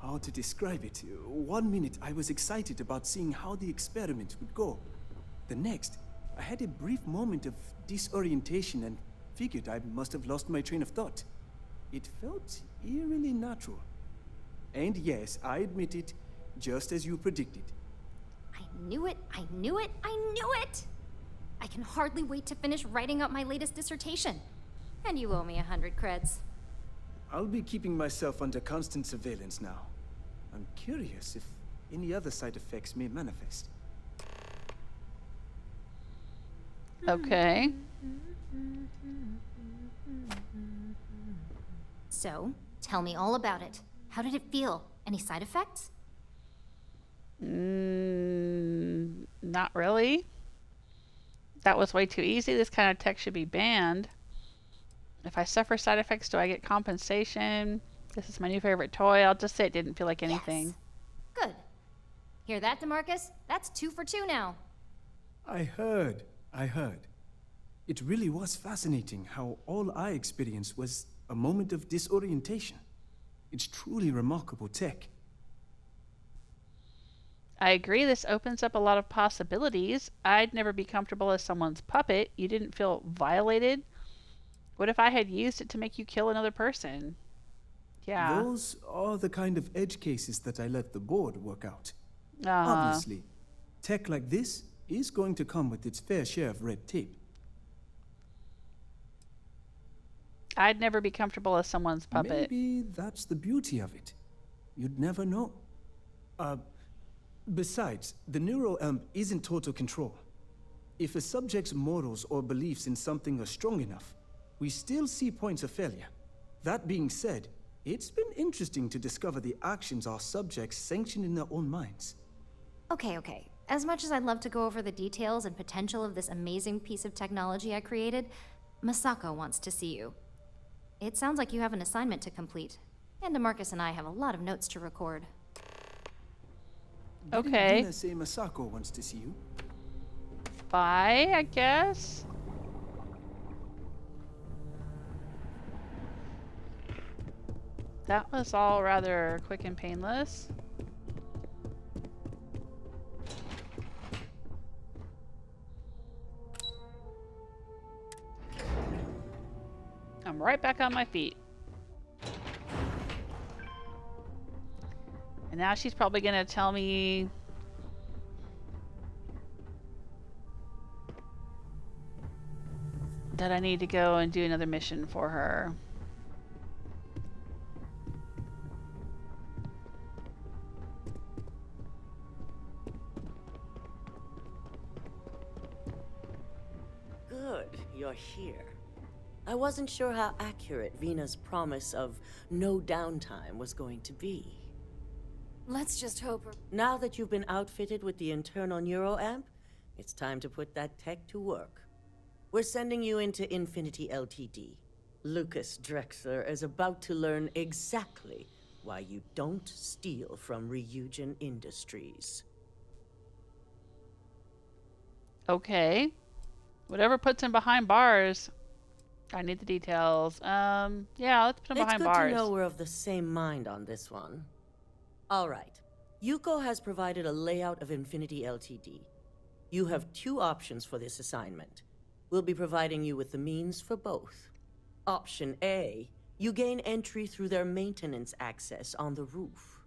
How to describe it? 1 minute I was excited about seeing how the experiment would go. The next, I had a brief moment of disorientation and figured I must have lost my train of thought. It felt eerily natural. And yes, I admit it, just as you predicted. I knew it, I knew it, I knew it! I can hardly wait to finish writing up my latest dissertation. And you owe me 100 creds. I'll be keeping myself under constant surveillance now. I'm curious if any other side effects may manifest. Okay. So, tell me all about it. How did it feel? Any side effects? Not really. That was way too easy. This kind of tech should be banned. If I suffer side effects, do I get compensation? This is my new favorite toy. I'll just say it didn't feel like anything. Yes. Good. Hear that, DeMarcus? That's 2 for 2 now. I heard. It really was fascinating how all I experienced was a moment of disorientation. It's truly remarkable tech. I agree, this opens up a lot of possibilities. I'd never be comfortable as someone's puppet. You didn't feel violated? What if I had used it to make you kill another person? Yeah. Those are the kind of edge cases that I let the board work out. Uh-huh. Obviously, tech like this is going to come with its fair share of red tape. I'd never be comfortable as someone's puppet. Maybe that's the beauty of it. You'd never know. Besides, the neuroamp isn't total control. If a subject's morals or beliefs in something are strong enough, we still see points of failure. That being said, it's been interesting to discover the actions our subjects sanction in their own minds. Okay. As much as I'd love to go over the details and potential of this amazing piece of technology I created, Masako wants to see you. It sounds like you have an assignment to complete, and DeMarcus and I have a lot of notes to record. Okay. Didn't Vina say Masako wants to see you? Bye, I guess. That was all rather quick and painless. I'm right back on my feet. And now she's probably gonna tell me that I need to go and do another mission for her. Good, you're here. I wasn't sure how accurate Vina's promise of no downtime was going to be. Let's just hope her... Now that you've been outfitted with the internal neuroamp, it's time to put that tech to work. We're sending you into Infinity Ltd. Lucas Drexler is about to learn exactly why you don't steal from Ryujin Industries. Okay. Whatever puts him behind bars. I need the details. Yeah, let's put him behind bars. It's good to know we're of the same mind on this one. All right. Yuko has provided a layout of Infinity Ltd. You have 2 options for this assignment. We'll be providing you with the means for both. Option A, you gain entry through their maintenance access on the roof.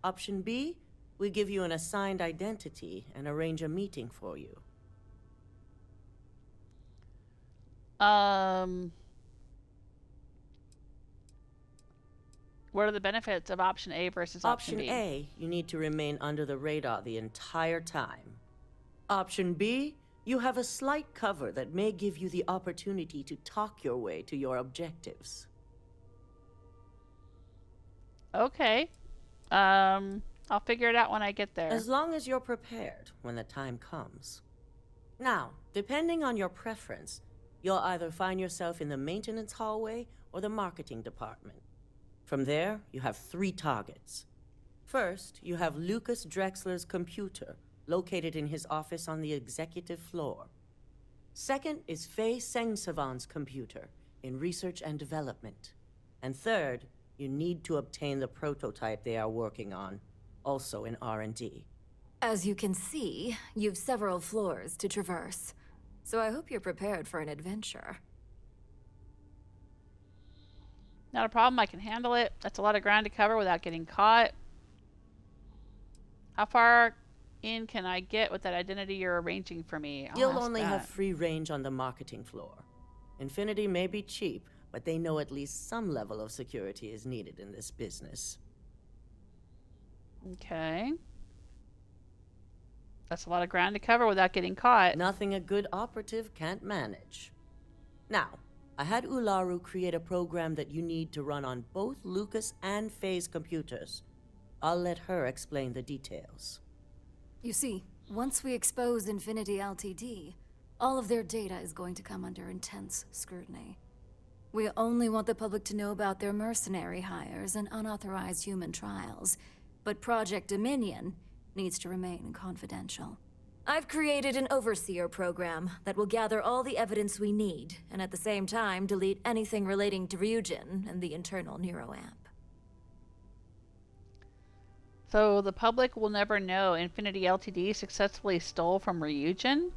Option B, we give you an assigned identity and arrange a meeting for you. What are the benefits of option A versus option B? Option A, you need to remain under the radar the entire time. Option B, You have a slight cover that may give you the opportunity to talk your way to your objectives. Okay. I'll figure it out when I get there. As long as you're prepared when the time comes. Now, depending on your preference, you'll either find yourself in the maintenance hallway or the marketing department. From there, you have 3 targets. First, you have Lucas Drexler's computer, located in his office on the executive floor. Second is Faye Sengsavan's computer, in research and development. And third, you need to obtain the prototype they are working on, also in R&D. As you can see, you've several floors to traverse. So I hope you're prepared for an adventure. Not a problem, I can handle it. That's a lot of ground to cover without getting caught. How far in can I get with that identity you're arranging for me? You'll only have free range on the marketing floor. Infinity may be cheap, but they know at least some level of security is needed in this business. Okay. That's a lot of ground to cover without getting caught. Nothing a good operative can't manage. Now, I had Ularu create a program that you need to run on both Lucas and Faye's computers. I'll let her explain the details. You see, once we expose Infinity Ltd, all of their data is going to come under intense scrutiny. We only want the public to know about their mercenary hires and unauthorized human trials, but Project Dominion needs to remain confidential. I've created an overseer program that will gather all the evidence we need, and at the same time delete anything relating to Ryujin and the internal neuroamp. So the public will never know Infinity Ltd successfully stole from Ryujin?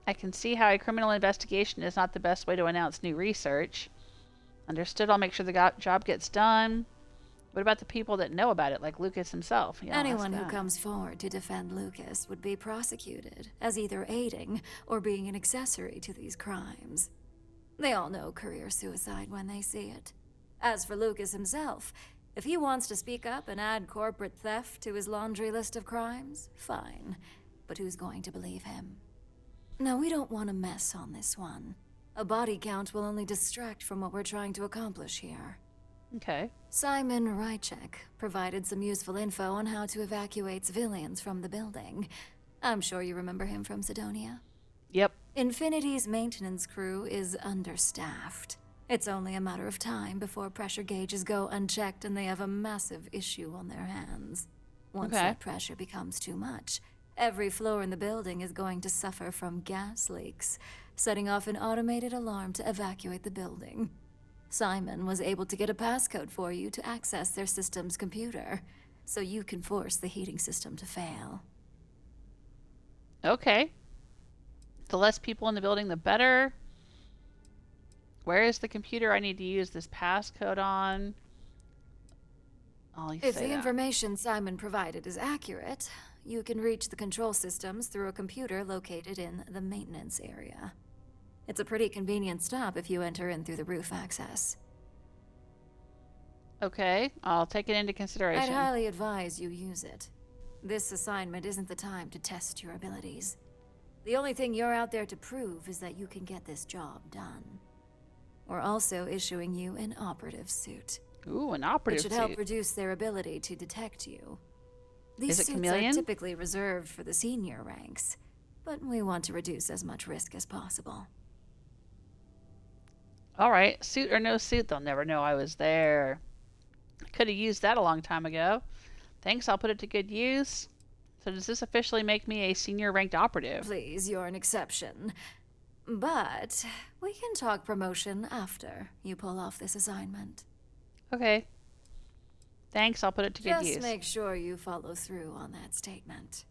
I can see how a criminal investigation is not the best way to announce new research. Understood, I'll make sure the job gets done. What about the people that know about it, like Lucas himself? Yeah, Anyone who comes forward to defend Lucas would be prosecuted as either aiding or being an accessory to these crimes. They all know career suicide when they see it. As for Lucas himself, if he wants to speak up and add corporate theft to his laundry list of crimes, fine. But who's going to believe him? No, we don't want a mess on this one. A body count will only distract from what we're trying to accomplish here. Okay. Simon Rychek provided some useful info on how to evacuate civilians from the building. I'm sure you remember him from Sidonia. Yep. Infinity's maintenance crew is understaffed. It's only a matter of time before pressure gauges go unchecked and they have a massive issue on their hands. Once that pressure becomes too much, every floor in the building is going to suffer from gas leaks, setting off an automated alarm to evacuate the building. Simon was able to get a passcode for you to access their system's computer, so you can force the heating system to fail. Okay. The less people in the building, the better. Where is the computer I need to use this passcode on? If the information Simon provided is accurate, you can reach the control systems through a computer located in the maintenance area. It's a pretty convenient stop if you enter in through the roof access. Okay, I'll take it into consideration. I'd highly advise you use it. This assignment isn't the time to test your abilities. The only thing you're out there to prove is that you can get this job done. We're also issuing you an operative suit. Ooh, an operative suit. It should help reduce their ability to detect you. These Is it suits chameleon? are typically reserved for the senior ranks, but we want to reduce as much risk as possible. Alright, suit or no suit, they'll never know I was there. I could have used that a long time ago. Thanks, I'll put it to good use. So does this officially make me a senior ranked operative? Please, you're an exception. But we can talk promotion after you pull off this assignment. Okay. Thanks, I'll put it to good use. Just make sure you follow through on that statement.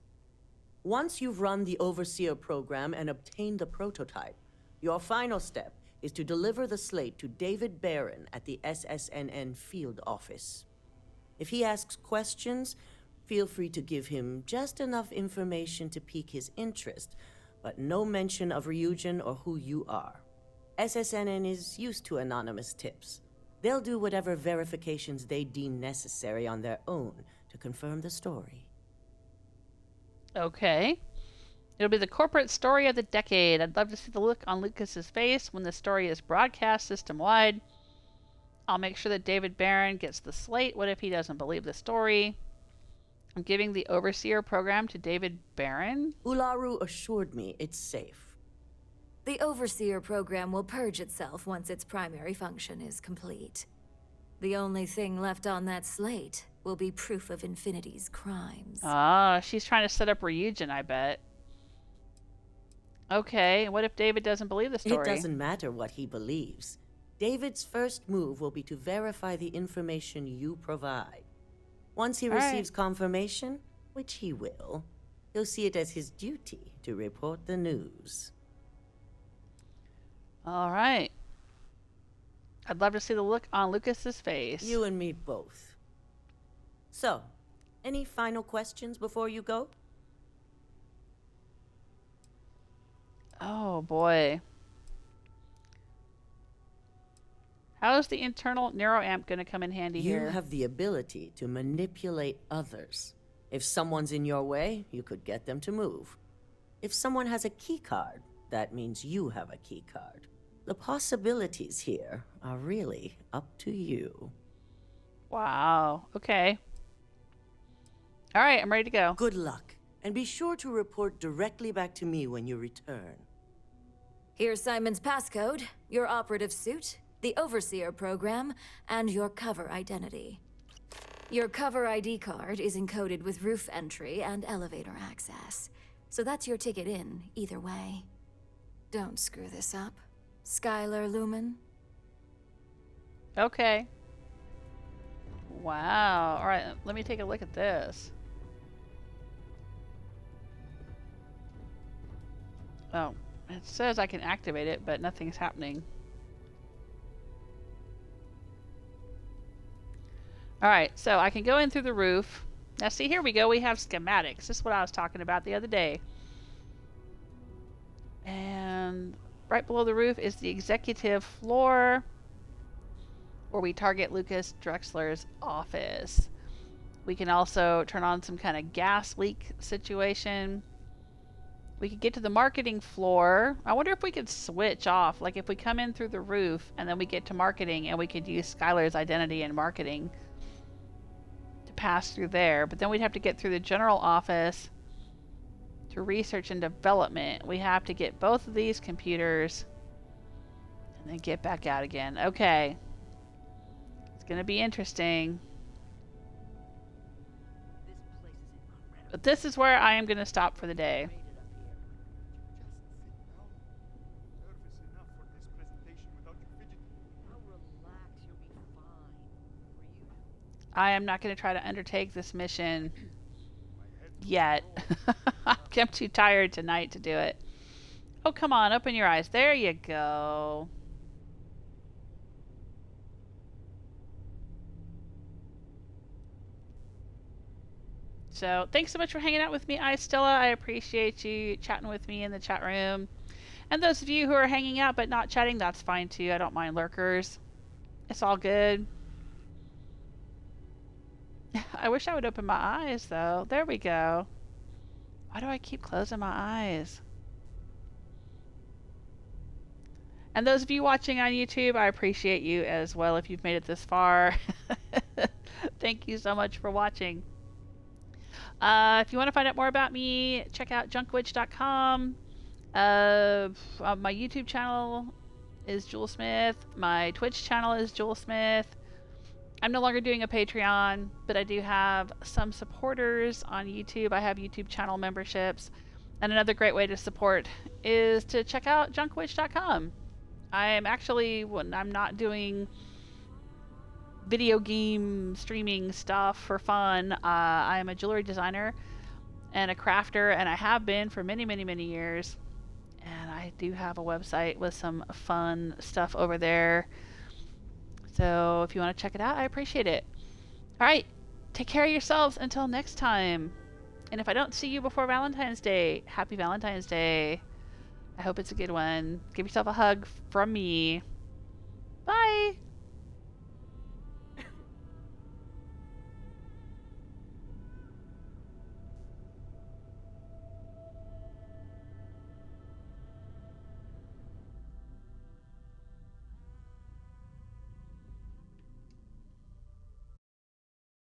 Once you've run the Overseer program and obtained the prototype, your final step is to deliver the slate to David Barron at the SSNN field office. If he asks questions, feel free to give him just enough information to pique his interest, but no mention of Ryujin or who you are. SSNN is used to anonymous tips. They'll do whatever verifications they deem necessary on their own to confirm the story. Okay. It'll be the corporate story of the decade. I'd love to see the look on Lucas's face when the story is broadcast system-wide. I'll make sure that David Barron gets the slate. What if he doesn't believe the story? I'm giving the Overseer program to David Barron. Ularu assured me it's safe. The Overseer program will purge itself once its primary function is complete. The only thing left on that slate will be proof of Infinity's crimes. Ah, she's trying to set up Ryujin, I bet. Okay, what if David doesn't believe the story? It doesn't matter what he believes. David's first move will be to verify the information you provide. Once he receives confirmation, which he will, he'll see it as his duty to report the news. All right. I'd love to see the look on Lucas's face. You and me both. So, any final questions before you go? Oh, boy. How is the internal neuroamp going to come in handy here? You have the ability to manipulate others. If someone's in your way, you could get them to move. If someone has a key card, that means you have a key card. The possibilities here are really up to you. Wow. Okay. All right, I'm ready to go. Good luck. And be sure to report directly back to me when you return. Here's Simon's passcode, your operative suit, the Overseer program, and your cover identity. Your cover ID card is encoded with roof entry and elevator access. So that's your ticket in, either way. Don't screw this up. Skylar Lumen? Okay. Wow. All right, let me take a look at this. Oh, it says I can activate it, but nothing's happening. Alright, so I can go in through the roof. Now see, here we go. We have schematics. This is what I was talking about the other day. And right below the roof is the executive floor, where we target Lucas Drexler's office. We can also turn on some kind of gas leak situation. We could get to the marketing floor. I wonder if we could switch off, like if we come in through the roof and then we get to marketing, and we could use Skylar's identity in marketing to pass through there. But then we'd have to get through the general office to research and development. We have to get both of these computers and then get back out again. Okay. It's going to be interesting. But this is where I am going to stop for the day. I am not going to try to undertake this mission yet. I'm too tired tonight to do it. Oh, come on, open your eyes. There you go. So, thanks so much for hanging out with me, Stella. I appreciate you chatting with me in the chat room. And those of you who are hanging out but not chatting, that's fine too. I don't mind lurkers. It's all good. I wish I would open my eyes, though. There we go. Why do I keep closing my eyes? And those of you watching on YouTube, I appreciate you as well if you've made it this far. Thank you so much for watching. If you want to find out more about me, check out junkwitch.com. My YouTube channel is Jewel Smith. My Twitch channel is Jewel Smith. I'm no longer doing a Patreon, but I do have some supporters on YouTube. I have YouTube channel memberships. And another great way to support is to check out junkwitch.com. I am actually, when I'm not doing video game streaming stuff for fun, I am a jewelry designer and a crafter, and I have been for many, many, many years. And I do have a website with some fun stuff over there. So if you want to check it out, I appreciate it. All right, take care of yourselves until next time. And if I don't see you before Valentine's Day, happy Valentine's Day. I hope it's a good one. Give yourself a hug from me. Bye.